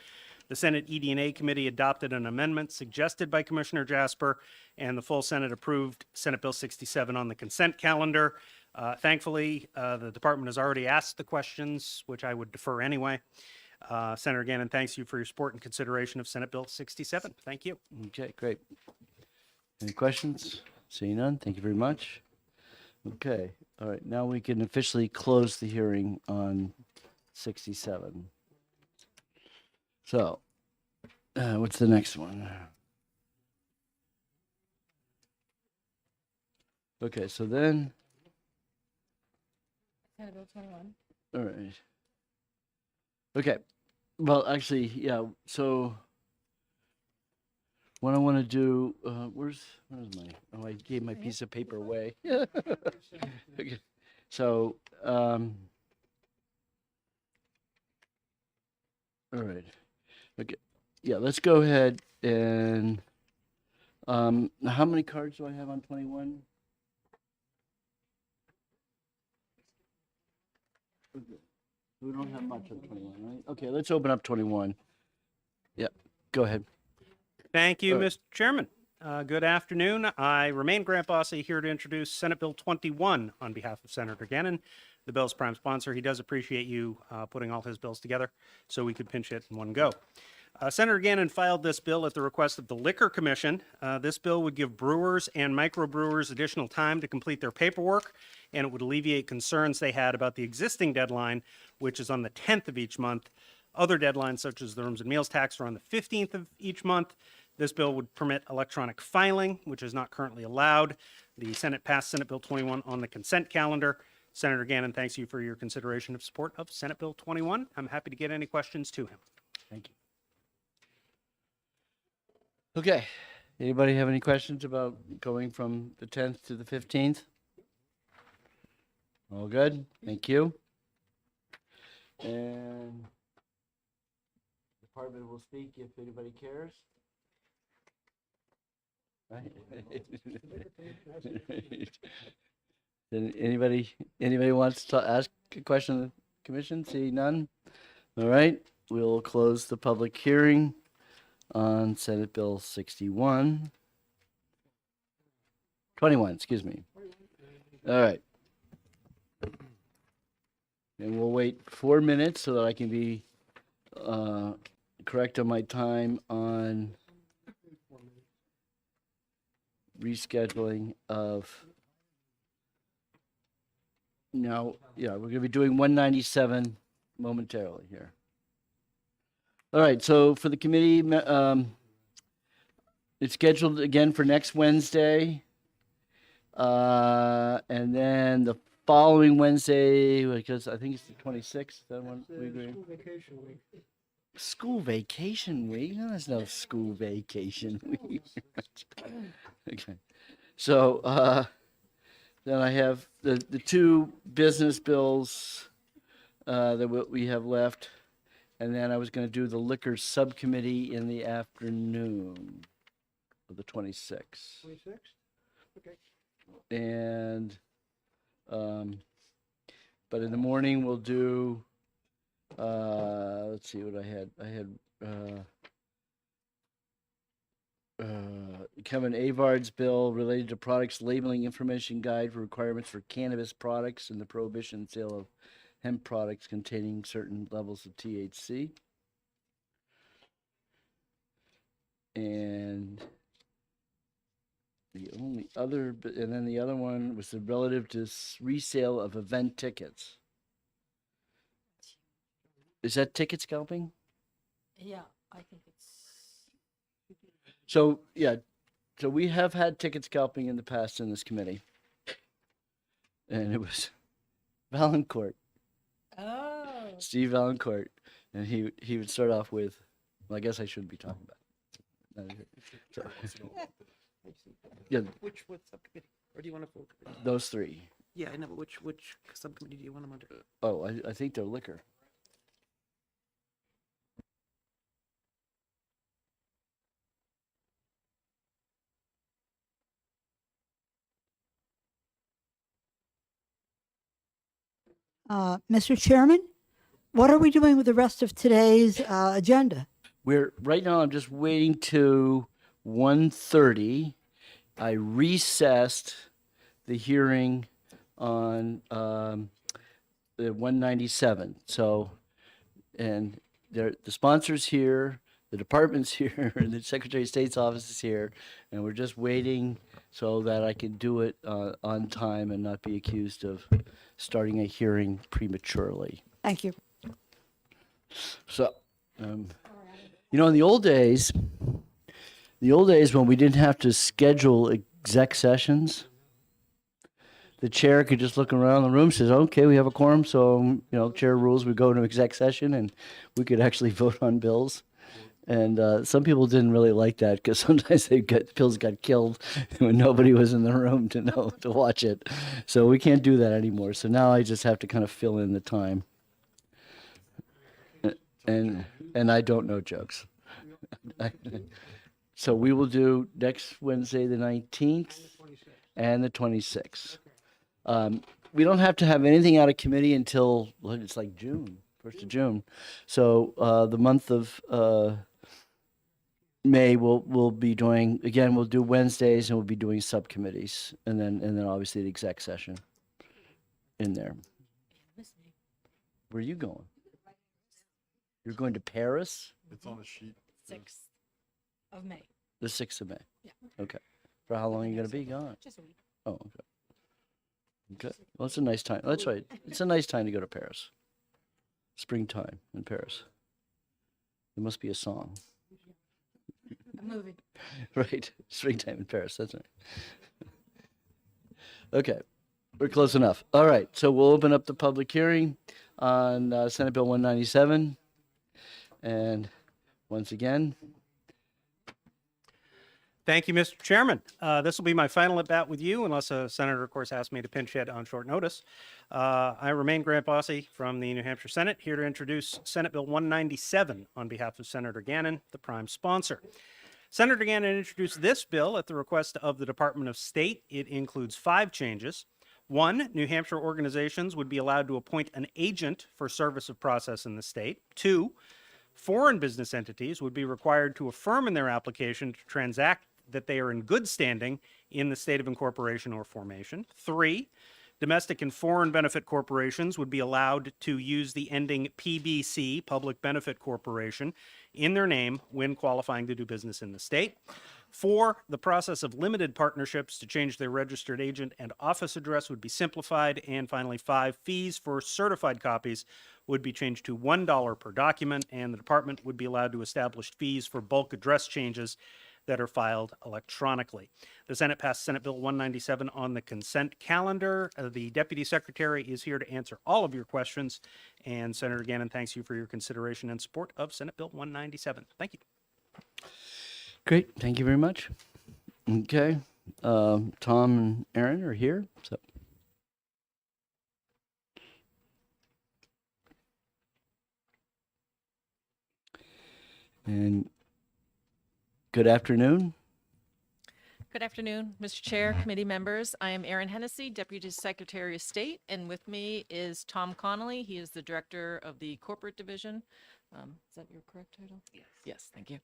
The Senate ED&A Committee adopted an amendment suggested by Commissioner Jasper, and the full Senate approved Senate Bill 67 on the consent calendar. Thankfully, the department has already asked the questions, which I would defer anyway. Senator Gannon, thanks you for your support and consideration of Senate Bill 67. Thank you. Okay, great. Any questions? Seeing none, thank you very much. Okay, all right, now we can officially close the hearing on 67. So, what's the next one? Okay, so then, Senate Bill 21. all right. Okay, well, actually, yeah, so what I want to do, where's my, oh, I gave my piece of paper away. Okay, so, all right, okay, yeah, let's go ahead and, how many cards do I have on 21? Okay. We don't have much on 21, right? Okay, let's open up 21. Yep, go ahead. Thank you, All right. Mr. Chairman. Good afternoon. I remain Grant Bossy, here to introduce Senate Bill 21 on behalf of Senator Gannon, the bill's prime sponsor. He does appreciate you putting all his bills together so we could pinch it in one go. Senator Gannon filed this bill at the request of the Liquor Commission. This bill would give brewers and microbrewers additional time to complete their paperwork, and it would alleviate concerns they had about the existing deadline, which is on the 10th of each month. Other deadlines, such as the rooms and meals tax, are on the 15th of each month. This bill would permit electronic filing, which is not currently allowed. The Senate passed Senate Bill 21 on the consent calendar. Senator Gannon, thanks you for your consideration of support of Senate Bill 21. I'm happy to get any questions to him. Thank you. Okay, anybody have any questions about going from the 10th to the 15th? All good, thank you. And department will speak if anybody cares. Right? Then anybody wants to ask a question of the commission? See none? All right, we'll close the public hearing on Senate Bill 21. 21, excuse me. All right. And we'll wait 4 minutes so that I can be correct on my time on rescheduling of. Now, yeah, we're going to be doing 197 momentarily here. All right, so for the committee, it's scheduled again for next Wednesday. And then the following Wednesday, because I think it's the 26th, is that one we agree? School vacation week. School vacation week? No, there's no school vacation week. Okay. So, then I have the two business bills that we have left. And then I was going to do the liquor subcommittee in the afternoon of the 26th. 26? Okay. And, but in the morning we'll do, let's see what I had. I had Kevin Avard's bill related to products labeling information guide for requirements for cannabis products and the prohibition and sale of hemp products containing certain levels of THC. And the only other, and then the other one was the relative to resale of event tickets. Is that ticket scalping? Yeah, I think it's. So, yeah, so we have had ticket scalping in the past in this committee. And it was Valancourt, Oh. Steve Valancourt. And he would start off with, well, I guess I shouldn't be talking about it. So, yeah, Which subcommittee? Or do you want a full committee? those three. Yeah, I know, but which subcommittee do you want them under? Oh, I think they're liquor. Mr. Chairman, what are we doing with the rest of today's agenda? We're right now. I'm just waiting to 1:30. I recessed the hearing on the 197. So, and the sponsor's here, the department's here, and the Secretary of State's office is here, and we're just waiting so that I can do it on time and not be accused of starting a hearing prematurely. Thank you. So, in the old days when we didn't have to schedule exec sessions, the chair could just look around the room, says, okay, we have a quorum, so, chair rules, we go into exec session, and we could actually vote on bills. And some people didn't really like that because sometimes bills got killed when nobody was in the room to watch it. So we can't do that anymore. So now I just have to kind of fill in the time. And I don't know jokes. So we will do next Wednesday, the 19th and the 26th. We don't have to have anything out of committee until it's like June, 1st of June. So the month of May we'll be doing, again, we'll do Wednesdays and we'll be doing subcommittees and then obviously the exec session in there. Where are you going? You're going to Paris? It's on a sheet. 6th of May. The 6th of May? Yeah. Okay. For how long are you going to be gone? Just a week. Oh, okay. Okay. Well, it's a nice time. That's right. It's a nice time to go to Paris. Springtime in Paris. There must be a song. A movie. Right. Springtime in Paris. That's right. Okay. We're close enough. All right. So we'll open up the public hearing on Senate Bill 197. And once again, Thank you, Mr. Chairman. This will be my final at-bat with you, unless a senator, of course, asks me to pinch hit on short notice. I remain Grant Bossy from the New Hampshire Senate, here to introduce Senate Bill 197 on behalf of Senator Gannon, the prime sponsor. Senator Gannon introduced this bill at the request of the Department of State. It includes 5 changes. 1, New Hampshire organizations would be allowed to appoint an agent for service of process in the state. 2, foreign business entities would be required to affirm in their application to transact that they are in good standing in the state of incorporation or formation. 3, domestic and foreign benefit corporations would be allowed to use the ending PBC, Public Benefit Corporation, in their name when qualifying to do business in the state. 4, the process of limited partnerships to change their registered agent and office address would be simplified. And finally, 5, fees for certified copies would be changed to $1 per document, and the department would be allowed to establish fees for bulk address changes that are filed electronically. The Senate passed Senate Bill 197 on the consent calendar. The Deputy Secretary is here to answer all of your questions, and Senator Gannon thanks you for your consideration and support of Senate Bill 197. Thank you. great. Thank you very much. Okay. Tom and Aaron are here. So. And good afternoon. Good afternoon, Mr. Chair, committee members. I am Erin Hennessy, Deputy Secretary of State, and with me is Tom Connolly. He is the Director of the Corporate Division. Is that your correct title? Yes. Yes, thank you.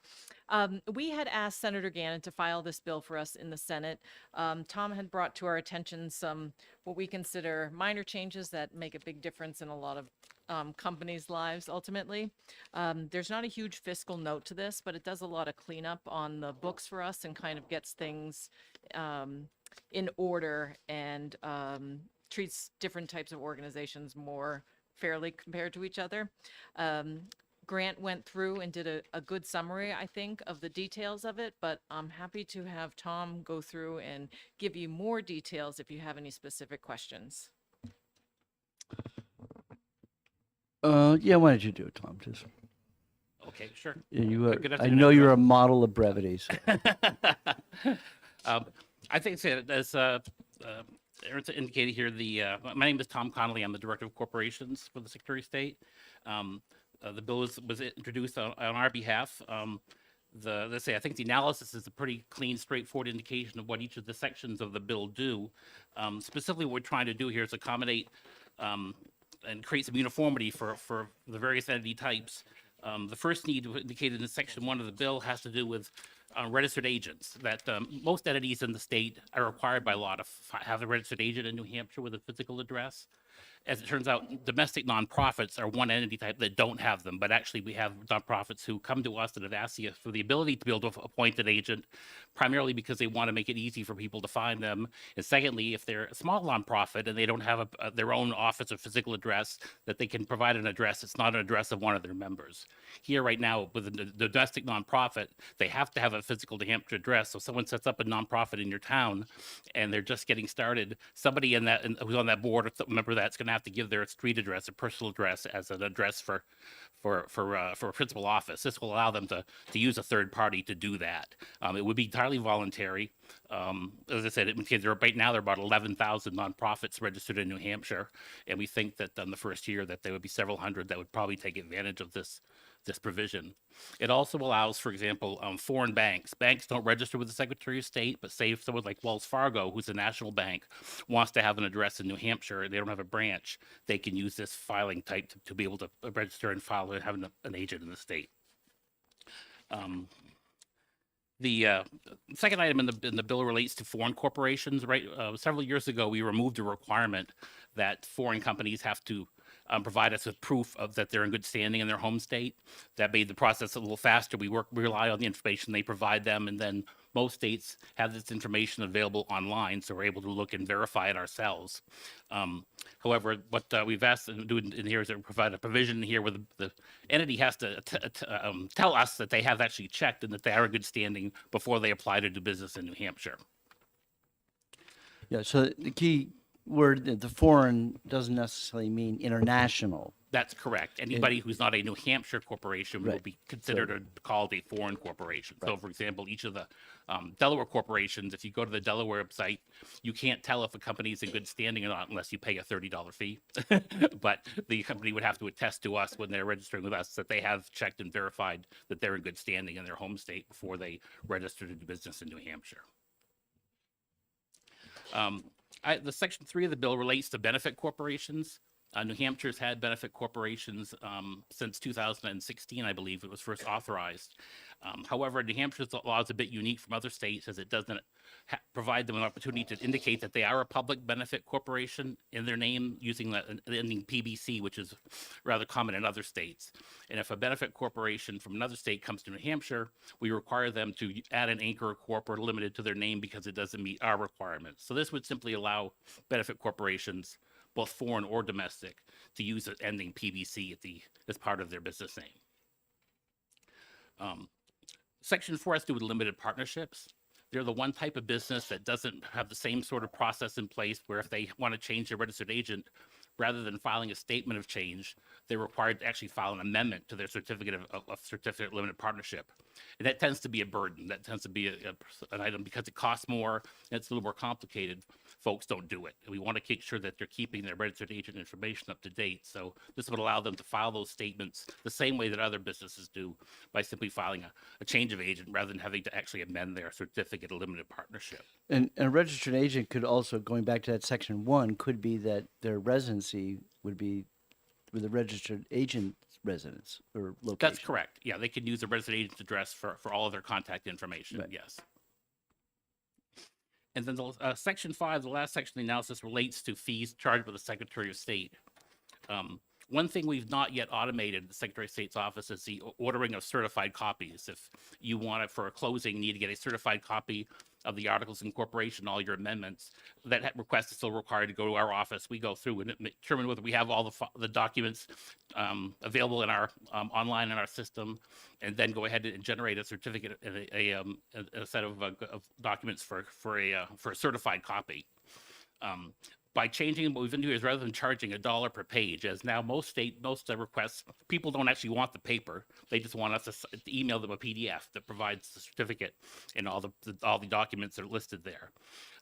We had asked Senator Gannon to file this bill for us in the Senate. Tom had brought to our attention some what we consider minor changes that make a big difference in a lot of companies' lives ultimately. There's not a huge fiscal note to this, but it does a lot of cleanup on the books for us and kind of gets things in order and treats different types of organizations more fairly compared to each other. Grant went through and did a good summary, I think, of the details of it, but I'm happy to have Tom go through and give you more details if you have any specific questions. Yeah, why don't you do it, Tom? Just Okay, sure. you. Good I afternoon, know you're a everyone. model of brevity. So. I think as Aaron indicated here, my name is Tom Connolly. I'm the Director of Corporations for the Secretary of State. The bill was introduced on our behalf. Let's say I think the analysis is a pretty clean, straightforward indication of what each of the sections of the bill do. Specifically, what we're trying to do here is accommodate and create some uniformity for the various entity types. The first need indicated in Section 1 of the bill has to do with registered agents. That most entities in the state are required by law to have a registered agent in New Hampshire with a physical address. As it turns out, domestic nonprofits are one entity type that don't have them, but actually we have nonprofits who come to us and have asked us for the ability to be able to appoint an agent, primarily because they want to make it easy for people to find them. And secondly, if they're a small nonprofit and they don't have their own office or physical address, that they can provide an address. It's not an address of one of their members. Here right now, with the domestic nonprofit, they have to have a physical New Hampshire address. So someone sets up a nonprofit in your town and they're just getting started, somebody who's on that board or member that's going to have to give their street address, a personal address, as an address for a principal office. This will allow them to use a third party to do that. It would be entirely voluntary. As I said, right now there are about 11,000 nonprofits registered in New Hampshire, and we think that in the first year that there would be several hundred that would probably take advantage of this provision. It also allows, for example, foreign banks. Banks don't register with the Secretary of State, but say if someone like Wells Fargo, who's a national bank, wants to have an address in New Hampshire and they don't have a branch, they can use this filing type to be able to register and file and have an agent in the state. The second item in the bill relates to foreign corporations. Right, several years ago, we removed a requirement that foreign companies have to provide us with proof of that they're in good standing in their home state. That made the process a little faster. We rely on the information they provide them, and then most states have this information available online, so we're able to look and verify it ourselves. However, what we've asked to do in here is to provide a provision here where the entity has to tell us that they have actually checked and that they are in good standing before they apply to do business in New Hampshire. Yeah. So the key word, the foreign, doesn't necessarily mean international. That's correct. Anybody who's not a New Hampshire corporation will Right. be considered or called a foreign corporation. So, for example, each of the Delaware corporations, if you go to the Delaware website, you can't tell if a company is in good standing or not unless you pay a $30 fee. But the company would have to attest to us when they're registering with us that they have checked and verified that they're in good standing in their home state before they register to do business in New Hampshire. The Section 3 of the bill relates to benefit corporations. New Hampshire's had benefit corporations since 2016, I believe it was first authorized. However, New Hampshire's law is a bit unique from other states as it doesn't provide them an opportunity to indicate that they are a public benefit corporation in their name using the ending PBC, which is rather common in other states. And if a benefit corporation from another state comes to New Hampshire, we require them to add an anchor or corp or limited to their name because it doesn't meet our requirements. So this would simply allow benefit corporations, both foreign or domestic, to use the ending PBC as part of their business name. Section 4 has to do with limited partnerships. They're the one type of business that doesn't have the same sort of process in place where if they want to change their registered agent, rather than filing a statement of change, they're required to actually file an amendment to their certificate of certificate of limited partnership. And that tends to be a burden. That tends to be an item because it costs more and it's a little more complicated. Folks don't do it. And we want to make sure that they're keeping their registered agent information up to date. So this would allow them to file those statements the same way that other businesses do by simply filing a change of agent rather than having to actually amend their certificate of limited partnership. And a registered agent could also, going back to that Section 1, could be that their residency would be with the registered agent's residence or location. That's correct. Yeah, they can use a registered agent's address for all of their contact information. Right. Yes. And then the Section 5, the last section of the analysis relates to fees charged by the Secretary of State. One thing we've not yet automated, the Secretary of State's office, is the ordering of certified copies. If you want it for a closing, you need to get a certified copy of the articles of incorporation, all your amendments. That request is still required to go to our office. We go through and determine whether we have all the documents available in our online in our system, and then go ahead and generate a certificate, a set of documents for a certified copy. By changing what we've been doing is rather than charging $1 per page, as now most requests, people don't actually want the paper. They just want us to email them a PDF that provides the certificate and all the documents that are listed there.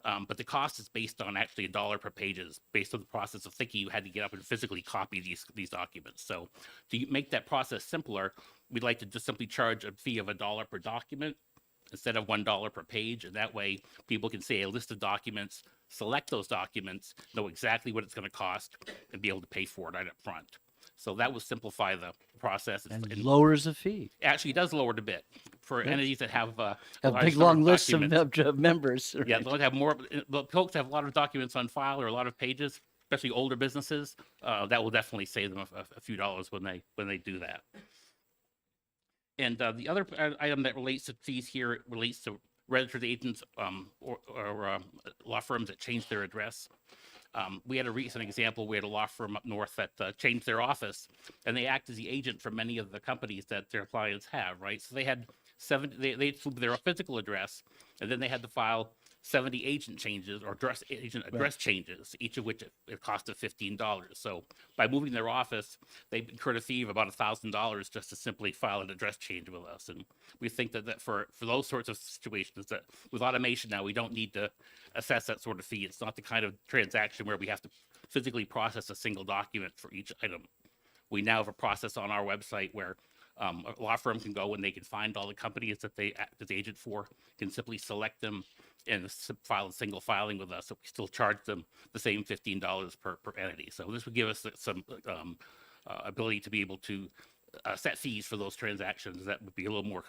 But the cost is based on actually $1 per page, is based on the process of thinking you had to get up and physically copy these documents. So to make that process simpler, we'd like to just simply charge a fee of $1 per document instead of $1 per page. And that way people can see a list of documents, select those documents, know exactly what it's going to cost, and be able to pay for it right up front. So that will simplify the process. And lowers the fee. Actually, it does lower it a bit for entities that have A large big number long list of documents. members. Yeah, right? they'll have more. Folks have a lot of documents on file or a lot of pages, especially older businesses. That will definitely save them a few dollars when they do that. And the other item that relates to fees here relates to registered agents or law firms that change their address. We had a recent example. We had a law firm up north that changed their office, and they act as the agent for many of the companies that their clients have, right? So they had they their physical address, and then they had to file 70 agent changes or agent address changes, each of which it cost of $15. So by moving their office, they incurred a fee of about $1,000 just to simply file an address change with us. And we think that for those sorts of situations, that with automation now, we don't need to assess that sort of fee. It's not the kind of transaction where we have to physically process a single document for each item. We now have a process on our website where a law firm can go and they can find all the companies that they act as agent for, can simply select them and file a single filing with us. So we still charge them the same $15 per entity. So this would give us some ability to be able to set fees for those transactions that would be a little more,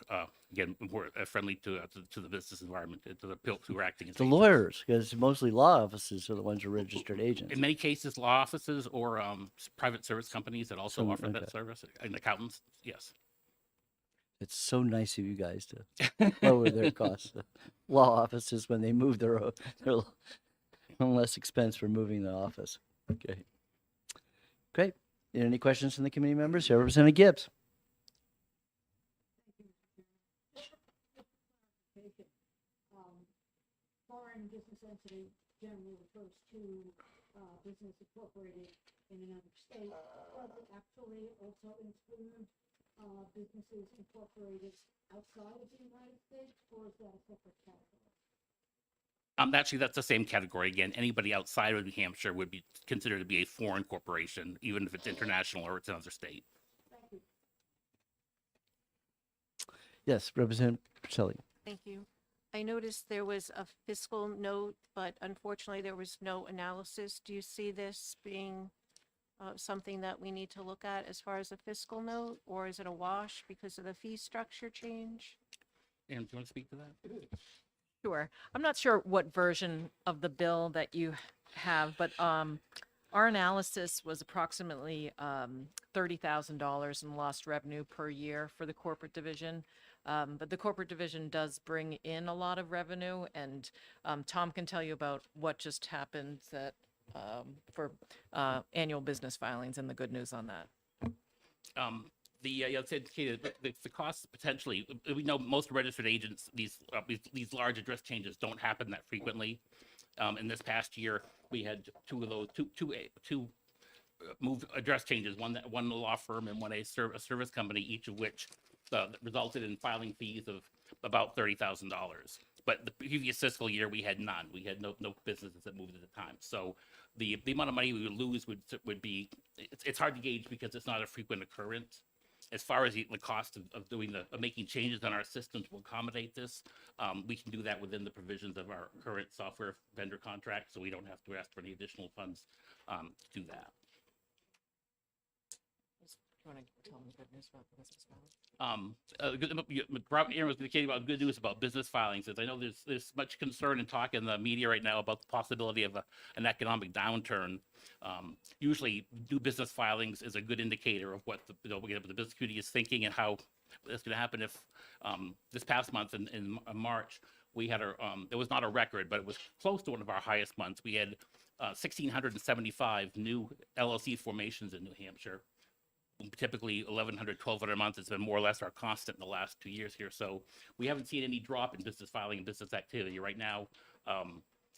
again, more friendly to the business environment, to the folks who are acting as The agents. lawyers, because mostly law offices are the ones who are registered agents. In many cases, law offices or private service companies that also offer okay. that service, and accountants, yes. It's so nice of you guys to lower their costs. Law offices, when they move their less expense for moving the office. Okay. Great. Any questions from the committee members? Yeah, Representative Gibbs. Foreign business entity generally refers to business incorporated in another state. Does it actually also include businesses incorporated outside of the United States, or is that a separate category? Actually, that's the same category. Again, anybody outside of New Hampshire would be considered to be a foreign corporation, even if it's international or it's another state. Thank you. Yes, Representative Pacelli. Thank you. I noticed there was a fiscal note, but unfortunately there was no analysis. Do you see this being something that we need to look at as far as a fiscal note, or is it a wash because of the fee structure change? And do you want to speak to that? Sure. I'm not sure what version of the bill that you have, but our analysis was approximately $30,000 in lost revenue per year for the corporate division. But the corporate division does bring in a lot of revenue, and Tom can tell you about what just happened that for annual business filings and the good news on that. It's indicated the costs potentially. We know most registered agents, these large address changes don't happen that frequently. In this past year, we had two of those, two move address changes. One law firm and one a service company, each of which resulted in filing fees of about $30,000. But the previous fiscal year, we had none. We had no businesses that moved at the time. So the amount of money we would lose would be, it's hard to gauge because it's not a frequent occurrence. As far as the cost of making changes on our system to accommodate this, we can do that within the provisions of our current software vendor contract, so we don't have to ask for any additional funds to do that. Do you want to tell them the good news about the business filings? Aaron was indicating about good news about business filings. As I know there's much concern and talk in the media right now about the possibility of an economic downturn. Usually, new business filings is a good indicator of what the business community is thinking and how it's going to happen. If this past month in March, we had it was not a record, but it was close to one of our highest months. We had 1,675 new LLC formations in New Hampshire. Typically 1,100, 1,200 a month. It's been more or less our constant in the last 2 years here. So we haven't seen any drop in business filing and business activity right now.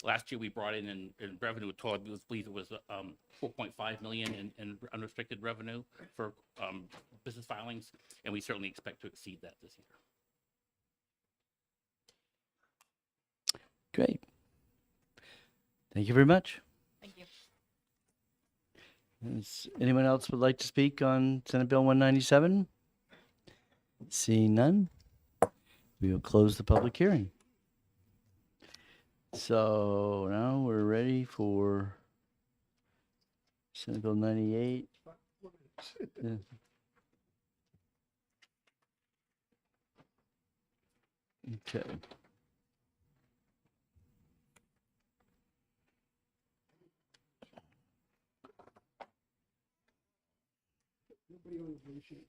Last year we brought in revenue, I believe it was 4.5 million in unrestricted revenue for business filings, and we certainly expect to exceed that this year. Great. Thank you very much. Thank you. Does anyone else would like to speak on Senate Bill 197? Seeing none, we will close the public hearing. So now we're ready for Senate Bill 98. Yeah. Okay. Nobody on the blue sheet.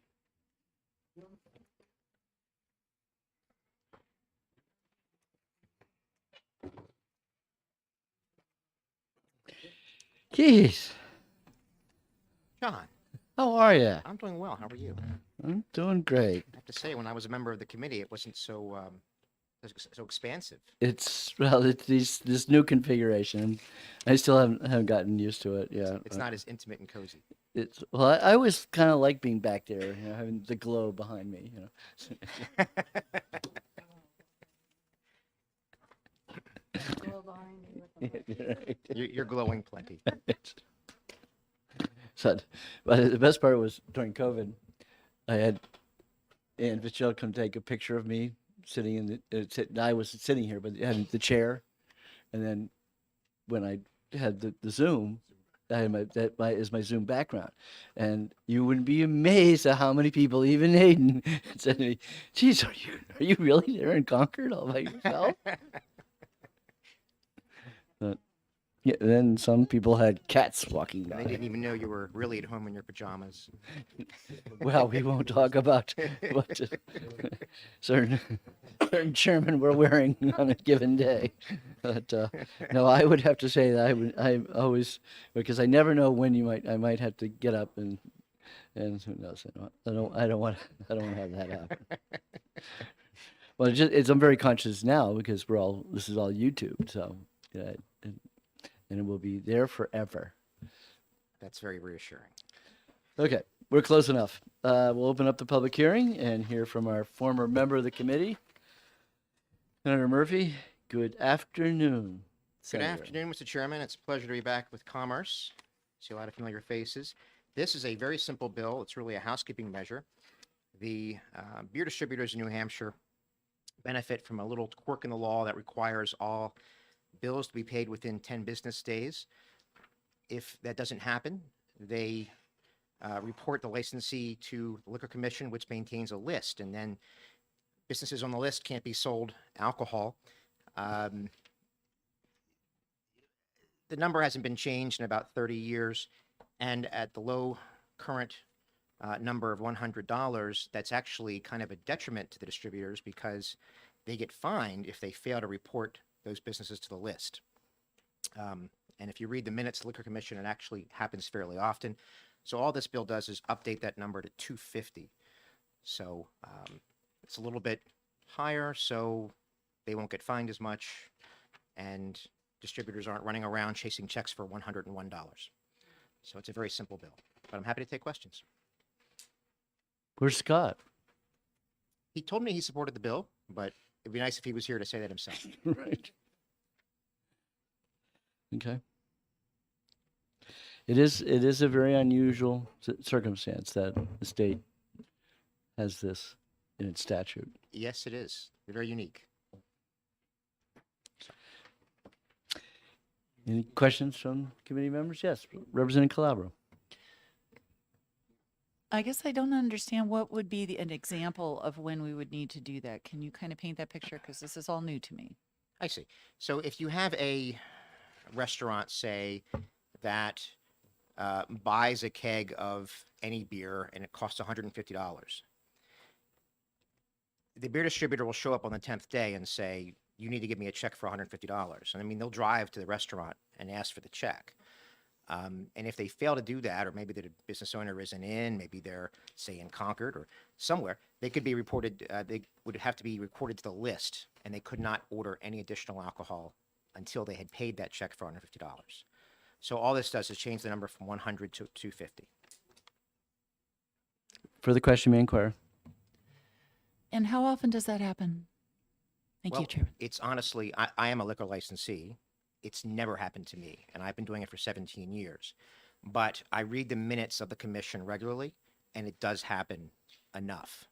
Jeez, John, how are you? I'm doing well. How are you? I'm doing great. I have to say, when I was a member of the committee, it wasn't so so expansive. It's this new configuration. I still haven't gotten used to it. Yeah, It's not as intimate and cozy. It's well, I always kind of like being back there, having the glow behind me. You're glowing plenty. So, but the best part was during COVID, I had Ann Fitzgerald come take a picture of me sitting in the. I was sitting here, but had the chair, and then when I had the Zoom, I had my Zoom background, and you wouldn't be amazed at how many people, even Hayden, said to me, "Geez, are you really there in Concord all by yourself?" But, yeah, then some people had cats walking They by. didn't even know you were really at home in your pajamas. Well, we won't talk about what certain chairmen were wearing on a given day. But no, I would have to say that I always, because I never know when I might have to get up and who knows? I don't want to have that happen. Well, I'm very conscious now because this is all YouTube, so yeah, and it will be there forever. That's very reassuring. Okay, we're close enough. We'll open up the public hearing and hear from our former member of the committee, Senator Murphy. Good afternoon, Good Senator. afternoon, Mr. Chairman. It's a pleasure to be back with Commerce. See a lot of familiar faces. This is a very simple bill. It's really a housekeeping measure. The beer distributors in New Hampshire benefit from a little quirk in the law that requires all bills to be paid within 10 business days. If that doesn't happen, they report the licensee to the Liquor Commission, which maintains a list, and then businesses on the list can't be sold alcohol. The number hasn't been changed in about 30 years, and at the low current number of $100, that's actually kind of a detriment to the distributors because they get fined if they fail to report those businesses to the list. And if you read the minutes of the Liquor Commission, it actually happens fairly often. So all this bill does is update that number to 250. So it's a little bit higher, so they won't get fined as much, and distributors aren't running around chasing checks for $101. So it's a very simple bill, but I'm happy to take questions. Where's Scott? He told me he supported the bill, but it'd be nice if he was here to say that himself. Right. Okay. It is a very unusual circumstance that the state has this in its statute. Yes, it is. Very unique. Any questions from committee members? Yes, Representative Calabro. I guess I don't understand what would be an example of when we would need to do that. Can you kind of paint that picture? Because this is all new to me. I see. So if you have a restaurant, say, that buys a keg of any beer and it costs $150. The beer distributor will show up on the 10th day and say, you need to give me a check for $150. And I mean, they'll drive to the restaurant and ask for the check. And if they fail to do that, or maybe the business owner isn't in, maybe they're, say, in Concord or somewhere, they could be reported, they would have to be recorded to the list, and they could not order any additional alcohol until they had paid that check for $150. So all this does is change the number from 100 to 250. Further question, may inquire. And how often does that happen? Thank you, Well, Chairman. It's honestly, I am a liquor licensee. It's never happened to me, and I've been doing it for 17 years. But I read the minutes of the commission regularly, and it does happen enough.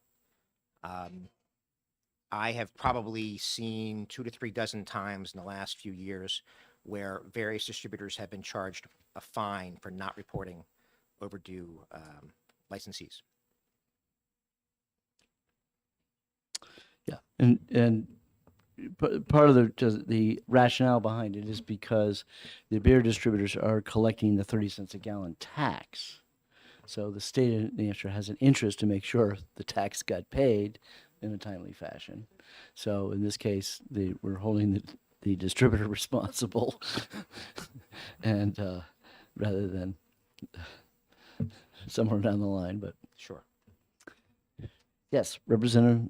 I have probably seen 2 to 3 dozen times in the last few years where various distributors have been charged a fine for not reporting overdue licensees. Yeah, and part of the rationale behind it is because the beer distributors are collecting the 30 cents a gallon tax. So the state of New Hampshire has an interest to make sure the tax got paid in a timely fashion. So in this case, we're holding the distributor responsible, and rather than somewhere down the line. But sure. Yes, Representative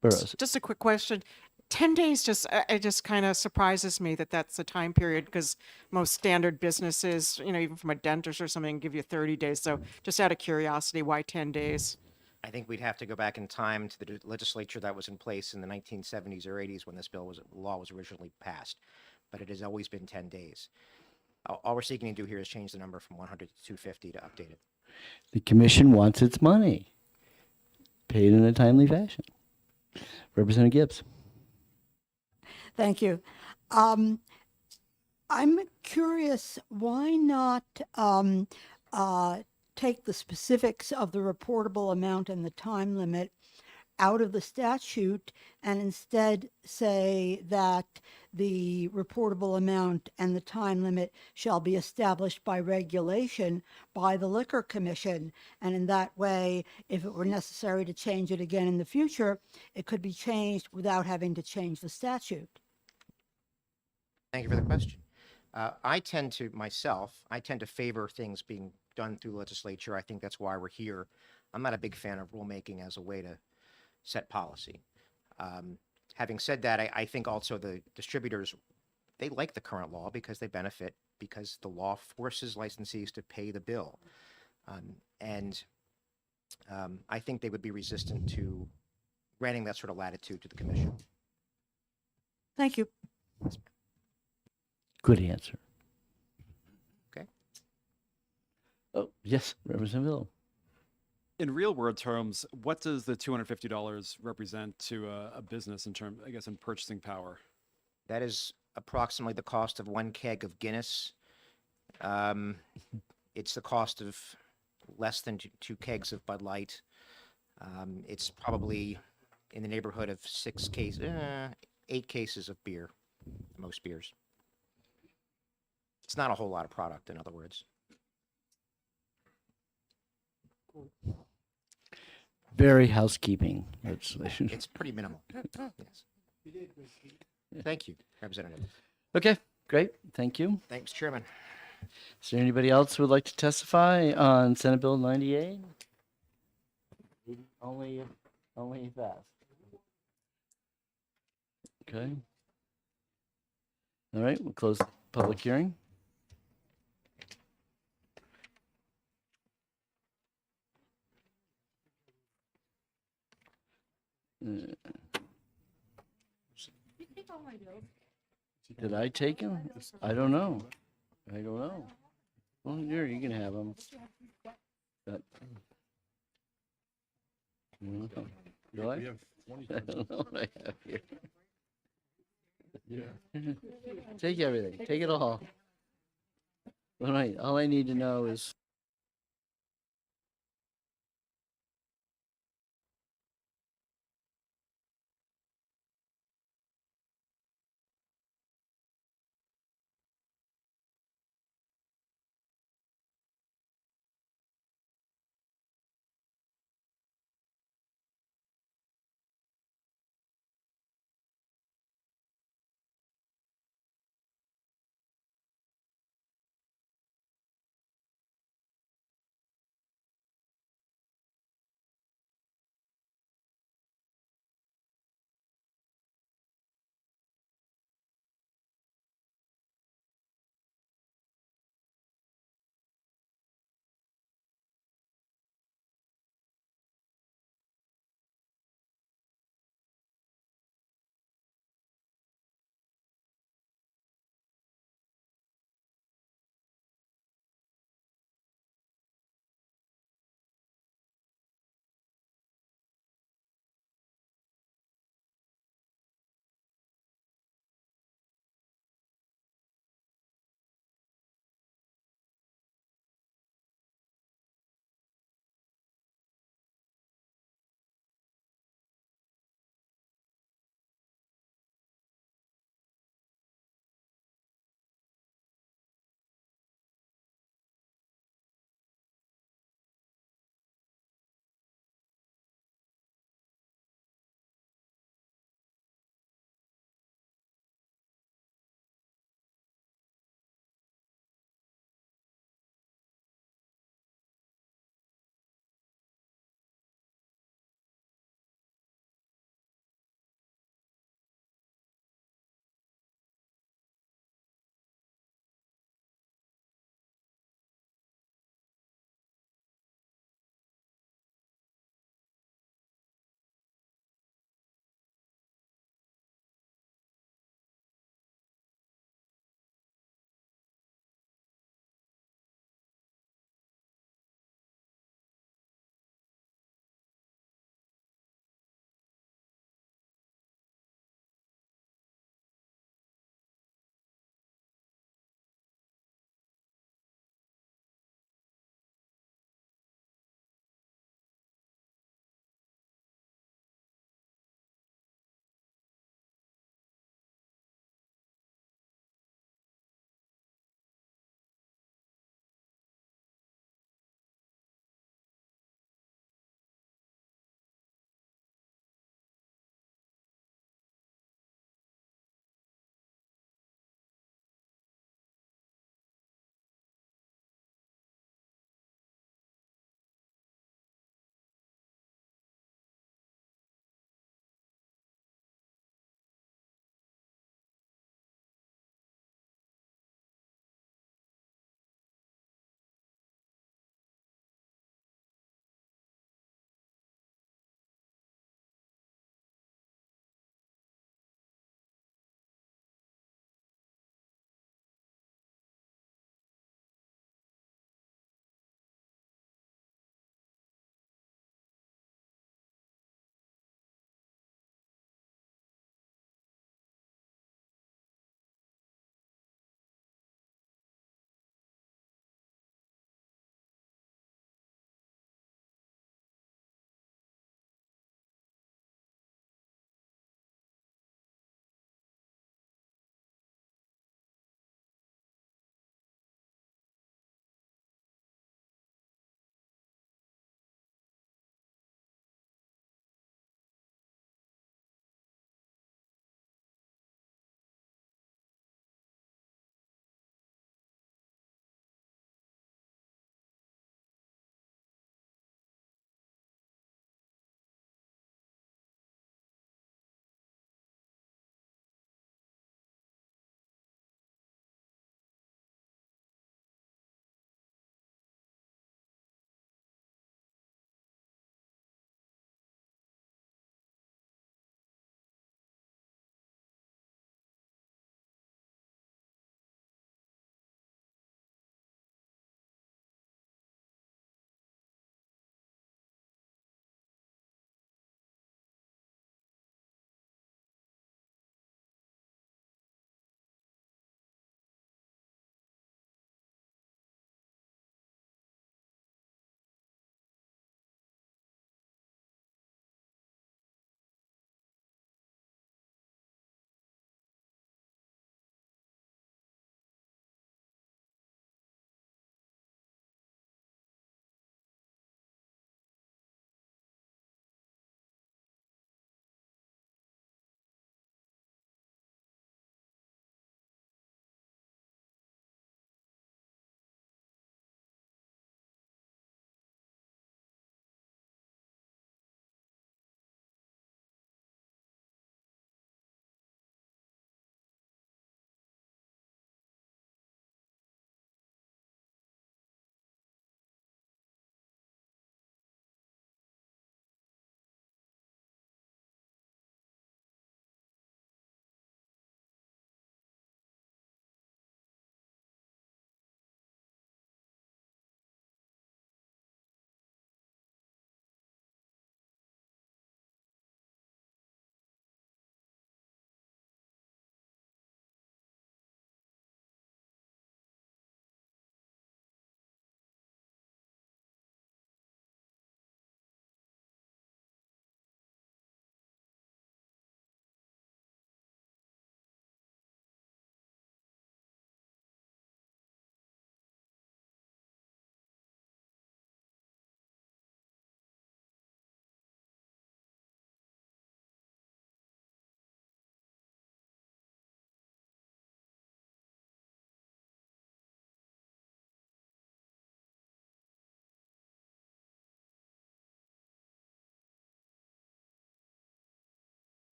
Burrows. Just a quick question. 10 days it just kind of surprises me that that's the time period, because most standard businesses, even from a dentist or something, give you 30 days. So just out of curiosity, why 10 days? I think we'd have to go back in time to the legislature that was in place in the 1970s or 80s when this law was originally passed. But it has always been 10 days. All we're seeking to do here is change the number from 100 to 250 to update it. The commission wants its money paid in a timely fashion. Representative Gibbs. Thank you. I'm curious, why not take the specifics of the reportable amount and the time limit out of the statute and instead say that the reportable amount and the time limit shall be established by regulation by the Liquor Commission. And in that way, if it were necessary to change it again in the future, it could be changed without having to change the statute. Thank you for the question. I tend to favor things being done through the legislature. I think that's why we're here. I'm not a big fan of rulemaking as a way to set policy. Having said that, I think also the distributors, they like the current law because they benefit, because the law forces licensees to pay the bill. I think they would be resistant to granting that sort of latitude to the commission. Thank you. Good answer. Okay. Oh, yes, Representative Villa. In real world terms, what does the $250 represent to a business in terms, I guess, in purchasing power? That is approximately the cost of 1 keg of Guinness. It's the cost of less than two kegs of Bud Light. It's probably in the neighborhood of 8 cases of beer, most beers. It's not a whole lot of product, in other words. Very housekeeping legislation. It's pretty minimal. Yes. Thank you, Representative. Okay, great. Thank you. Thanks, Chairman. Is there anybody else who would like to testify on Senate Bill 98? Only fast. Okay. All right, we'll close the public hearing. Did I take him? I don't know. Well, here, you can have them. But, do I? We have I don't know what I have here. Yeah. Take everything. Take it all. All I need to know is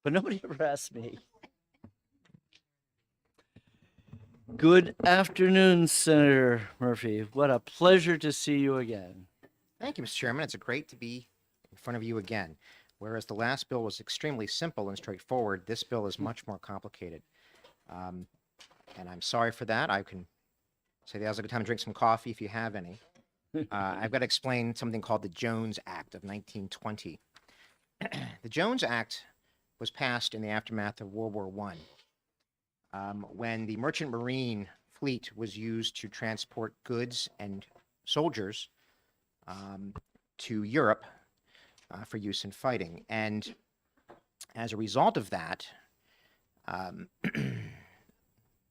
but nobody ever asked me. Good afternoon, Senator Murphy. What a pleasure to see you again. Thank you, Mr. Chairman. It's great to be in front of you again. Whereas the last bill was extremely simple and straightforward, this bill is much more complicated. And I'm sorry for that. I can say now's a good time to drink some coffee if you have any. I've got to explain something called the Jones Act of 1920. The Jones Act was passed in the aftermath of World War I, when the merchant marine fleet was used to transport goods and soldiers to Europe for use in fighting. And as a result of that,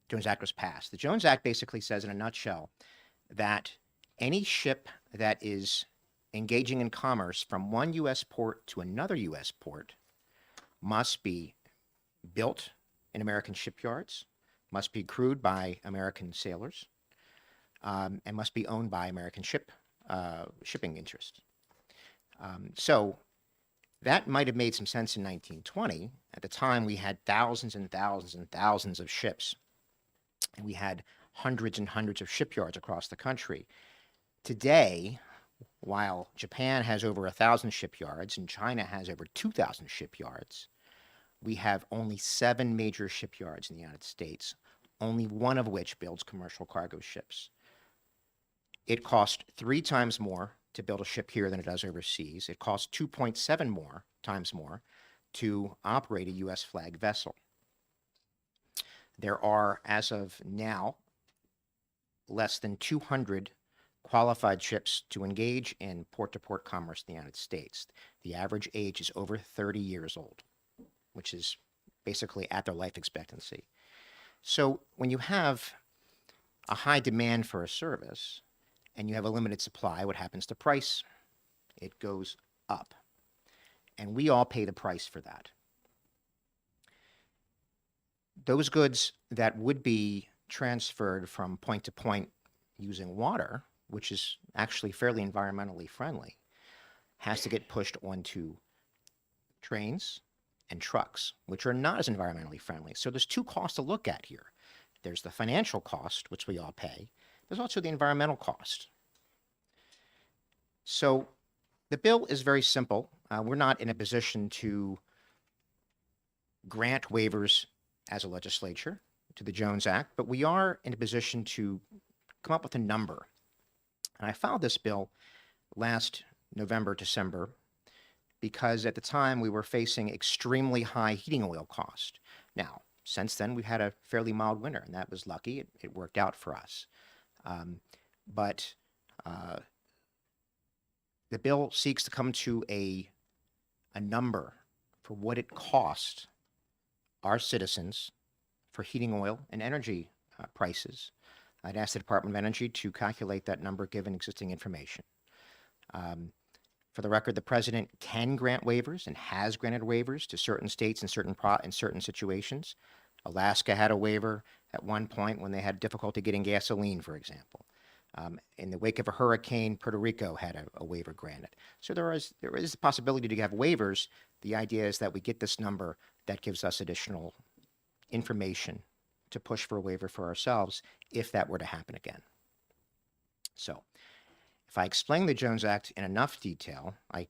Jones Act was passed. The Jones Act basically says in a nutshell that any ship that is engaging in commerce from one U.S. port to another U.S. port must be built in American shipyards, must be crewed by American sailors, and must be owned by American shipping interests. So that might have made some sense in 1920. At the time, we had thousands and thousands and thousands of ships, and we had hundreds and hundreds of shipyards across the country. Today, while Japan has over 1,000 shipyards and China has over 2,000 shipyards, we have only 7 major shipyards in the United States, only one of which builds commercial cargo ships. It costs 3 times more to build a ship here than it does overseas. It costs 2.7 times more to operate a U.S. flag vessel. There are, as of now, less than 200 qualified ships to engage in port-to-port commerce in the United States. The average age is over 30 years old, which is basically at their life expectancy. So when you have a high demand for a service and you have a limited supply, what happens to price? It goes up. And we all pay the price for that. Those goods that would be transferred from point to point using water, which is actually fairly environmentally friendly, has to get pushed onto trains and trucks, which are not as environmentally friendly. So there's 2 costs to look at here. There's the financial cost, which we all pay. There's also the environmental cost. So the bill is very simple. We're not in a position to grant waivers as a legislature to the Jones Act, but we are in a position to come up with a number. And I filed this bill last November, December, because at the time we were facing extremely high heating oil cost. Now, since then, we've had a fairly mild winter, and that was lucky. It worked out for us. But the bill seeks to come to a number for what it costs our citizens for heating oil and energy prices. I'd ask the Department of Energy to calculate that number given existing information. For the record, the president can grant waivers and has granted waivers to certain states in certain situations. Alaska had a waiver at one point when they had difficulty getting gasoline, for example. In the wake of a hurricane, Puerto Rico had a waiver granted. So there is the possibility to have waivers. The idea is that we get this number that gives us additional information to push for a waiver for ourselves if that were to happen again. So if I explain the Jones Act in enough detail, I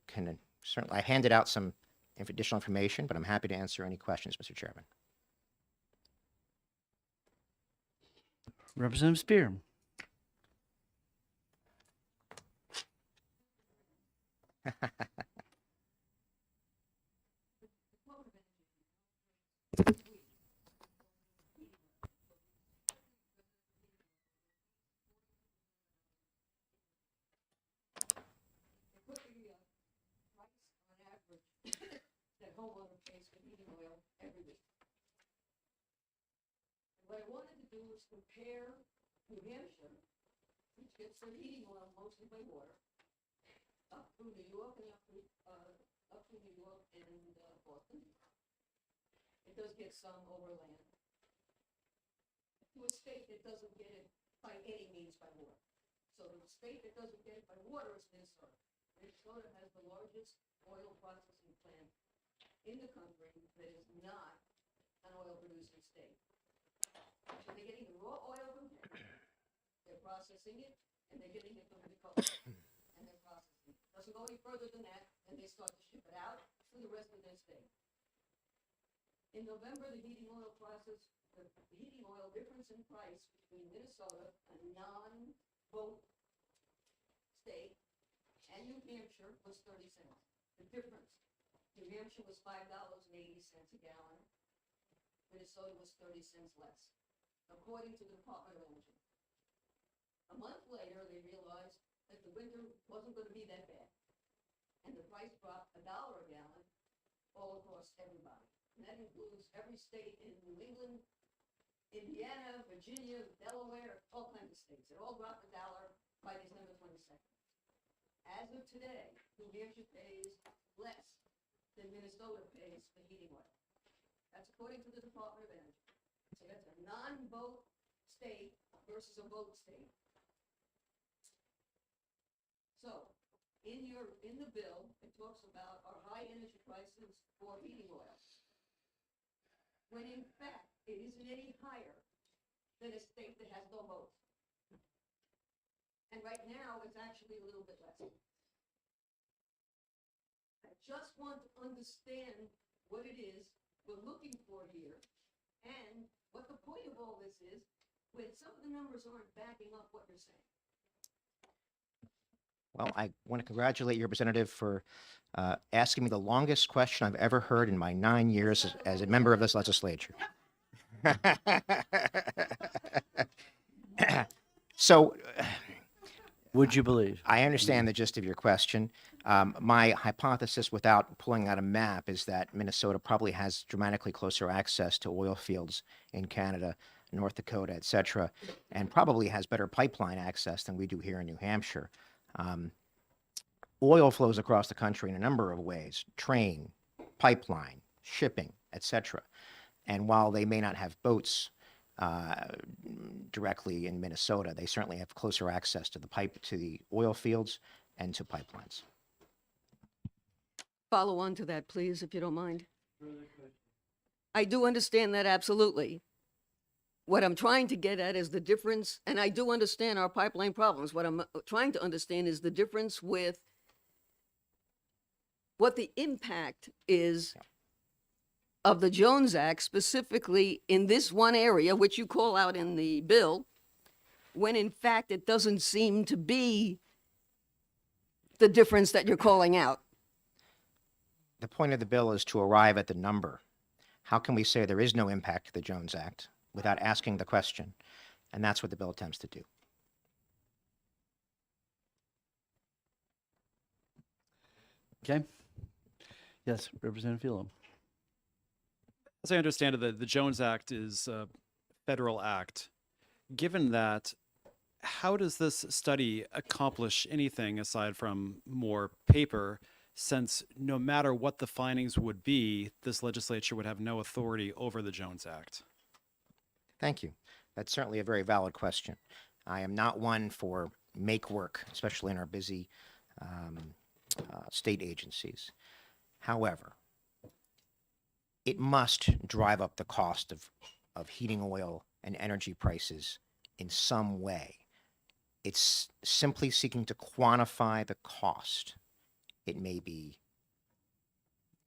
handed out some additional information, but I'm happy to answer any questions, Mr. Chairman. Representative Spear. That homeowner pays for heating oil every week. What I wanted to do was compare New Hampshire, which gets their heating oil mostly by water, up through New York and up through New York and Boston. It does get some overland. To a state that doesn't get it by any means by water. So the state that doesn't get it by water is Minnesota. Minnesota has the largest oil processing plant in the country that is not an oil producing state. So they're getting the raw oil from here, they're processing it, and they're getting it from the coast, and they're processing it. Doesn't go any further than that, and they start to ship it out to the rest of their state. In November, the heating oil prices, the heating oil difference in price between Minnesota, a non-vote state, and New Hampshire was 30 cents. The difference, New Hampshire was $5.80 a gallon. Minnesota was 30 cents less, according to the Department of Energy. A month later, they realized that the winter wasn't going to be that bad, and the price dropped $1 a gallon all across everybody. And that includes every state in New England, Indiana, Virginia, Delaware, all kinds of states. It all dropped $1 by December 22nd. As of today, New Hampshire pays less than Minnesota pays for heating oil. That's according to the Department of Energy. So that's a non-vote state versus a vote state. So, in the bill, it talks about our high energy prices for heating oil. When in fact, it isn't any higher than a state that has no vote. And right now, it's actually a little bit less. I just want to understand what it is we're looking for here and what the point of all this is when some of the numbers aren't backing up what you're saying. Well, I want to congratulate your representative for asking me the longest question I've ever heard in my 9 years as a member of this legislature. So, would you believe? I understand the gist of your question. My hypothesis, without pulling out a map, is that Minnesota probably has dramatically closer access to oil fields in Canada, North Dakota, et cetera, and probably has better pipeline access than we do here in New Hampshire. Oil flows across the country in a number of ways: train, pipeline, shipping, et cetera. And while they may not have boats directly in Minnesota, they certainly have closer access to the oil fields and to pipelines. Follow on to that, please, if you don't mind. I do understand that absolutely. What I'm trying to get at is the difference, and I do understand our pipeline problems. What I'm trying to understand is the difference with what the impact is of the Jones Act, specifically in this one area, which you call out in the bill, when in fact it doesn't seem to be the difference that you're calling out. The point of the bill is to arrive at the number. How can we say there is no impact to the Jones Act without asking the question? And that's what the bill attempts to do. Okay. Yes, Representative Phelan. As I understand it, the Jones Act is a federal act. Given that, how does this study accomplish anything aside from more paper, since no matter what the findings would be, this legislature would have no authority over the Jones Act? Thank you. That's certainly a very valid question. I am not one for make work, especially in our busy state agencies. However, it must drive up the cost of heating oil and energy prices in some way. It's simply seeking to quantify the cost. It may be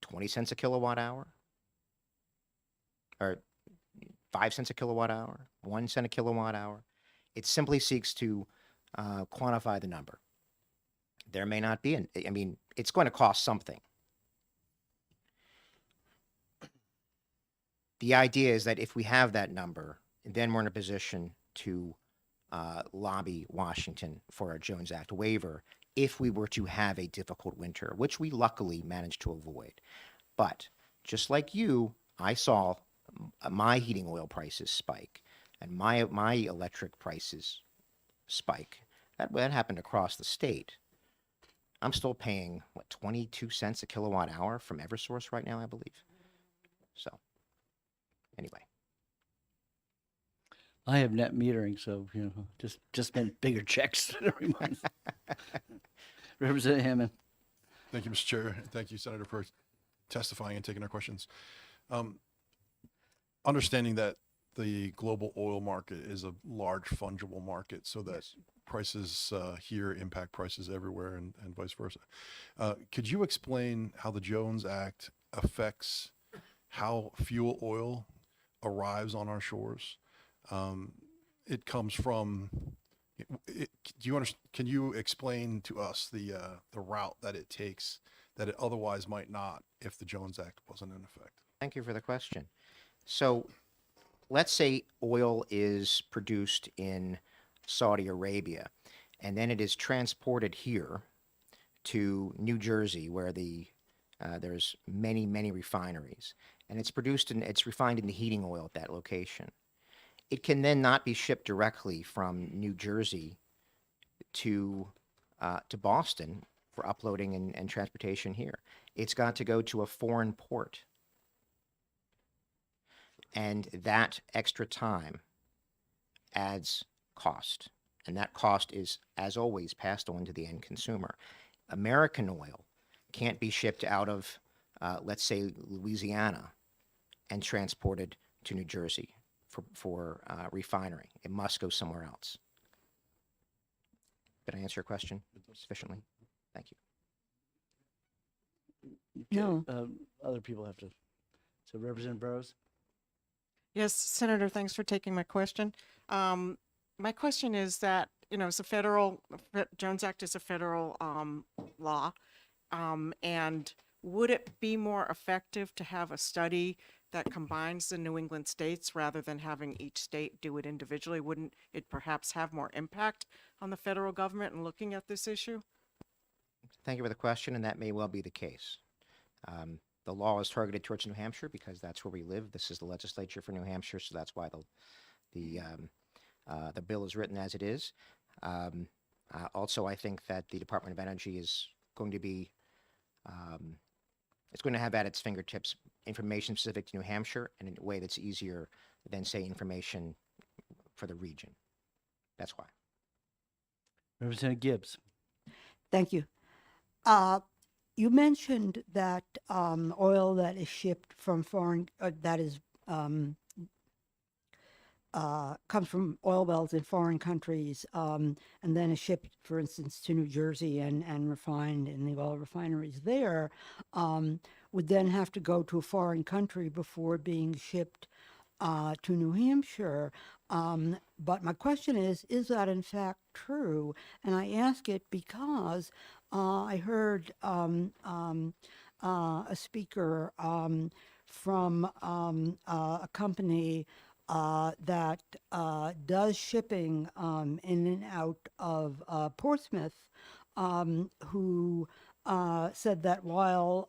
20 cents a kilowatt hour, or 5 cents a kilowatt hour, 1 cent a kilowatt hour. It simply seeks to quantify the number. There may not be, I mean, it's going to cost something. The idea is that if we have that number, then we're in a position to lobby Washington for a Jones Act waiver if we were to have a difficult winter, which we luckily managed to avoid. But just like you, I saw my heating oil prices spike and my electric prices spike. That happened across the state. I'm still paying, what, 22 cents a kilowatt hour from Eversource right now, I believe. So, anyway. I have net metering, so, you know, just meant bigger checks every month. Representative Hammond. Thank you, Mr. Chair. and Thank you, Senator, for testifying and taking our questions. Understanding that the global oil market is a large fungible market, so that prices here impact prices everywhere and vice versa. Could you explain how the Jones Act affects how fuel oil arrives on our shores? It comes from, do you understand, can you explain to us the route that it takes that it otherwise might not if the Jones Act wasn't in effect? Thank you for the question. So let's say oil is produced in Saudi Arabia, and then it is transported here to New Jersey, where there's many refineries, and it's produced and it's refined into heating oil at that location. It can then not be shipped directly from New Jersey to Boston for uploading and transportation here. It's got to go to a foreign port. And that extra time adds cost. And that cost is, as always, passed on to the end consumer. American oil can't be shipped out of, let's say, Louisiana and transported to New Jersey for refinery. It must go somewhere else. Did I answer your question sufficiently? Thank you. No. Other people have to. So Representative Burrows? Yes, Senator, thanks for taking my question. My question is that, it's a Jones Act is a federal law. And would it be more effective to have a study that combines the New England states rather than having each state do it individually? Wouldn't it perhaps have more impact on the federal government in looking at this issue? Thank you for the question, and that may well be the case. The law is targeted towards New Hampshire because that's where we live. This is the legislature for New Hampshire, so that's why the bill is written as it is. Also, I think that the Department of Energy is going to be, it's going to have at its fingertips information specific to New Hampshire in a way that's easier than, say, information for the region. That's why. Representative Gibbs. Thank you. You mentioned that oil that is shipped from foreign, that is comes from oil wells in foreign countries, and then is shipped, for instance, to New Jersey and refined in the oil refineries there, would then have to go to a foreign country before being shipped to New Hampshire. But my question is that in fact true? And I ask it because I heard a speaker from a company that does shipping in and out of Portsmouth, who said that while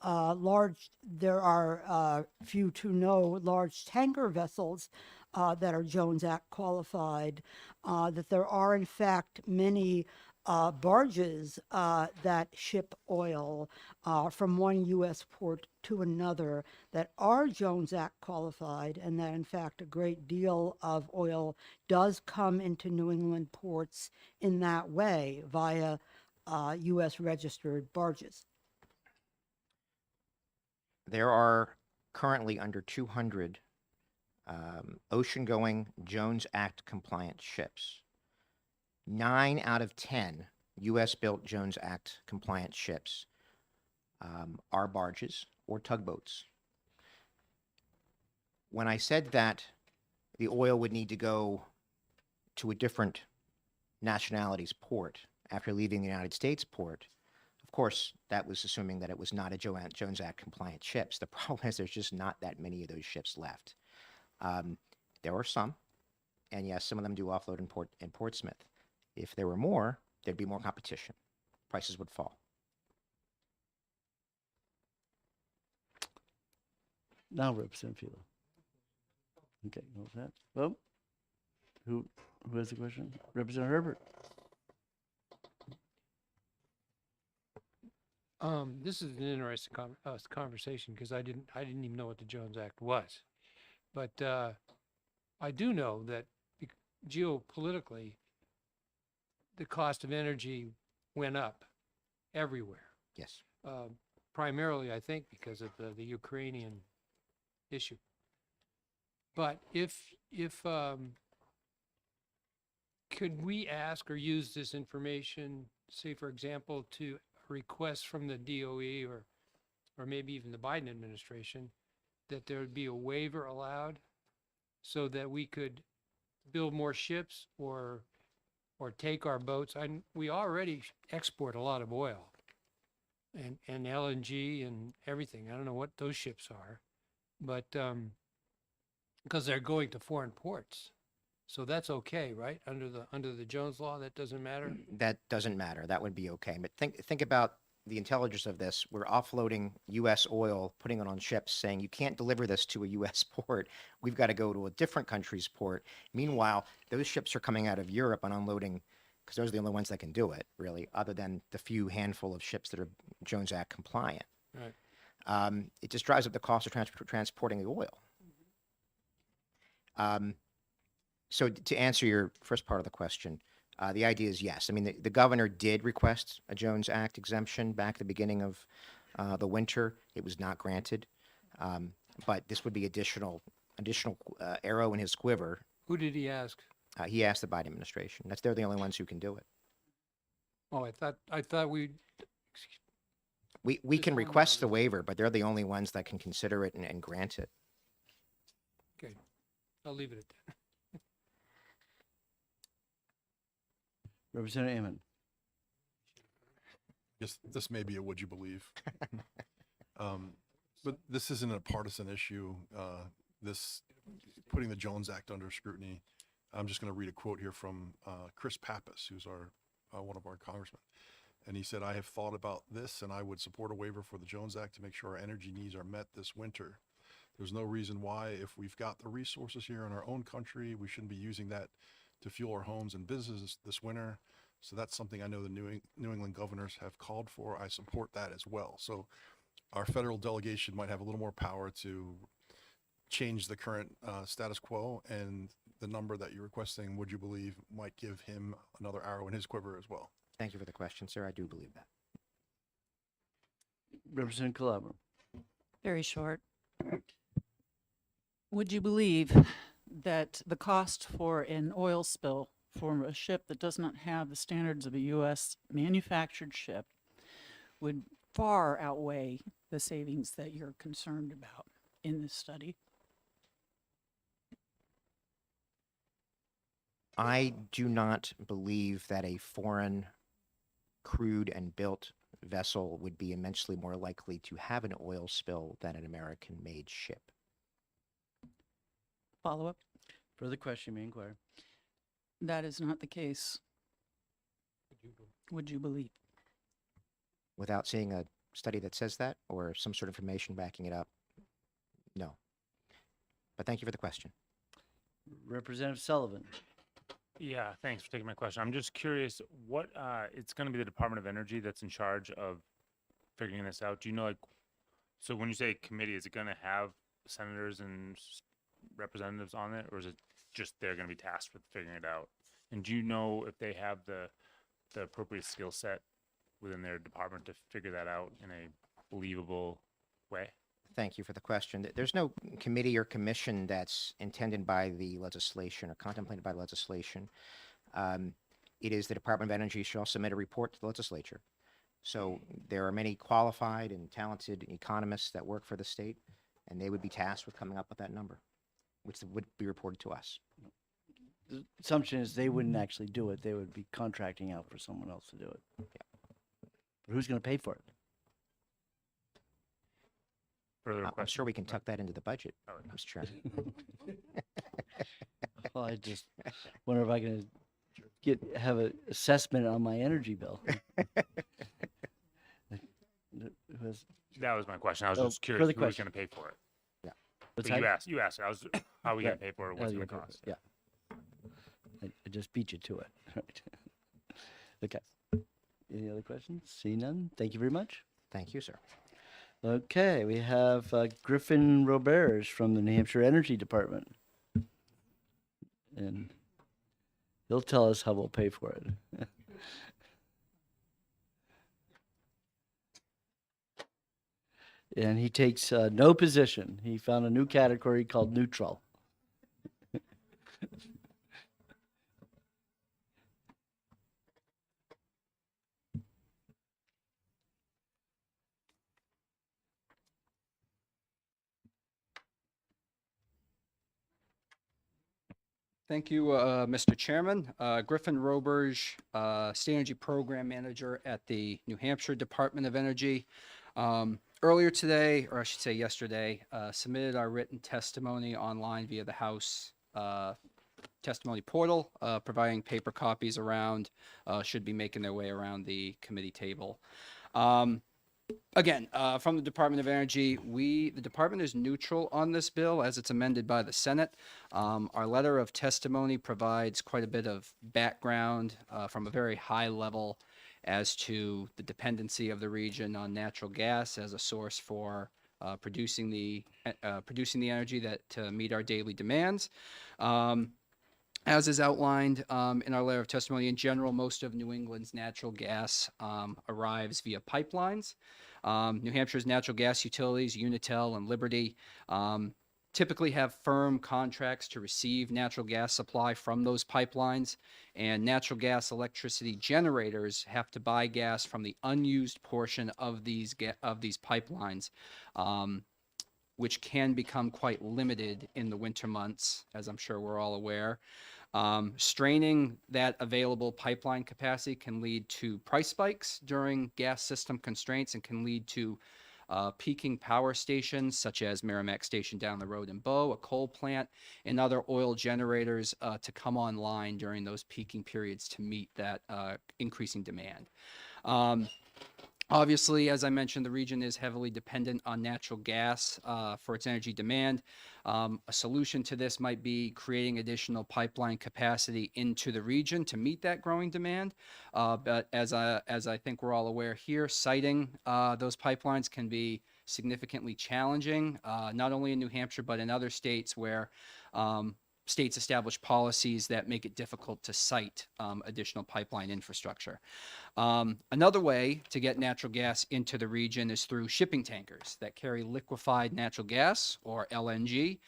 there are few to no large tanker vessels that are Jones Act qualified, that there are in fact many barges that ship oil from one U.S. port to another that are Jones Act qualified, and that in fact a great deal of oil does come into New England ports in that way via U.S. registered barges. There are currently under 200 ocean-going Jones Act compliant ships. 9 out of 10 U.S.-built Jones Act compliant ships are barges or tugboats. When I said that the oil would need to go to a different nationality's port after leaving the United States port, of course, that was assuming that it was not a Jones Act compliant ships. The problem is there's just not that many of those ships left. There are some, and yes, some of them do offload in Portsmouth. If there were more, there'd be more competition. Prices would fall. Now Representative Filo. Okay, what was that? Well, who has the question? Representative Herbert. This is an interesting conversation because I didn't even know what the Jones Act was, but I do know that geopolitically, the cost of energy went up everywhere. Yes. primarily, I think, because of the Ukrainian issue. But could we ask or use this information, say, for example, to request from the DOE or maybe even the Biden administration, that there would be a waiver allowed so that we could build more ships or take our boats? We already export a lot of oil and LNG and everything. I don't know what those ships are, but because they're going to foreign ports. So that's okay, right? Under the Jones Law, that doesn't matter? That doesn't matter. That would be okay. But think about the intelligence of this. We're offloading U.S. oil, putting it on ships, saying you can't deliver this to a U.S. port. We've got to go to a different country's port. Meanwhile, those ships are coming out of Europe and unloading, because those are the only ones that can do it, really, other than the few handful of ships that are Jones Act compliant. Right. It just drives up the cost of transporting the oil. So to answer your first part of the question, the idea is yes. I mean, the governor did request a Jones Act exemption back at the beginning of the winter. It was not granted, but this would be additional arrow in his quiver. Who did he ask? He asked the Biden administration. They're the only ones who can do it. Oh, I thought We can request the waiver, but they're the only ones that can consider it and grant it. Okay, I'll leave it at that. Representative Ammon. Yes, this may be a would you believe. But this isn't a partisan issue. This putting the Jones Act under scrutiny. I'm just going to read a quote here from Chris Pappas, who's one of our congressmen. And he said, "I have thought about this and I would support a waiver for the Jones Act to make sure our energy needs are met this winter. There's no reason why, if we've got the resources here in our own country, we shouldn't be using that to fuel our homes and businesses this winter. So that's something I know the New England governors have called for. I support that as well." So our federal delegation might have a little more power to change the current status quo, and the number that you're requesting, would you believe, might give him another arrow in his quiver as well. Thank you for the question, sir. I do believe that. Representative Calabro. Very short. Would you believe that the cost for an oil spill for a ship that does not have the standards of a U.S. manufactured ship would far outweigh the savings that you're concerned about in this study? I do not believe that a foreign crewed and built vessel would be immensely more likely to have an oil spill than an American-made ship. Follow up? Further question, may inquire. That is not the case. Would you believe? Without seeing a study that says that or some sort of information backing it up, no. But thank you for the question. Representative Sullivan. Yeah, thanks for taking my question. I'm just curious, what it's going to be the Department of Energy that's in charge of figuring this out. Do you know, like, so when you say committee, is it going to have senators and representatives on it, or is it just they're going to be tasked with figuring it out? And do you know if they have the appropriate skill set within their department to figure that out in a believable way? Thank you for the question. There's no committee or commission that's intended by the legislation or contemplated by legislation. It is the Department of Energy shall submit a report to the legislature. So there are many qualified and talented economists that work for the state, and they would be tasked with coming up with that number, which would be reported to us. The assumption is they wouldn't actually do it. They would be contracting out for someone else to do it. But who's going to pay for it? I'm sure we can tuck that into the budget, Mr. Chairman. Well, I just wonder if I can have an assessment on my energy bill. That was my question. I was Oh, just curious further who was question. going to pay for it. Yeah. But What's you that? asked. I was, how are we going to pay for it? What's it going to cost? Yeah. I just beat you to it. Right. Okay. Any other questions? See none? Thank you very much. Thank you, sir. Okay, we have Griffin Roberge from the New Hampshire Energy Department. And he'll tell us how we'll pay for it. And he takes no position. He found a new category called neutral. Thank you, Mr. Chairman. Griffin Roberge, State Energy Program Manager at the New Hampshire Department of Energy. Earlier today, or I should say yesterday, submitted our written testimony online via the House testimony portal, providing paper copies around, should be making their way around the committee table. Again, from the Department of Energy, the department is neutral on this bill as it's amended by the Senate. Our letter of testimony provides quite a bit of background from a very high level as to the dependency of the region on natural gas as a source for producing the energy that to meet our daily demands. As is outlined in our letter of testimony, in general, most of New England's natural gas arrives via pipelines. New Hampshire's natural gas utilities, Unitil and Liberty, typically have firm contracts to receive natural gas supply from those pipelines, and natural gas electricity generators have to buy gas from the unused portion of these pipelines, which can become quite limited in the winter months, as I'm sure we're all aware. Straining that available pipeline capacity can lead to price spikes during gas system constraints and can lead to peaking power stations such as Merrimack Station down the road in Bow, a coal plant, and other oil generators to come online during those peaking periods to meet that increasing demand. Obviously, as I mentioned, the region is heavily dependent on natural gas for its energy demand. A solution to this might be creating additional pipeline capacity into the region to meet that growing demand. But as I think we're all aware here, siting those pipelines can be significantly challenging, not only in New Hampshire, but in other states where states establish policies that make it difficult to site additional pipeline infrastructure. Another way to get natural gas into the region is through shipping tankers that carry liquefied natural gas, or LNG.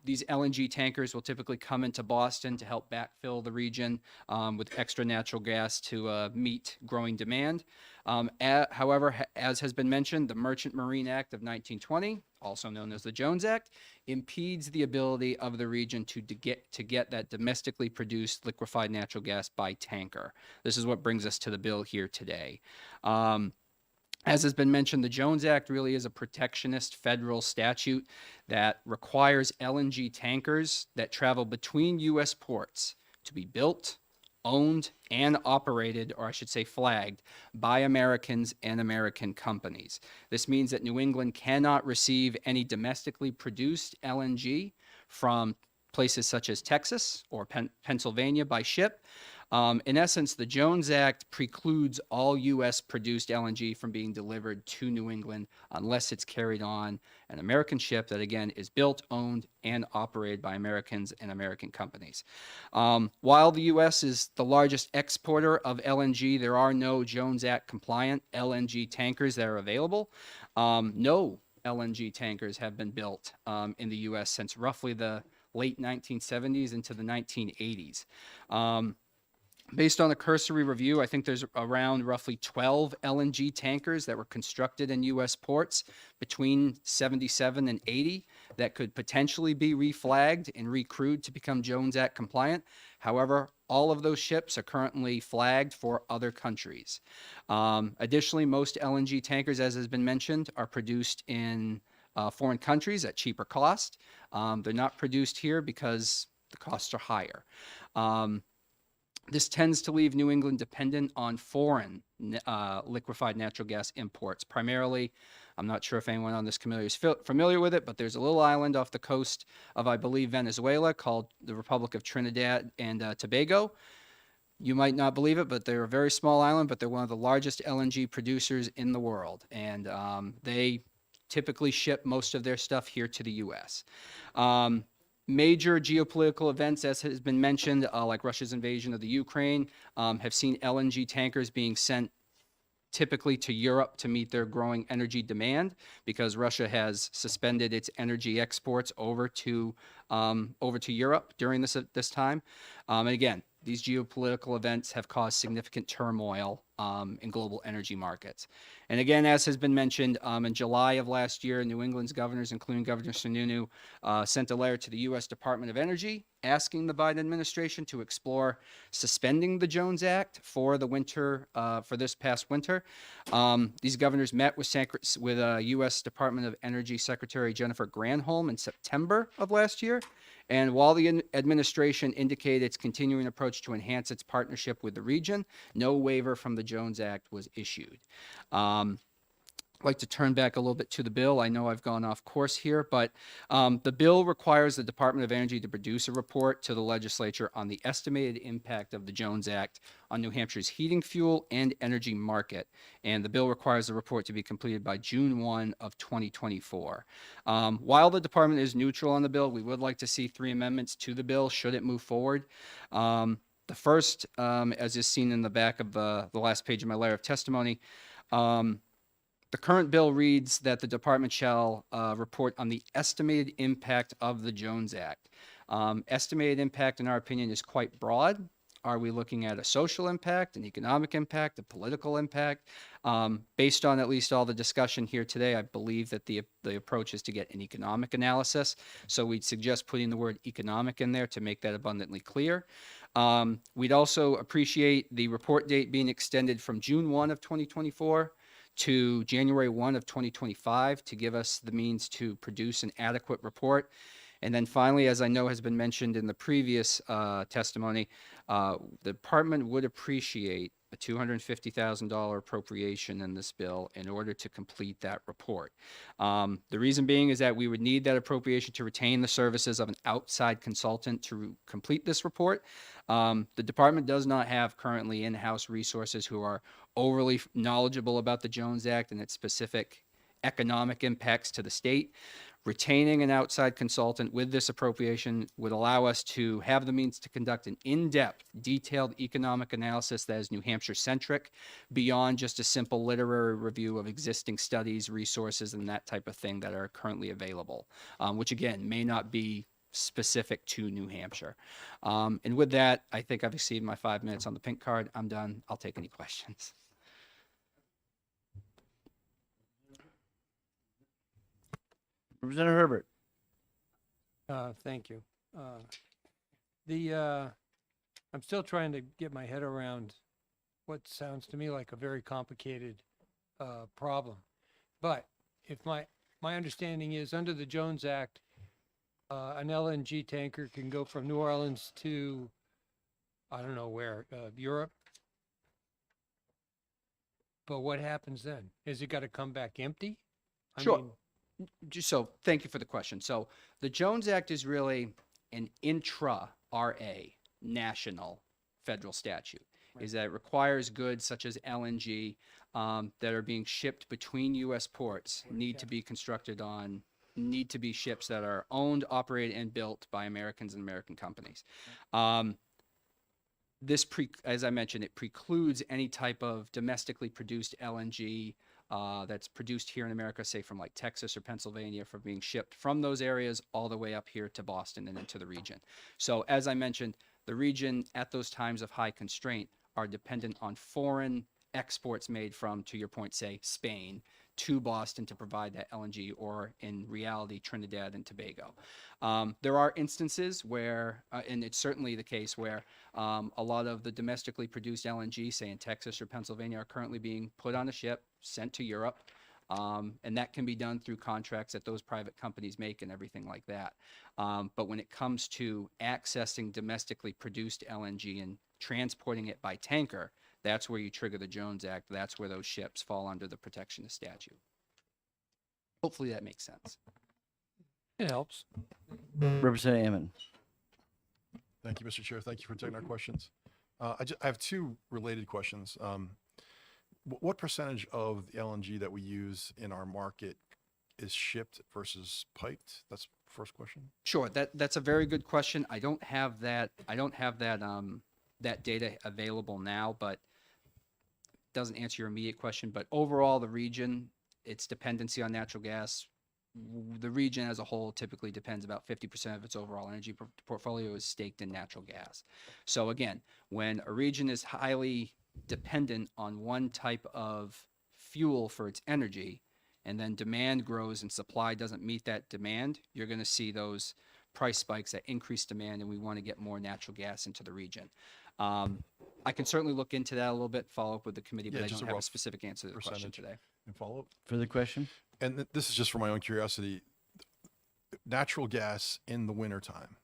These LNG tankers will typically come into Boston to help backfill the region with extra natural gas to meet growing demand. However, as has been mentioned, the Merchant Marine Act of 1920, also known as the Jones Act, impedes the ability of the region to get that domestically produced liquefied natural gas by tanker. This is what brings us to the bill here today. As has been mentioned, the Jones Act really is a protectionist federal statute that requires LNG tankers that travel between U.S. ports to be built, owned, and operated, or I should say flagged, by Americans and American companies. This means that New England cannot receive any domestically produced LNG from places such as Texas or Pennsylvania by ship. In essence, the Jones Act precludes all U.S. produced LNG from being delivered to New England unless it's carried on an American ship that, again, is built, owned, and operated by Americans and American companies. While the U.S. is the largest exporter of LNG, there are no Jones Act compliant LNG tankers that are available. No LNG tankers have been built in the U.S. since roughly the late 1970s into the 1980s. Based on a cursory review, I think there's around roughly 12 LNG tankers that were constructed in U.S. ports between 77 and 80 that could potentially be reflagged and recrewed to become Jones Act compliant. However, all of those ships are currently flagged for other countries. Additionally, most LNG tankers, as has been mentioned, are produced in foreign countries at cheaper cost. They're not produced here because the costs are higher. This tends to leave New England dependent on foreign liquefied natural gas imports. Primarily, I'm not sure if anyone on this committee is familiar with it, but there's a little island off the coast of, I believe, Venezuela called the Republic of Trinidad and Tobago. You might not believe it, but they're a very small island, but they're one of the largest LNG producers in the world. And they typically ship most of their stuff here to the U.S. Major geopolitical events, as has been mentioned, like Russia's invasion of the Ukraine, have seen LNG tankers being sent typically to Europe to meet their growing energy demand, because Russia has suspended its energy exports over to Europe during this time. And again, these geopolitical events have caused significant turmoil in global energy markets. And again, as has been mentioned, in July of last year, New England's governors, including Governor Sununu, sent a letter to the U.S. Department of Energy asking the Biden administration to explore suspending the Jones Act for the winter, for this past winter. These governors met with U.S. Department of Energy Secretary Jennifer Granholm in September of last year. And while the administration indicated its continuing approach to enhance its partnership with the region, no waiver from the Jones Act was issued. I'd like to turn back a little bit to the bill. I know I've gone off course here, but the bill requires the Department of Energy to produce a report to the legislature on the estimated impact of the Jones Act on New Hampshire's heating fuel and energy market. And the bill requires the report to be completed by June 1 of 2024. While the department is neutral on the bill, we would like to see 3 amendments to the bill should it move forward. The first, as is seen in the back of the last page of my letter of testimony, the current bill reads that the department shall report on the estimated impact of the Jones Act. Estimated impact, in our opinion, is quite broad. Are we looking at a social impact, an economic impact, a political impact? Based on at least all the discussion here today, I believe that the approach is to get an economic analysis. So we'd suggest putting the word economic in there to make that abundantly clear. We'd also appreciate the report date being extended from June 1 of 2024 to January 1 of 2025 to give us the means to produce an adequate report. And then finally, as I know has been mentioned in the previous testimony, the department would appreciate a $250,000 appropriation in this bill in order to complete that report. The reason being is that we would need that appropriation to retain the services of an outside consultant to complete this report. The department does not have currently in-house resources who are overly knowledgeable about the Jones Act and its specific economic impacts to the state. Retaining an outside consultant with this appropriation would allow us to have the means to conduct an in-depth, detailed economic analysis that is New Hampshire-centric, beyond just a simple literary review of existing studies, resources, and that type of thing that are currently available, which again may not be specific to New Hampshire. And with that, I think I've exceeded my 5 minutes on the pink card. I'm done. I'll take any questions. Representative Herbert. Thank you. I'm still trying to get my head around what sounds to me like a very complicated problem. But if my understanding is under the Jones Act, an LNG tanker can go from New Orleans to, I don't know where, Europe. But what happens then? Is it got to come back empty? Sure. So thank you for the question. So the Jones Act is really an intra-RA national federal statute. Is that it requires goods such as LNG that are being shipped between U.S. ports need to be ships that are owned, operated, and built by Americans and American companies. As I mentioned, it precludes any type of domestically produced LNG that's produced here in America, say from like Texas or Pennsylvania, from being shipped from those areas all the way up here to Boston and into the region. So as I mentioned, the region at those times of high constraint are dependent on foreign exports made from, to your point, say Spain to Boston to provide that LNG, or in reality, Trinidad and Tobago. There are instances where, and it's certainly the case where a lot of the domestically produced LNG, say in Texas or Pennsylvania, are currently being put on a ship, sent to Europe. And that can be done through contracts that those private companies make and everything like that. But when it comes to accessing domestically produced LNG and transporting it by tanker, that's where you trigger the Jones Act. That's where those ships fall under the protectionist statute. Hopefully that makes sense. It helps. Representative Ammon. Thank you, Mr. Chair. Thank you for taking our questions. I have 2 related questions. What percentage of the LNG that we use in our market is shipped versus piped? That's the first question. Sure, that's a very good question. I don't have that. That data available now, but doesn't answer your immediate question, but overall, the region, its dependency on natural gas, the region as a whole typically depends about 50% of its overall energy portfolio is staked in natural gas. So again, when a region is highly dependent on one type of fuel for its energy, and then demand grows and supply doesn't meet that demand, you're going to see those price spikes that increase demand, and we want to get more natural gas into the region. I can certainly look into that a little bit, follow up with the committee, but Yeah, I just don't a have a rough specific answer to the question percentage. today. And follow up? Further question? And this is just for my own curiosity. Natural gas in the wintertime,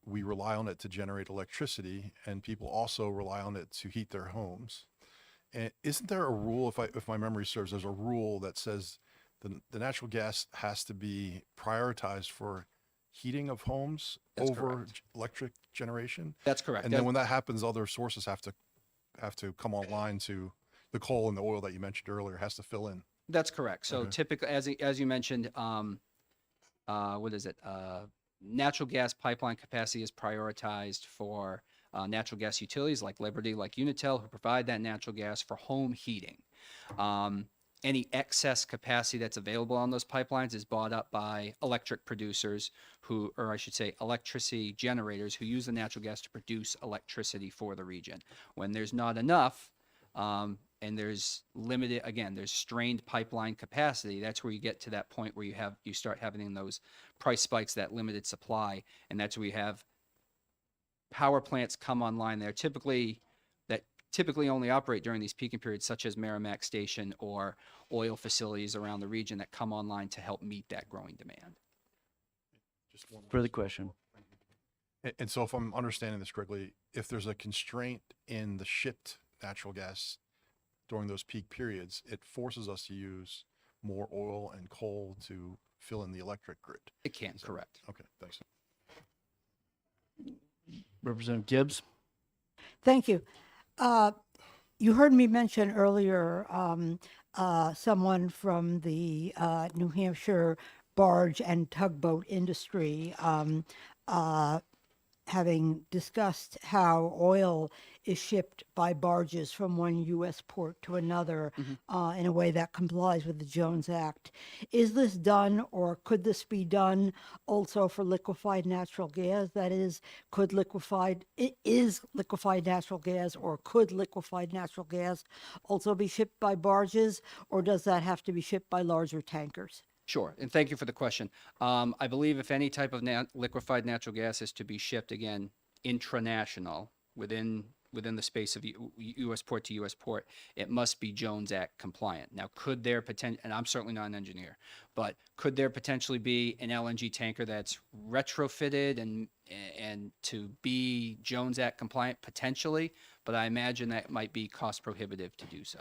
we rely on it to generate electricity, and people also rely on it to heat their homes. And isn't there a rule, if my memory serves, there's a rule that says the natural gas has to be prioritized for heating of homes That's over correct. electric generation? That's correct. And then when that happens, other sources have to come online to the coal and the oil that you mentioned earlier has to fill in. That's correct. So Okay. typically, as you mentioned, what is it? Natural gas pipeline capacity is prioritized for natural gas utilities like Liberty, like Unitil, who provide that natural gas for home heating. Any excess capacity that's available on those pipelines is bought up by electric producers who, or I should say, electricity generators who use the natural gas to produce electricity for the region. When there's not enough, and there's limited, again, there's strained pipeline capacity, that's where you get to that point where you start having those price spikes, that limited supply, and that's where you have power plants come online. They're typically only operate during these peaking periods, such as Merrimack Station or oil facilities around the region that come online to help meet that growing demand. Further question? And so if I'm understanding this correctly, if there's a constraint in the shipped natural gas during those peak periods, it forces us to use more oil and coal to fill in the electric grid. It can, correct. Okay, thanks. Representative Gibbs? Thank you. You heard me mention earlier someone from the New Hampshire barge and tugboat industry having discussed how oil is shipped by barges from one U.S. port to another in a way that complies with the Jones Act. Is this done, or could this be done also for liquefied natural gas? That is, it is liquefied natural gas, or could liquefied natural gas also be shipped by barges, or does that have to be shipped by larger tankers? Sure, and thank you for the question. I believe if any type of liquefied natural gas is to be shipped, again, intranational, within the space of U.S. port to U.S. port, it must be Jones Act compliant. Now, could there and I'm certainly not an engineer, but could there potentially be an LNG tanker that's retrofitted and to be Jones Act compliant? Potentially, but I imagine that might be cost prohibitive to do so.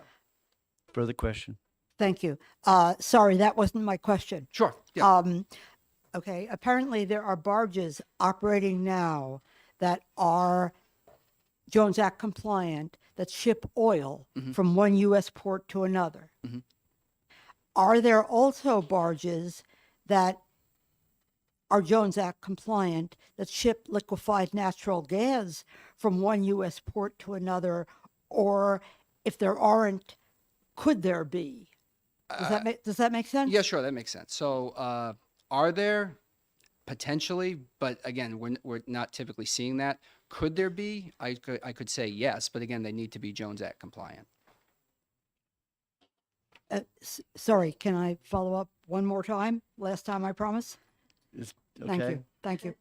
Further question? Thank you. Sorry, that wasn't my question. Sure. Yeah. Okay. Apparently, there are barges operating now that are Jones Act compliant that ship oil from one U.S. port to another. Are there also barges that are Jones Act compliant that ship liquefied natural gas from one U.S. port to another? Or if there aren't, could there be? Does that make sense? Yeah, sure, that makes sense. So, are there potentially? But again, we're not typically seeing that. Could there be? I could say yes, but again, they need to be Jones Act compliant. Sorry, can I follow up one more time? Last time, I promise. Thank Okay. you. Thank you.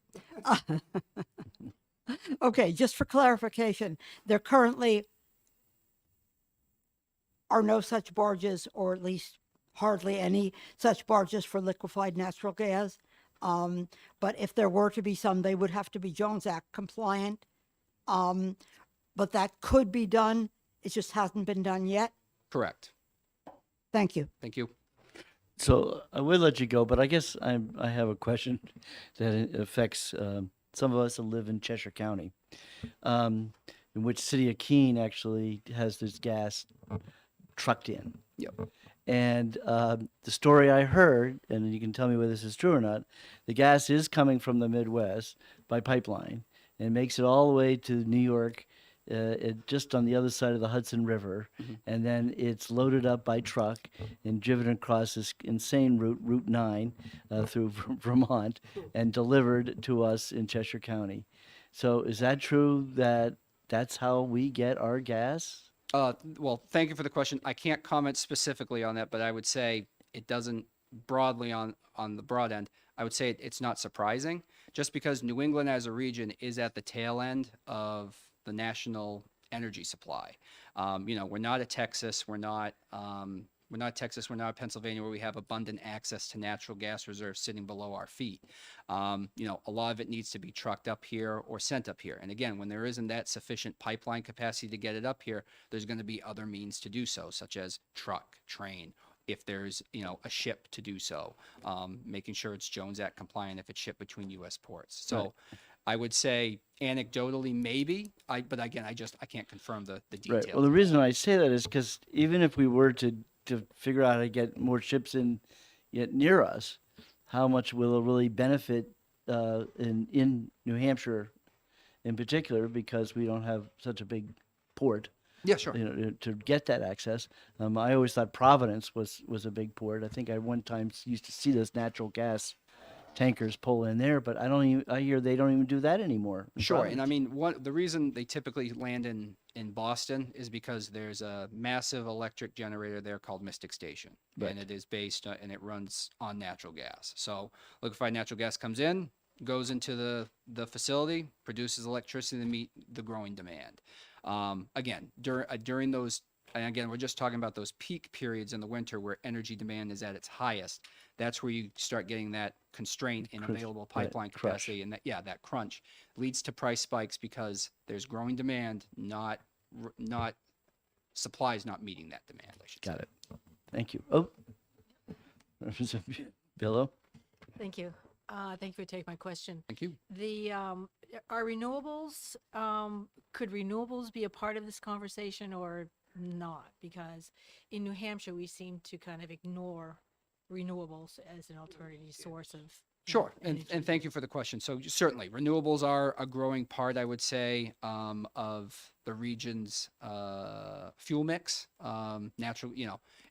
Okay, just for clarification, there currently are no such barges, or at least hardly any such barges for liquefied natural gas. But if there were to be some, they would have to be Jones Act compliant. But that could be done. It just hasn't been done yet. Correct. Thank you. Thank you. So I will let you go, but I guess I have a question that affects some of us that live in Cheshire County, in which City of Keene actually has this gas trucked in. Yep. And the story I heard, and you can tell me whether this is true or not, the gas is coming from the Midwest by pipeline and makes it all the way to New York just on the other side of the Hudson River, and then it's loaded up by truck and driven across this insane route, Route 9, through Vermont, and delivered to us in Cheshire County. So is that true that that's how we get our gas? Well, thank you for the question. I can't comment specifically on that, but I would say it doesn't broadly on the broad end. I would say it's not surprising, just because New England as a region is at the tail end of the national energy supply. We're not a Texas, we're not Texas, we're not Pennsylvania, where we have abundant access to natural gas reserves sitting below our feet. A lot of it needs to be trucked up here or sent up here. And again, when there isn't that sufficient pipeline capacity to get it up here, there's going to be other means to do so, such as truck, train, if there's, a ship to do so, making sure it's Jones Act compliant if it's shipped between U.S. ports. So Right. I would say anecdotally, maybe, but again, I can't confirm the details. Right. Well, the reason I say that is because even if we were to figure out how to get more ships in yet near us, how much will it really benefit in New Hampshire in particular, because we don't have such a big port. Yeah, sure. To get that access. I always thought Providence was a big port. I think I one time used to see those natural gas tankers pull in there, but I hear they don't even do that anymore. in Sure, and I Providence. mean, the reason they typically land in Boston is because there's a massive electric generator there called Mystic Station, Right. and it is based and it runs on natural gas. So liquefied natural gas comes in, goes into the facility, produces electricity to meet the growing demand. Again, during those, and again, we're just talking about those peak periods in the winter where energy demand is at its highest. That's where you start getting that constraint in Crunch, available right, pipeline crush. capacity, and that crunch leads to price spikes because there's growing demand, not supply is not meeting that demand. I should Got say. it. Thank you. Oh, Representative Billo. Thank you. Thank you for taking my question. Thank you. The, are renewables, could renewables be a part of this conversation or not? Because in New Hampshire, we seem to kind of ignore renewables as an alternative source of. Sure, and thank you for the question. So certainly, renewables are a growing part, I would say, of the region's fuel mix. Natural,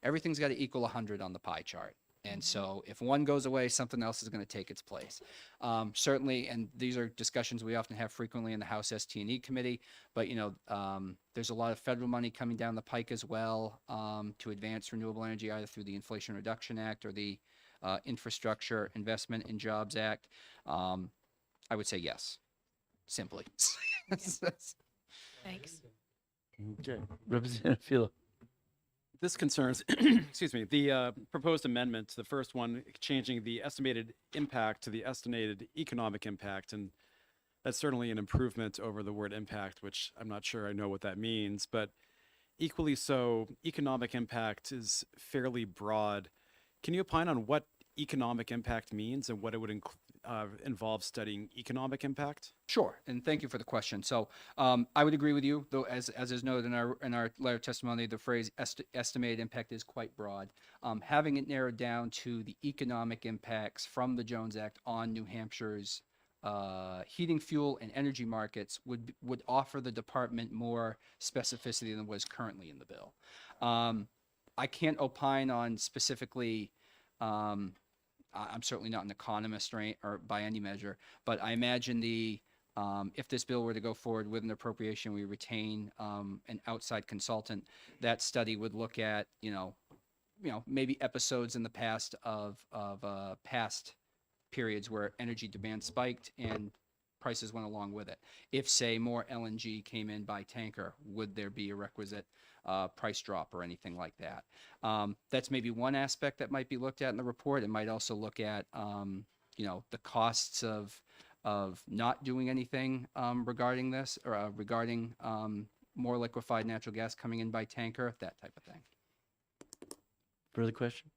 everything's got to equal 100 on the pie chart. And so if one goes away, something else is going to take its place. Certainly, and these are discussions we often have frequently in the House ST&E committee, but there's a lot of federal money coming down the pike as well to advance renewable energy, either through the Inflation Reduction Act or the Infrastructure Investment and Jobs Act. I would say yes, simply. Thanks. Okay. Representative Philo. This concerns, excuse me, the proposed amendment, the first one, changing the estimated impact to the estimated economic impact. And that's certainly an improvement over the word impact, which I'm not sure I know what that means. But equally so, economic impact is fairly broad. Can you opine on what economic impact means and what it would involve studying economic impact? Sure, and thank you for the question. So I would agree with you, though, as is noted in our letter of testimony, the phrase estimated impact is quite broad. Having it narrowed down to the economic impacts from the Jones Act on New Hampshire's heating, fuel, and energy markets would offer the department more specificity than was currently in the bill. I can't opine on specifically. I'm certainly not an economist or by any measure, but I imagine if this bill were to go forward with an appropriation, we retain an outside consultant. That study would look at maybe episodes in the past of past periods where energy demand spiked and prices went along with it. If, say, more LNG came in by tanker, would there be a requisite price drop or anything like that? That's maybe one aspect that might be looked at in the report. It might also look at, the costs of not doing anything regarding this or regarding more liquefied natural gas coming in by tanker, that type of thing. Further question?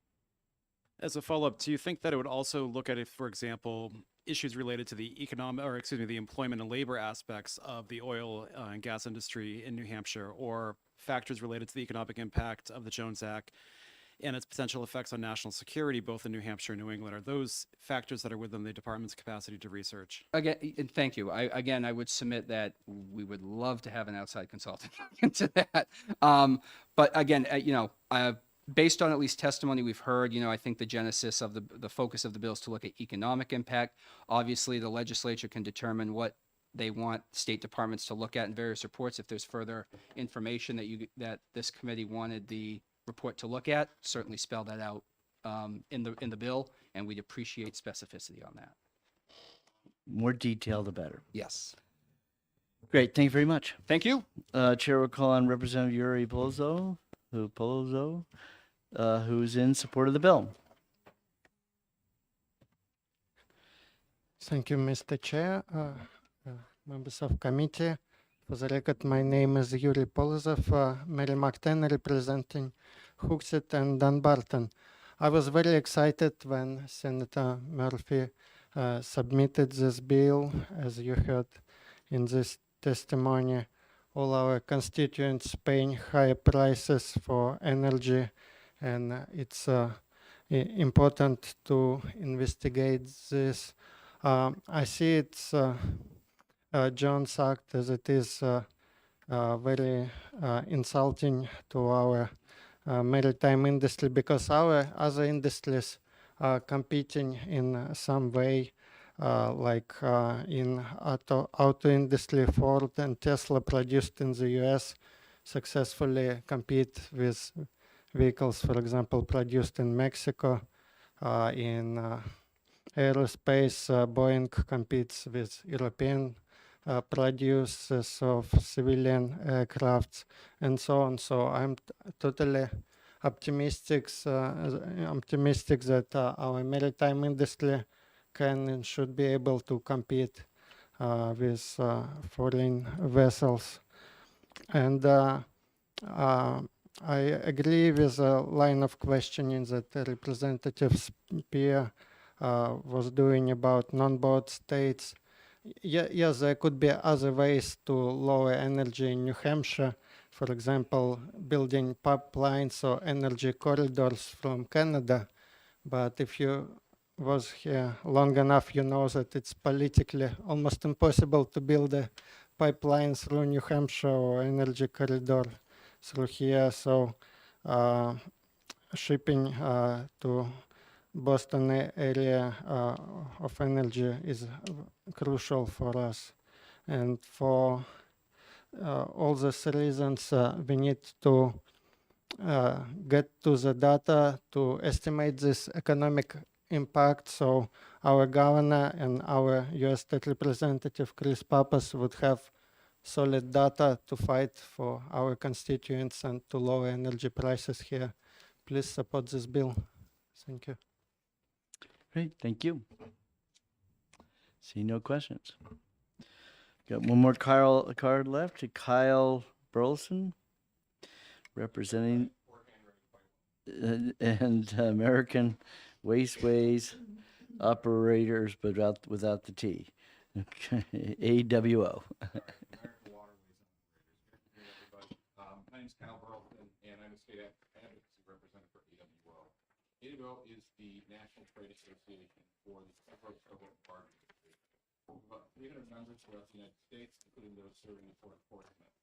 As a follow-up, do you think that it would also look at, if, for example, issues related to the the employment and labor aspects of the oil and gas industry in New Hampshire, or factors related to the economic impact of the Jones Act and its potential effects on national security, both in New Hampshire and New England, are those factors that are within the department's capacity to research? Again, and thank you. I would submit that we would love to have an outside consultant look into that. But again, based on at least testimony we've heard, I think the genesis of the focus of the bill is to look at economic impact. Obviously, the legislature can determine what they want state departments to look at in various reports. If there's further information that this committee wanted the report to look at, certainly spell that out in the bill, and we'd appreciate specificity on that. More detail, the better. Yes. Great. Thank you very much. Thank you. Chair will call on Representative Yuri Polozzo, who's in support of the bill. Thank you, Mr. Chair, members of committee. For the record, my name is Yuri Polozov, Merrimack 10, representing Hooksett and Dunbarton. I was very excited when Senator Murphy submitted this bill. As you heard in this testimony, all our constituents paying higher prices for energy, and it's important to investigate this. I see it's Jones Act as it is very insulting to our maritime industry, because our other industries are competing in some way, like in auto industry. Ford and Tesla produced in the US successfully compete with vehicles, for example, produced in Mexico. In aerospace, Boeing competes with European producers of civilian aircrafts and so on. So I'm totally optimistic that our maritime industry can and should be able to compete with foreign vessels. And I agree with a line of questioning that Representative Spear was doing about non-board states. Yes, there could be other ways to lower energy in New Hampshire. For example, building pipelines or energy corridors from Canada. But if you was here long enough, you know that it's politically almost impossible to build a pipeline through New Hampshire or energy corridor through here. So shipping to Boston area of energy is crucial for us. And for all these reasons, we need to get to the data to estimate this economic impact, so our governor and our U.S. State Representative Chris Pappas would have solid data to fight for our constituents and to lower energy prices here. Please support this bill. Thank you. Great, thank you. See no questions. Got one more card left to Kyle Burleson, representing and American Wasteways Operators, but without the T. Okay, AWO. My name is Kyle Burleson, and I'm a state advocacy representative for AWO. AWO is the National Trade Association for the Federal Bargaining Industry. About 300 members throughout the United States, including those serving in Port of Portsmouth.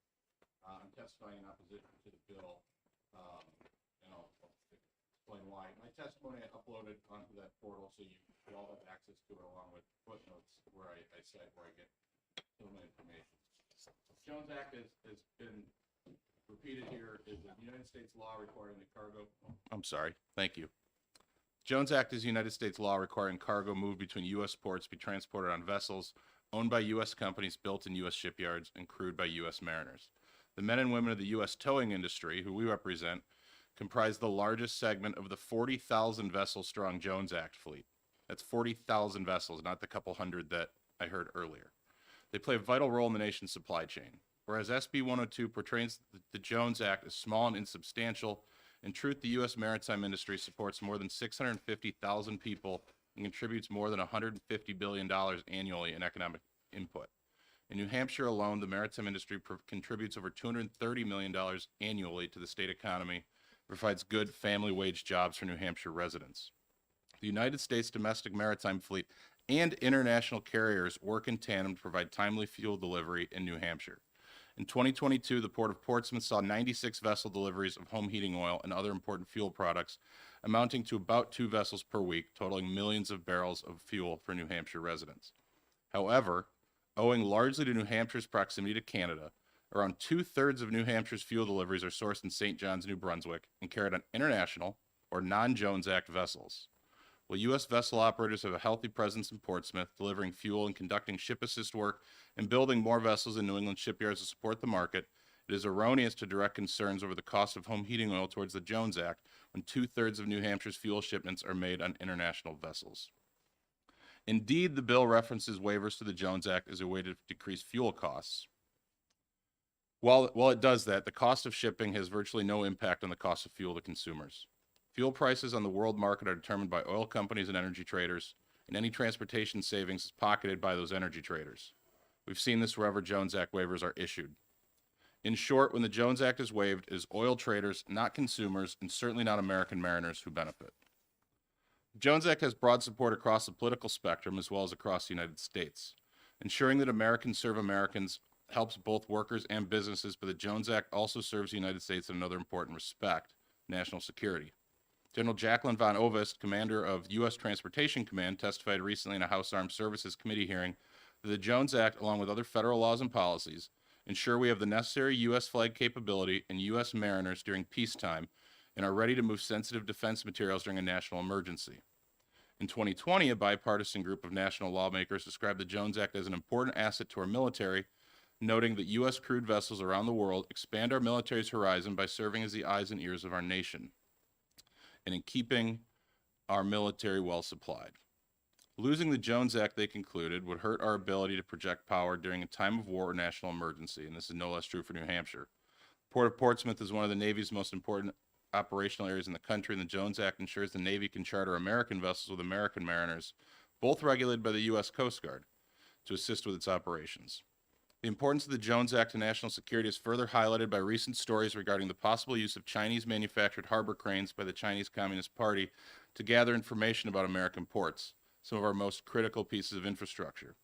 I'm testifying in opposition to the bill, and I'll explain why. My testimony I uploaded onto that portal, so you all have access to it, along with footnotes where I cite where I get some information. Jones Act has been repeated here. Is a United States law requiring the cargo. I'm sorry. Thank you. Jones Act is a United States law requiring cargo moved between U.S. ports be transported on vessels owned by U.S. companies, built in U.S. shipyards, and crewed by U.S. mariners. The men and women of the U.S. towing industry, who we represent, comprise the largest segment of the 40,000 vessel strong Jones Act fleet. That's 40,000 vessels, not the couple hundred that I heard earlier. They play a vital role in the nation's supply chain. Whereas SB 102 portrays the Jones Act as small and insubstantial, in truth, the U.S. maritime industry supports more than 650,000 people and contributes more than $150 billion annually in economic input. In New Hampshire alone, the maritime industry contributes over $230 million annually to the state economy provides good family wage jobs for New Hampshire residents. The United States domestic maritime fleet and international carriers work in tandem to provide timely fuel delivery in New Hampshire. In 2022, the Port of Portsmouth saw 96 vessel deliveries of home heating oil and other important fuel products, amounting to about 2 vessels per week, totaling millions of barrels of fuel for New Hampshire residents. However, owing largely to New Hampshire's proximity to Canada, around 2/3 of New Hampshire's fuel deliveries are sourced in St. John's, New Brunswick, and carried on international or non-Jones Act vessels. While U.S. vessel operators have a healthy presence in Portsmouth, delivering fuel and conducting ship assist work and building more vessels in New England shipyards to support the market, it is erroneous to direct concerns over the cost of home heating oil towards the Jones Act when 2/3 of New Hampshire's fuel shipments are made on international vessels. Indeed, the bill references waivers to the Jones Act as a way to decrease fuel costs. While it does that, the cost of shipping has virtually no impact on the cost of fuel to consumers. Fuel prices on the world market are determined by oil companies and energy traders, and any transportation savings is pocketed by those energy traders. We've seen this wherever Jones Act waivers are issued. In short, when the Jones Act is waived, it is oil traders, not consumers, and certainly not American mariners who benefit. The Jones Act has broad support across the political spectrum as well as across the United States. Ensuring that Americans serve Americans helps both workers and businesses, but the Jones Act also serves the United States in another important respect: national security. General Jacqueline von Ovest, commander of U.S. Transportation Command, testified recently in a House Armed Services Committee hearing that the Jones Act, along with other federal laws and policies, ensure we have the necessary U.S. flag capability and U.S. mariners during peacetime and are ready to move sensitive defense materials during a national emergency. In 2020, a bipartisan group of national lawmakers described the Jones Act as an important asset to our military, noting that U.S. crewed vessels around the world expand our military's horizon by serving as the eyes and ears of our nation, and in keeping our military well supplied. Losing the Jones Act, they concluded, would hurt our ability to project power during a time of war or national emergency, and this is no less true for New Hampshire. Port of Portsmouth is one of the Navy's most important operational areas in the country, and the Jones Act ensures the Navy can charter American vessels with American mariners, both regulated by the U.S. Coast Guard, to assist with its operations. The importance of the Jones Act to national security is further highlighted by recent stories regarding the possible use of Chinese-manufactured harbor cranes by the Chinese Communist Party to gather information about American ports, some of our most critical pieces of infrastructure.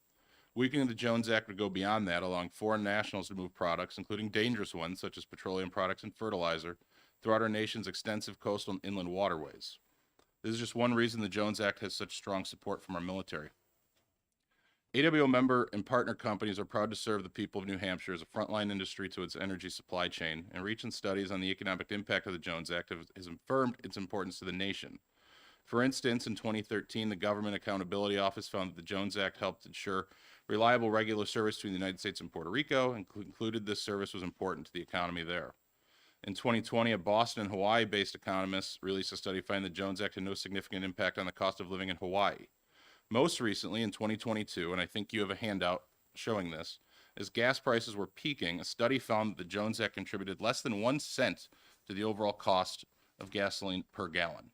Weakening the Jones Act would go beyond that, allowing foreign nationals to move products, including dangerous ones such as petroleum products and fertilizer, throughout our nation's extensive coastal and inland waterways. This is just one reason the Jones Act has such strong support from our military. AWO member and partner companies are proud to serve the people of New Hampshire as a frontline industry to its energy supply chain, and recent studies on the economic impact of the Jones Act has affirmed its importance to the nation. For instance, in 2013, the Government Accountability Office found that the Jones Act helped ensure reliable regular service between the United States and Puerto Rico, and concluded this service was important to the economy there. In 2020, a Boston and Hawaii-based economist released a study finding the Jones Act had no significant impact on the cost of living in Hawaii. Most recently, in 2022, and I think you have a handout showing this, as gas prices were peaking, a study found that the Jones Act contributed less than 1 cent to the overall cost of gasoline per gallon.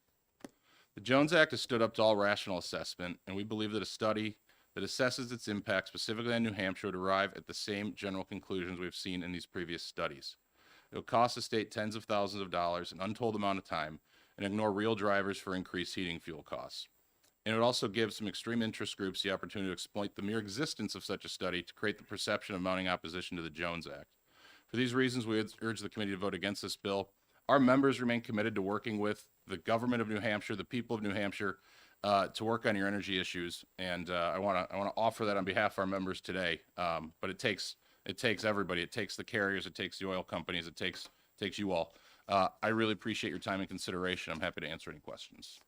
The Jones Act has stood up to all rational assessment, and we believe that a study that assesses its impact specifically on New Hampshire would arrive at the same general conclusions we've seen in these previous studies. It will cost the state tens of thousands of dollars, an untold amount of time, and ignore real drivers for increased heating fuel costs. And it would also give some extreme interest groups the opportunity to exploit the mere existence of such a study to create the perception of mounting opposition to the Jones Act. For these reasons, we urge the committee to vote against this bill. Our members remain committed to working with the government of New Hampshire, the people of New Hampshire, to work on your energy issues. And I want to offer that on behalf of our members today. But it takes everybody. It takes the carriers. It takes the oil companies. It takes you all. I really appreciate your time and consideration. I'm happy to answer any questions.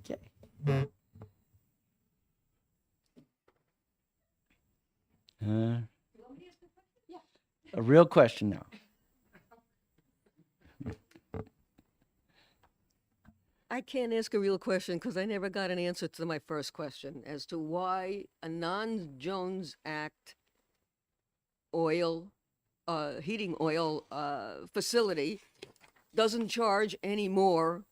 Okay. A real question now. I can't ask a real question because I never got an answer to my first question as to why a non-Jones Act oil, heating oil facility doesn't charge any more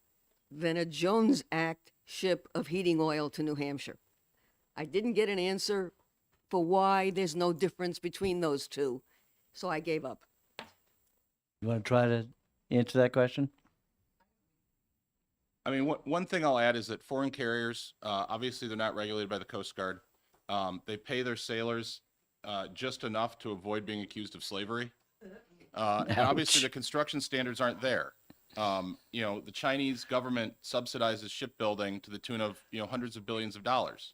than a Jones Act ship of heating oil to New Hampshire. I didn't get an answer for why there's no difference between those two, so I gave up. You want to try to answer that question? I mean, one thing I'll add is that foreign carriers, obviously they're not regulated by the Coast Guard. They pay their sailors just enough to avoid being accused of slavery. And obviously the construction standards aren't there. You know, the Chinese government subsidizes shipbuilding to the tune of, you know, hundreds of billions of dollars.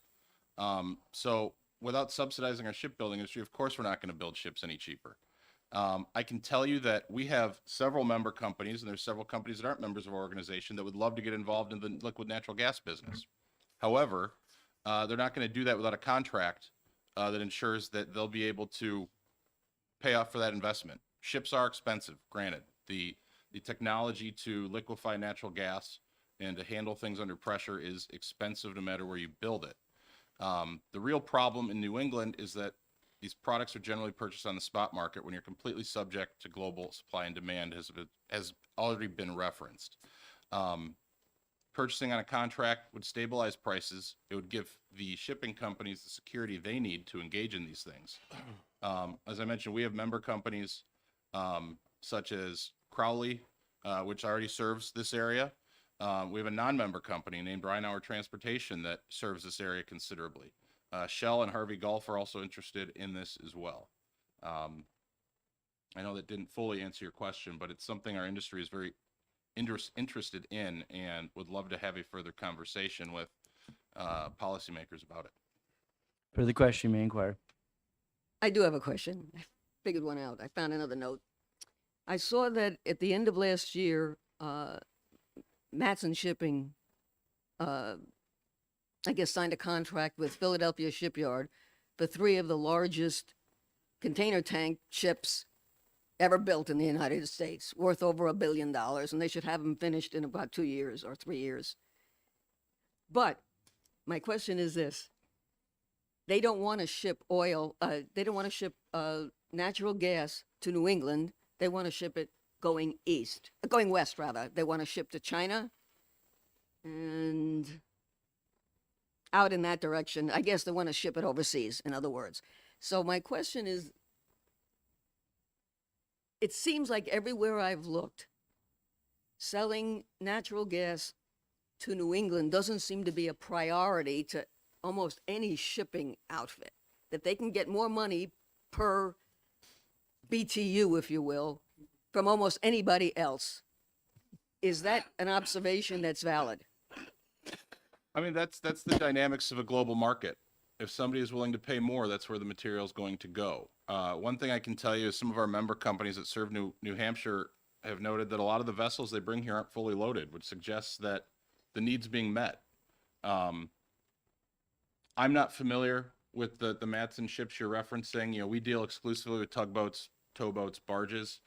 So without subsidizing our shipbuilding industry, of course, we're not going to build ships any cheaper. I can tell you that we have several member companies, and there's several companies that aren't members of our organization that would love to get involved in the liquid natural gas business. However, they're not going to do that without a contract that ensures that they'll be able to pay off for that investment. Ships are expensive, granted. The technology to liquefy natural gas and to handle things under pressure is expensive no matter where you build it. The real problem in New England is that these products are generally purchased on the spot market when you're completely subject to global supply and demand, has already been referenced. Purchasing on a contract would stabilize prices. It would give the shipping companies the security they need to engage in these things. As I mentioned, we have member companies such as Crowley, which already serves this area. We have a non-member company named Rheinauer Transportation that serves this area considerably. Shell and Harvey Gulf are also interested in this as well. I know that didn't fully answer your question, but it's something our industry is very interested in and would love to have a further conversation with policymakers about it. Further question, you may inquire. I do have a question. I figured one out. I found another note. I saw that at the end of last year, Matson Shipping, I guess, signed a contract with Philadelphia Shipyard for 3 of the largest container tank ships ever built in the United States, worth over $1 billion, and they should have them finished in about 2 years or 3 years. But my question is this. They don't want to ship oil, they don't want to ship natural gas to New England. They want to ship it going west, rather. They want to ship to China and out in that direction. I guess they want to ship it overseas, in other words. So my question is, it seems like everywhere I've looked, selling natural gas to New England doesn't seem to be a priority to almost any shipping outfit. That they can get more money per BTU, if you will, from almost anybody else. Is that an observation that's valid? I mean, that's the dynamics of a global market. If somebody is willing to pay more, that's where the material is going to go. One thing I can tell you is some of our member companies that serve New Hampshire have noted that a lot of the vessels they bring here aren't fully loaded, which suggests that the need's being met. I'm not familiar with the Matson ships you're referencing. You know, we deal exclusively with tugboats, towboats, barges.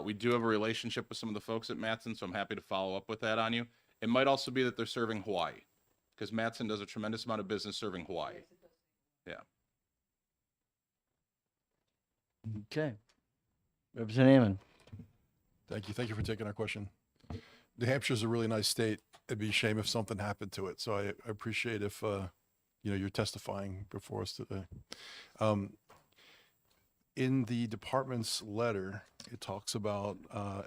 We do have a relationship with some of the folks at Matson, so I'm happy to follow up with that on you. It might also be that they're serving Hawaii, because Matson does a tremendous amount of business serving Hawaii. Yeah. Okay. Representative Ammon. Thank you. Thank you for taking our question. New Hampshire's a really nice state. It'd be a shame if something happened to it. So I appreciate if, you know, you're testifying before us today. In the department's letter, it talks about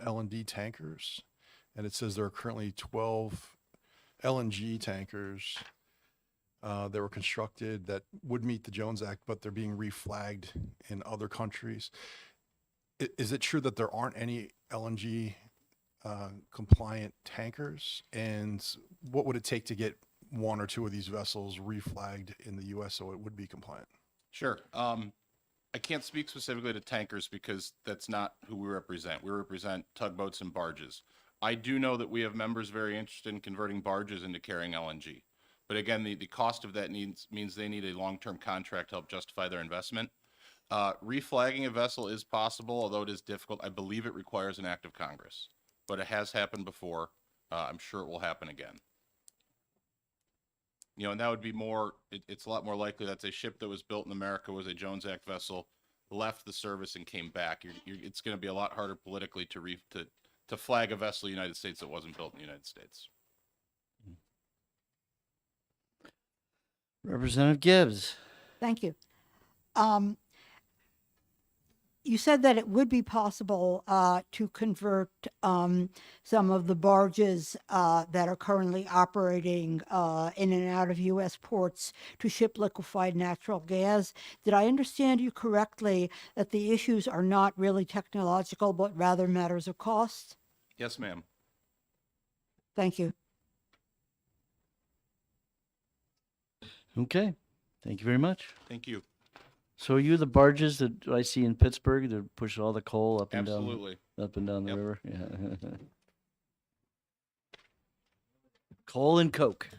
LNG tankers, and it says there are currently 12 LNG tankers that were constructed that would meet the Jones Act, but they're being reflagged in other countries. Is it true that there aren't any LNG compliant tankers? And what would it take to get 1 or 2 of these vessels reflagged in the U.S. so it would be compliant? Sure. I can't speak specifically to tankers because that's not who we represent. We represent tugboats and barges. I do know that we have members very interested in converting barges into carrying LNG. But again, the cost of that means they need a long-term contract to help justify their investment. Reflagging a vessel is possible, although it is difficult. I believe it requires an act of Congress, but it has happened before. I'm sure it will happen again. You know, and that would be more, it's a lot more likely that's a ship that was built in America, was a Jones Act vessel, left the service and came back. It's going to be a lot harder politically to flag a vessel in the United States that wasn't built in the United States. Representative Gibbs. Thank you. you said that it would be possible to convert some of the barges that are currently operating in and out of U.S. ports to ship liquefied natural gas. Did I understand you correctly that the issues are not really technological, but rather matters of cost? Yes, ma'am. Thank you. Okay, thank you very much. Thank you. So are you the barges that I see in Pittsburgh that push all the coal up and Absolutely. down, up and down the Yep. river? Yeah. Coal and coke.